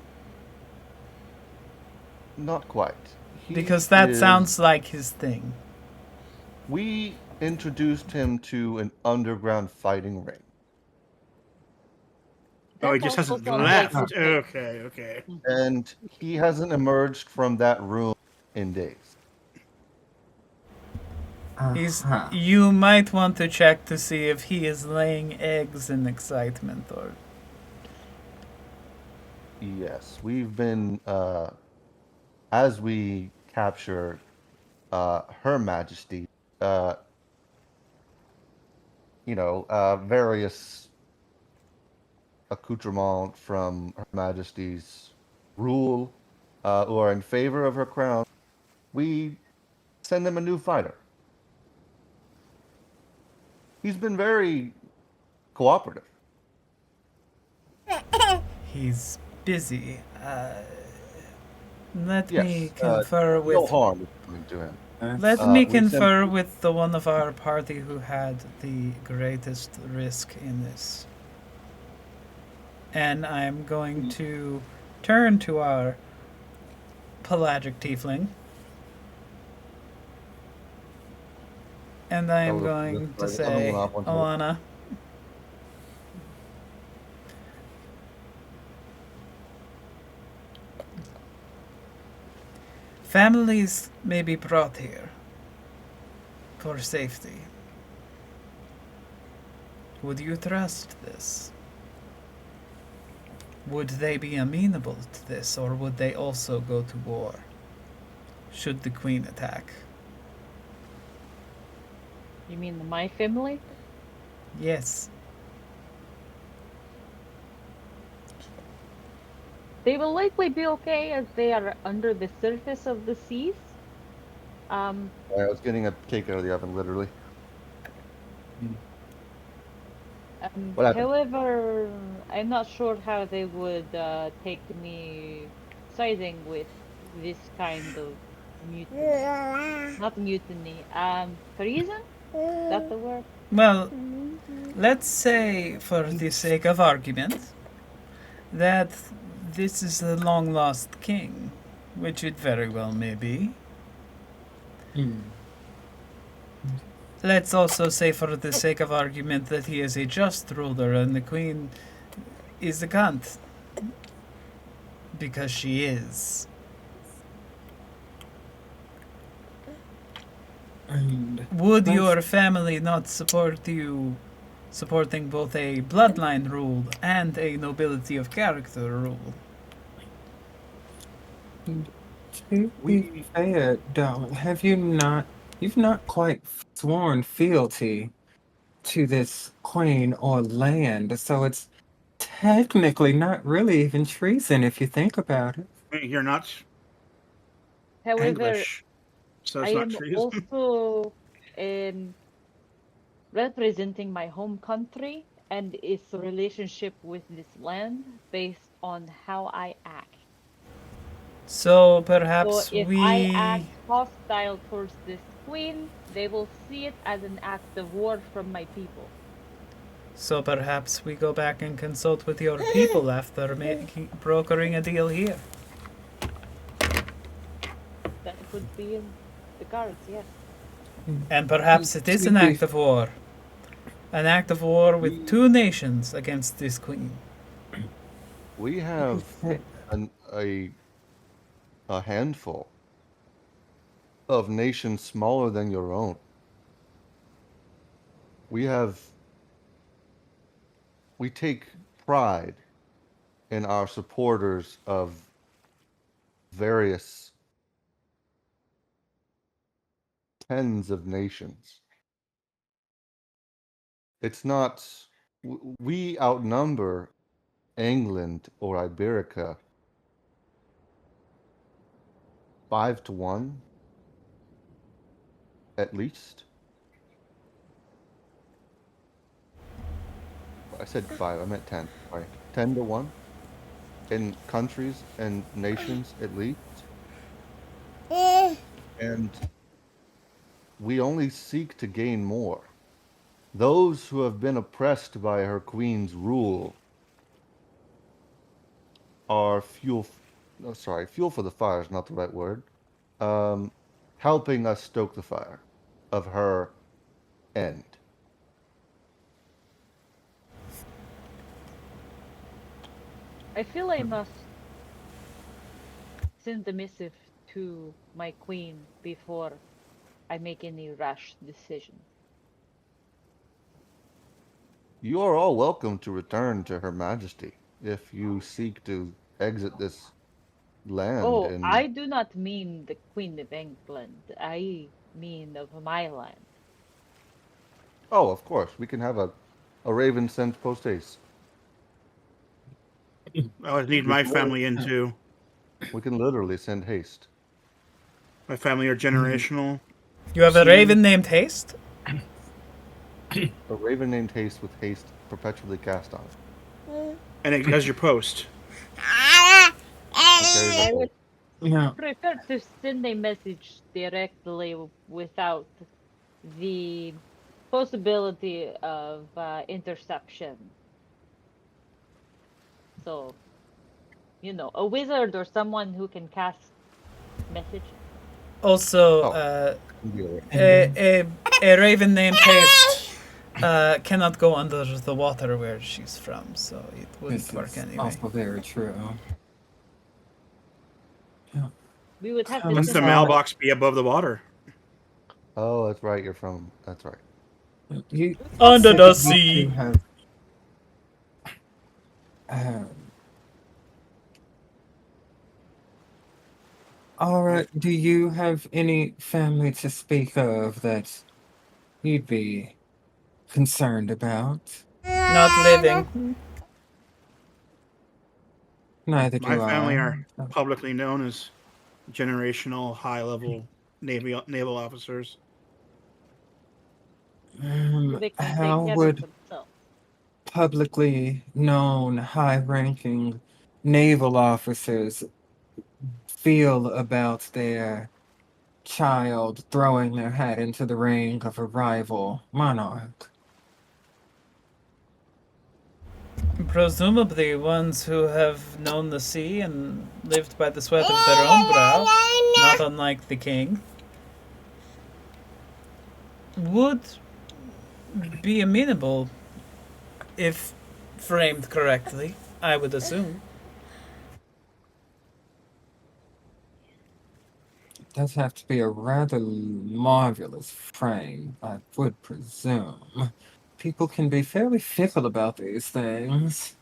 Speaker 3: not quite.
Speaker 1: Because
Speaker 3: He
Speaker 1: that
Speaker 3: is.
Speaker 1: sounds like his thing.
Speaker 3: We introduced him to an underground fighting ring,
Speaker 2: Oh, he
Speaker 5: That
Speaker 2: just
Speaker 5: also
Speaker 2: hasn't
Speaker 5: sounds like
Speaker 2: left.
Speaker 5: his thing.
Speaker 2: Okay, okay.
Speaker 3: and he hasn't emerged from that room in days.
Speaker 4: Uh-huh.
Speaker 1: You might want to check to see if he is laying eggs in excitement or
Speaker 3: Yes, we've been as we capture Her Majesty, uh, various accoutrements from Her Majesty's rule who are in favor of her crown. We send them a new fighter. He's been very cooperative.
Speaker 1: he's busy. Let me
Speaker 3: Yes,
Speaker 1: confer
Speaker 3: no
Speaker 1: with
Speaker 3: harm is coming to him.
Speaker 1: let me
Speaker 3: We sent.
Speaker 1: confer with the one of our party who had the greatest risk in this. And I'm going to turn to our pelagic tiefling. And I am
Speaker 3: Oh,
Speaker 1: going to
Speaker 3: that's right.
Speaker 1: say, Alana, families may be brought here for safety. Would you trust this? Would they be amenable to this, or would they also go to war should the Queen attack?
Speaker 5: You mean my family?
Speaker 1: Yes.
Speaker 5: They will likely be okay as they are under the surface of the seas.
Speaker 3: I was getting a cake out of the oven, literally. What happened?
Speaker 5: However, I'm not sure how they would take me siding with this kind of mutiny. Not mutiny, treason? Is that the word?
Speaker 1: Well, let's say, for the sake of argument, that this is the long lost king, which it very well may be. Let's also say, for the sake of argument, that he is a just ruler and the queen is a cunt. Because she is.
Speaker 4: And
Speaker 1: Would
Speaker 4: let's-
Speaker 1: your family not support you supporting both a bloodline rule and a nobility of character rule?
Speaker 4: To be fair, darling, you've not quite sworn fealty to this queen or land, so it's technically not really even treason if you think about it.
Speaker 2: You're not
Speaker 5: However,
Speaker 2: English, so
Speaker 5: I
Speaker 2: it's not
Speaker 5: am
Speaker 2: treason.
Speaker 5: also representing my home country and its relationship with this land based on how I act.
Speaker 1: So
Speaker 5: So
Speaker 1: perhaps
Speaker 5: if I act
Speaker 1: we.
Speaker 5: hostile towards this queen, they will see it as an act of war from my people.
Speaker 1: So perhaps we go back and consult with your people after brokering a deal here.
Speaker 5: That could be in the cards, yes.
Speaker 1: And perhaps it is
Speaker 4: To
Speaker 1: an
Speaker 4: be
Speaker 1: act of war. An act of war with two nations against this queen.
Speaker 3: We have
Speaker 4: fair,
Speaker 3: an, a handful of nations smaller than your own. We have we take pride in our supporters of various tens of nations. It's not. We outnumber England or Iberica 5-1 at least. I said 5. I meant 10. Sorry, 10-1 in countries and nations at least. And we only seek to gain more. Those who have been oppressed by her queen's rule are fuel. No, sorry, fuel for the fire is not the right word. Um, Helping us stoke the fire of her end.
Speaker 5: I feel I must send a missive to my queen before I make any rash decisions.
Speaker 3: You are all welcome to return to Her Majesty if you seek to exit this land.
Speaker 5: Oh,
Speaker 3: And
Speaker 5: I do not mean the Queen of England. I mean of my land.
Speaker 3: oh, of course, we can have a raven sent post haste.
Speaker 2: I would need my family in too.
Speaker 3: We can literally send haste.
Speaker 2: My family are generational.
Speaker 1: You have a
Speaker 2: See?
Speaker 1: raven named Haste?
Speaker 3: A raven named haste with haste perpetually cast on it.
Speaker 2: And it has your post.
Speaker 3: It carries
Speaker 5: I
Speaker 3: a
Speaker 5: would
Speaker 4: Yeah.
Speaker 5: prefer to send a message directly without the possibility of interception. So, a wizard or someone who can cast message.
Speaker 1: Also,
Speaker 3: Oh.
Speaker 1: a raven named Haste cannot go under the water where she's from, so it wouldn't
Speaker 4: This
Speaker 1: work
Speaker 4: is
Speaker 1: anyway.
Speaker 4: also very true.
Speaker 5: We would have to
Speaker 2: Must the
Speaker 5: send
Speaker 2: mailbox be above the water?
Speaker 3: Oh, that's right. You're from. That's right.
Speaker 4: You
Speaker 1: Under
Speaker 4: said
Speaker 1: the
Speaker 4: that you
Speaker 1: sea.
Speaker 4: two have, um, all right. Do you have any family to speak of that you'd be concerned about?
Speaker 1: Not living.
Speaker 4: Neither
Speaker 2: My
Speaker 4: do
Speaker 2: family
Speaker 4: I.
Speaker 2: are publicly known as generational high-level naval officers.
Speaker 5: they can take
Speaker 4: How
Speaker 5: care of
Speaker 4: would
Speaker 5: themselves.
Speaker 4: publicly known high-ranking naval officers feel about their child throwing their hat into the ring of a rival monarch?
Speaker 1: Presumably ones who have known the sea and lived by the sweat of their own brow, not unlike the king, would be amenable if framed correctly, I would assume.
Speaker 4: It does have to be a rather marvelous frame, I would presume. People can be fairly fickle about these things.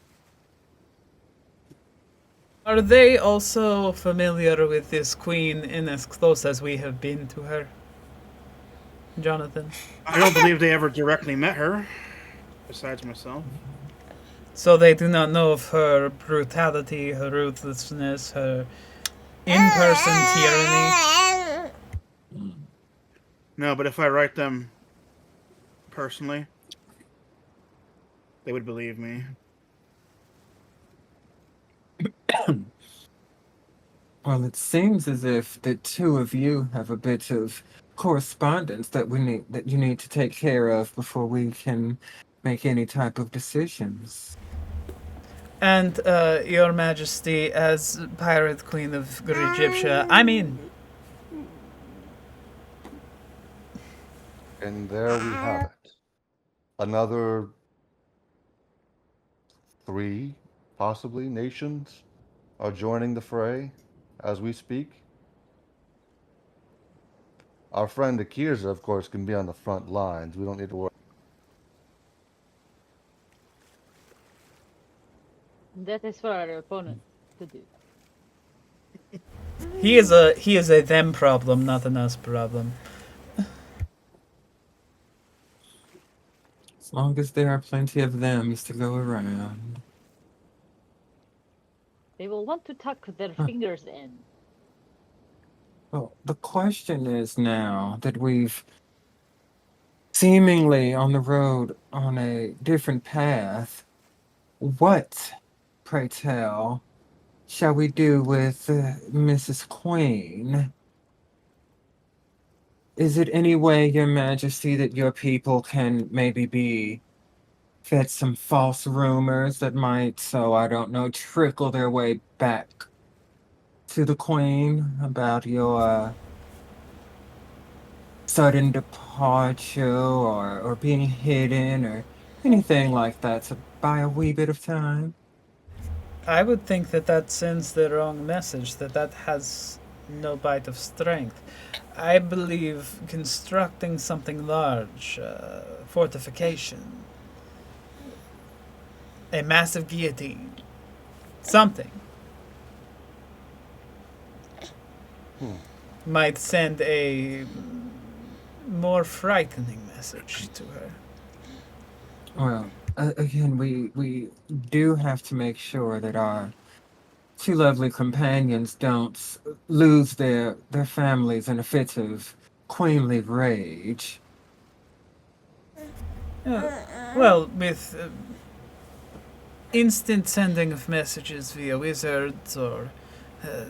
Speaker 1: Are they also familiar with this queen in as close as we have been to her? Jonathan.
Speaker 2: I don't believe they ever directly met her, besides myself.
Speaker 1: So they do not know of her brutality, her ruthlessness, her in-person tyranny.
Speaker 2: No, but if I write them personally, they would believe me.
Speaker 4: Well, it seems as if the two of you have a bit of correspondence that you need to take care of before we can make any type of decisions.
Speaker 1: And, Your Majesty, as Pirate Queen of Egyptia, I mean,
Speaker 3: And there we have it. Another 3, possibly, nations are joining the fray as we speak. Our friend Akirza, of course, can be on the front lines. We don't need to worry.
Speaker 5: That is for our opponent to do.
Speaker 1: he is a them problem, not an us problem.
Speaker 4: As long as there are plenty of thems to go around.
Speaker 5: They will want to tuck their
Speaker 4: Huh.
Speaker 5: fingers in.
Speaker 4: Well, the question is now that we've seemingly on the road on a different path, what, pray tell, shall we do with Mrs. Queen? Is it any way, Your Majesty, that your people can maybe be fed some false rumors that might, so I don't know, trickle their way back to the Queen about your sudden departure or being hidden or anything like that to buy a wee bit of time?
Speaker 1: I would think that that sends the wrong message, that has no bite of strength. I believe constructing something large, fortification, a massive guillotine, something, might send a more frightening message to her.
Speaker 4: Well, again, we do have to make sure that our two lovely companions don't lose their families in a fit of queenly rage.
Speaker 1: Well, with instant sending of messages via wizards or uh,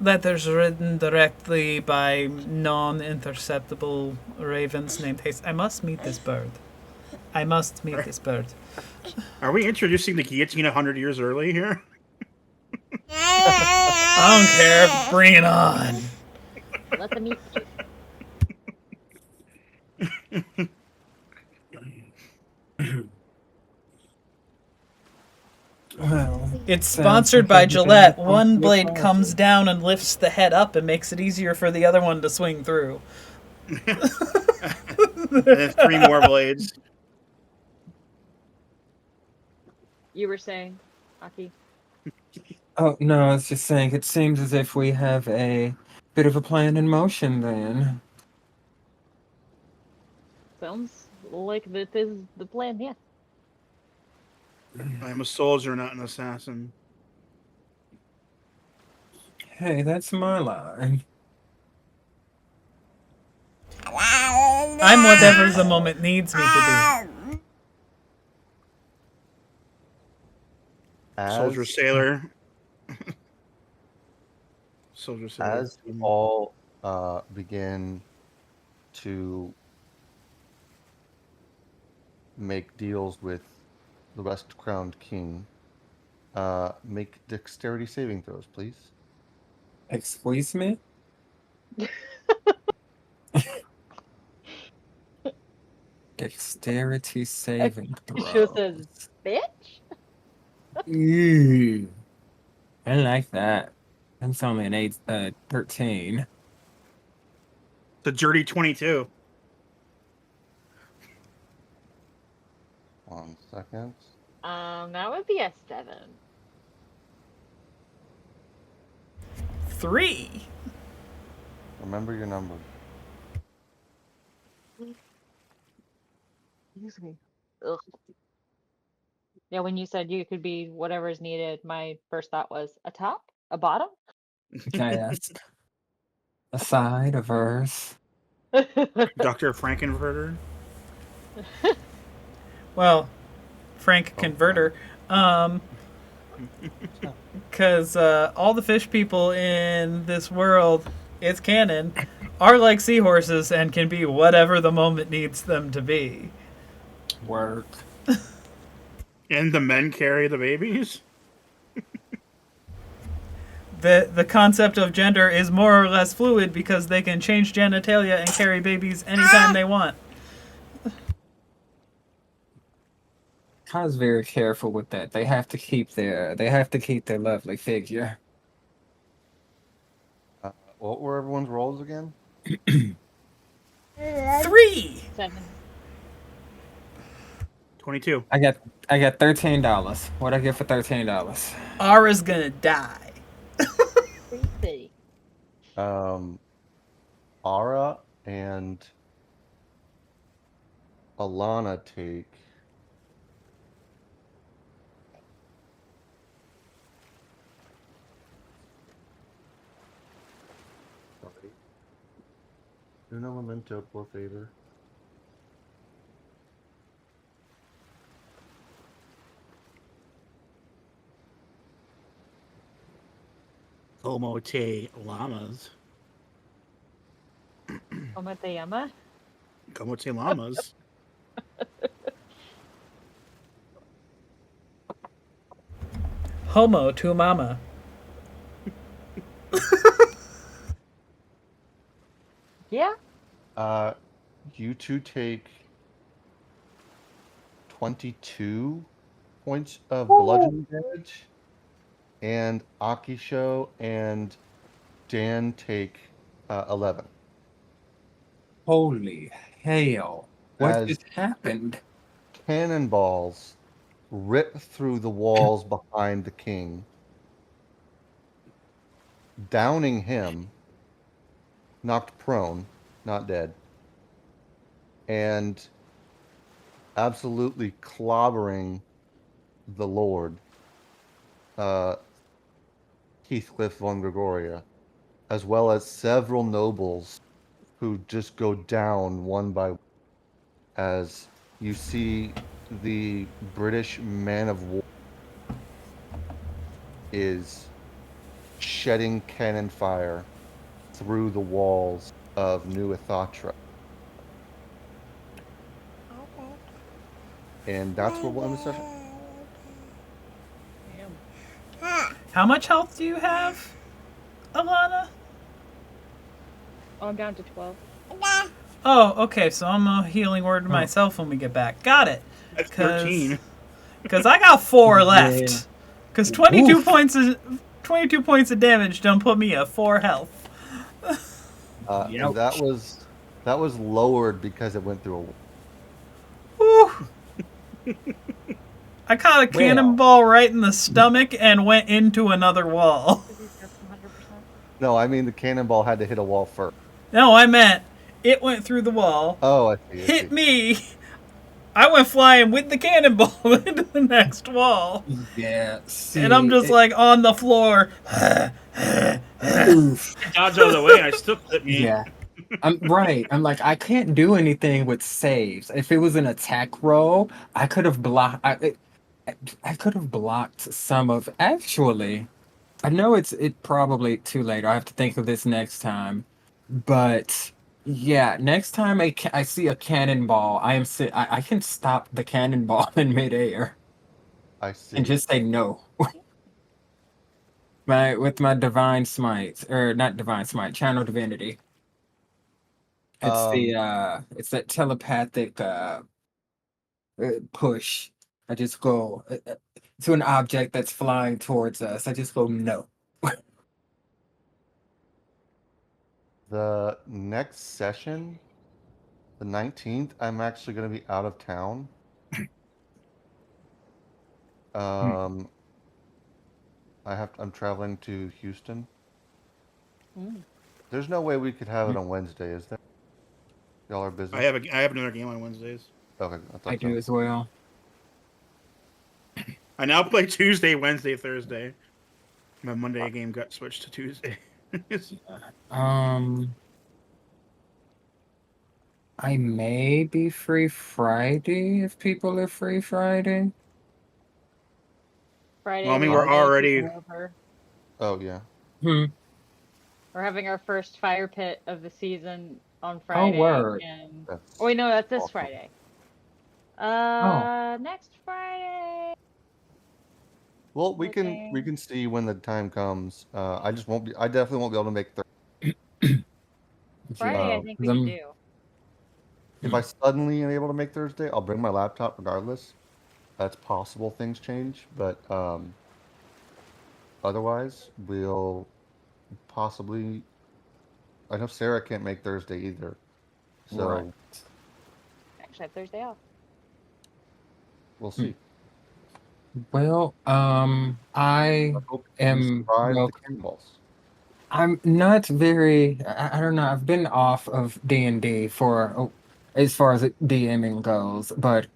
Speaker 1: letters written directly by non-interceptable ravens named Haste. I must meet this bird. I must meet this bird.
Speaker 2: Are we introducing the guillotine 100 years early here?
Speaker 1: I don't care. Bring it on.
Speaker 5: Let them eat you.
Speaker 4: Well,
Speaker 1: It's
Speaker 4: sounds
Speaker 1: sponsored
Speaker 4: like
Speaker 1: by
Speaker 4: everything
Speaker 1: Gillette.
Speaker 4: is
Speaker 1: One
Speaker 4: on the
Speaker 1: blade
Speaker 4: party.
Speaker 1: comes down and lifts the head up and makes it easier for the other one to swing through.
Speaker 2: And then 3 more blades.
Speaker 5: You were saying, Aki?
Speaker 4: Oh, no, I was just saying, it seems as if we have a bit of a plan in motion then.
Speaker 5: Sounds like that is the plan, yeah.
Speaker 2: I am a soldier, not an assassin.
Speaker 4: Hey, that's my line.
Speaker 1: I'm whatever the moment needs me to
Speaker 2: Soldier,
Speaker 3: As
Speaker 2: sailor. Soldier, sailor.
Speaker 3: as you all begin to make deals with the West Crowned King, make dexterity saving throws, please.
Speaker 4: Excuse me? Dexterity saving
Speaker 5: Show says,
Speaker 4: throws.
Speaker 5: bitch?
Speaker 4: Ooh, I like that. That's only an 13.
Speaker 2: The dirty 22.
Speaker 3: 1 second.
Speaker 5: That would be a 7.
Speaker 1: do. 3.
Speaker 3: Remember your number.
Speaker 5: Excuse me. Ugh. Yeah, when you said you could be whatever is needed, my first thought was a top, a bottom.
Speaker 4: Can I ask? A side, a verse?
Speaker 2: Dr. Frankenfurter.
Speaker 1: Well, Frank Converter. Because all the fish people in this world, it's canon, are like seahorses and can be whatever the moment needs them to be.
Speaker 4: Work.
Speaker 2: And the men carry the babies?
Speaker 1: The concept of gender is more or less fluid because they can change genitalia and carry babies anytime they want.
Speaker 4: Kai's very careful with that. They have to keep their lovely figure.
Speaker 3: What were everyone's rolls again?
Speaker 1: 3!
Speaker 5: 7.
Speaker 2: 22.
Speaker 4: I got $13. What'd I get for $13?
Speaker 1: Ara's gonna die.
Speaker 5: Creepy.
Speaker 3: Ara and Alana take. Sorry. Uno momento, por favor.
Speaker 2: Como te llamas?
Speaker 5: Omateyama?
Speaker 2: Como te llamas?
Speaker 1: Homo to mama.
Speaker 5: Yeah.
Speaker 3: You two take 22 points of bludgeoning damage, and Akisho and Dan take 11.
Speaker 4: Holy hell. What
Speaker 3: As
Speaker 4: just happened?
Speaker 3: cannonballs rip through the walls behind the king, downing him, knocked prone, not dead, and absolutely clobbering the Lord, uh, Heathcliff von Gregoria, as well as several nobles who just go down one by one as you see the British man of war is shedding cannon fire through the walls of New Ethatra. And that's where we'll end the session.
Speaker 1: How much health do you have, Alana?
Speaker 5: Oh, I'm down to 12.
Speaker 1: Oh, okay. So I'm a healing word to
Speaker 4: Oh.
Speaker 1: myself when we get back. Got it.
Speaker 2: That's 13.
Speaker 1: Because I got 4
Speaker 4: Yeah.
Speaker 1: left. Because 22
Speaker 4: Oof.
Speaker 1: points of damage don't put me at 4 health.
Speaker 3: And that was lowered because it went through a wall.
Speaker 1: Whew. I caught a cannonball right in the stomach and went into another wall.
Speaker 5: 100%.
Speaker 3: No, I mean the cannonball had to hit a wall first.
Speaker 1: No, I meant it went through the wall,
Speaker 3: Oh, I see.
Speaker 1: hit me. I went flying with the cannonball into the next wall.
Speaker 4: Yeah. See,
Speaker 1: And I'm just like on the floor.
Speaker 4: oof.
Speaker 2: I dodged out of the way and I still clipped me.
Speaker 4: Yeah. I'm right. I'm like, I can't do anything with saves. If it was an attack roll, I could have blocked. I could have blocked some of. Actually, I know it's probably too late. I have to think of this next time. But yeah, next time I see a cannonball, I can stop the cannonball in midair
Speaker 3: I see.
Speaker 4: and just say no. With my divine smite, or not divine smite, channel divinity. It's that telepathic push. I just go to an object that's flying towards us. I just go no.
Speaker 3: The next session, the 19th, I'm actually going to be out of town. I'm traveling to Houston. There's no way we could have it on Wednesday, is there? Y'all are busy.
Speaker 2: I have another game on Wednesdays.
Speaker 3: Okay,
Speaker 4: I do as well.
Speaker 2: I now play Tuesday, Wednesday, Thursday. My Monday game got switched to Tuesday.
Speaker 4: I may be free Friday if people are free Friday.
Speaker 5: Friday.
Speaker 2: Well, I mean,
Speaker 5: we
Speaker 2: we're
Speaker 5: have LMK
Speaker 2: already.
Speaker 5: over.
Speaker 3: Oh yeah.
Speaker 4: Hmm.
Speaker 5: We're having our first fire pit of the season on Friday.
Speaker 4: word.
Speaker 5: And
Speaker 3: That's
Speaker 5: oh wait, no, that's this
Speaker 3: awesome.
Speaker 5: Friday. Next Friday.
Speaker 3: Well, we can see when the time comes. I definitely won't be able to make
Speaker 5: Friday, I think we can do.
Speaker 3: If I suddenly am able to make Thursday, I'll bring my laptop regardless. That's possible things change, but otherwise we'll possibly. I know Sarah can't make Thursday either, so
Speaker 4: Right.
Speaker 5: Actually, I have Thursday off.
Speaker 3: we'll see.
Speaker 4: Well, I
Speaker 3: hope
Speaker 4: am
Speaker 3: you survive
Speaker 4: well.
Speaker 3: the cannonballs.
Speaker 4: I'm not very. I don't know. I've been off of D&D for as far as DMing goes. But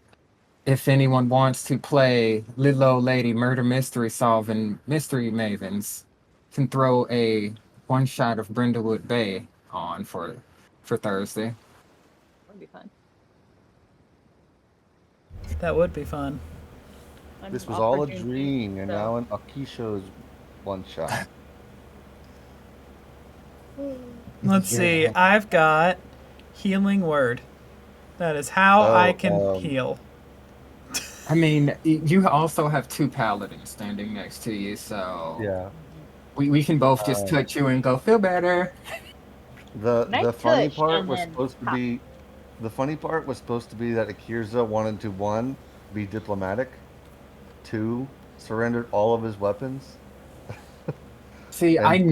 Speaker 4: if anyone wants to play Little Old Lady Murder Mystery Solving Mystery Mavens, can throw a one shot of Brindlewood Bay on for Thursday.
Speaker 5: That would be fun.
Speaker 1: That would be fun.
Speaker 5: I'm
Speaker 3: This was
Speaker 5: off
Speaker 3: all
Speaker 5: for
Speaker 3: a
Speaker 5: Juneteenth,
Speaker 3: dream, and
Speaker 5: so-
Speaker 3: now an Akisho's one shot.
Speaker 1: Let's see.
Speaker 4: Yeah.
Speaker 1: I've got healing word. That is how
Speaker 3: Oh,
Speaker 1: I can heal.
Speaker 4: I mean, you also have two paladins standing next to you, so
Speaker 3: Yeah.
Speaker 4: we can both just touch you and go feel better.
Speaker 3: The
Speaker 5: Nice
Speaker 3: funny
Speaker 5: touch,
Speaker 3: part
Speaker 5: and
Speaker 3: was
Speaker 5: then
Speaker 3: supposed to
Speaker 5: pop.
Speaker 3: be the funny part was supposed to be that Akirza wanted to, one, be diplomatic, two, surrendered all of his weapons.
Speaker 4: See,
Speaker 3: And
Speaker 4: I
Speaker 3: three,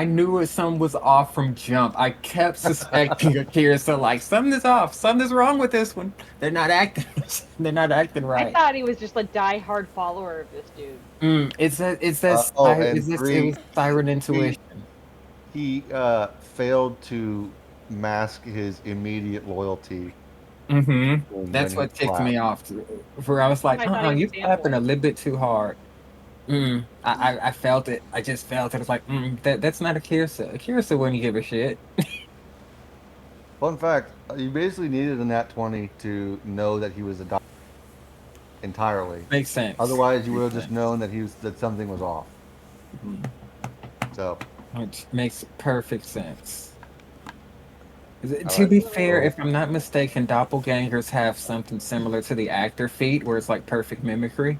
Speaker 4: knew something was off from jump. I kept suspecting Akira, so like something is off, something is wrong with this one. They're not acting, they're not acting
Speaker 5: I
Speaker 4: right.
Speaker 5: thought he was just a die-hard follower of this dude.
Speaker 4: It's that
Speaker 3: and
Speaker 4: it
Speaker 3: three,
Speaker 4: was siren intuition.
Speaker 3: he failed to mask his immediate loyalty when
Speaker 4: That's
Speaker 3: he
Speaker 4: what ticked
Speaker 3: clapped.
Speaker 4: me off. Where I was like,
Speaker 5: I thought he was
Speaker 4: you
Speaker 5: a
Speaker 4: clapping a
Speaker 5: fanboy.
Speaker 4: little bit too hard. I felt it. I just felt it. It's like, that's not Akirsa. Akirsa wouldn't give a shit.
Speaker 3: Fun fact: you basically needed a nat 20 to know that he was a dog entirely.
Speaker 4: Makes sense.
Speaker 3: Otherwise, you would have
Speaker 1: Makes
Speaker 3: just known that something was off. So,
Speaker 4: Which makes perfect sense. To
Speaker 3: Alright,
Speaker 4: be fair,
Speaker 3: so-
Speaker 4: if I'm not mistaken, doppelgangers have something similar to the actor feat, where it's like perfect mimicry.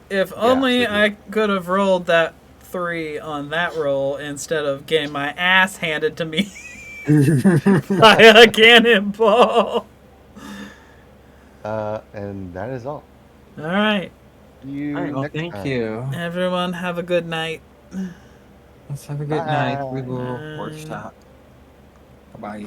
Speaker 1: If only
Speaker 3: they do.
Speaker 1: I could have rolled that 3 on that roll instead of getting my ass handed to me by a cannonball.
Speaker 3: and that is all.
Speaker 1: All right.
Speaker 3: See you
Speaker 4: All right, well,
Speaker 3: next
Speaker 4: thank
Speaker 3: time.
Speaker 4: you.
Speaker 1: Everyone, have a good night.
Speaker 4: Let's have a good night. We
Speaker 3: Bye.
Speaker 4: will
Speaker 1: Bye.
Speaker 4: workshop. Bye.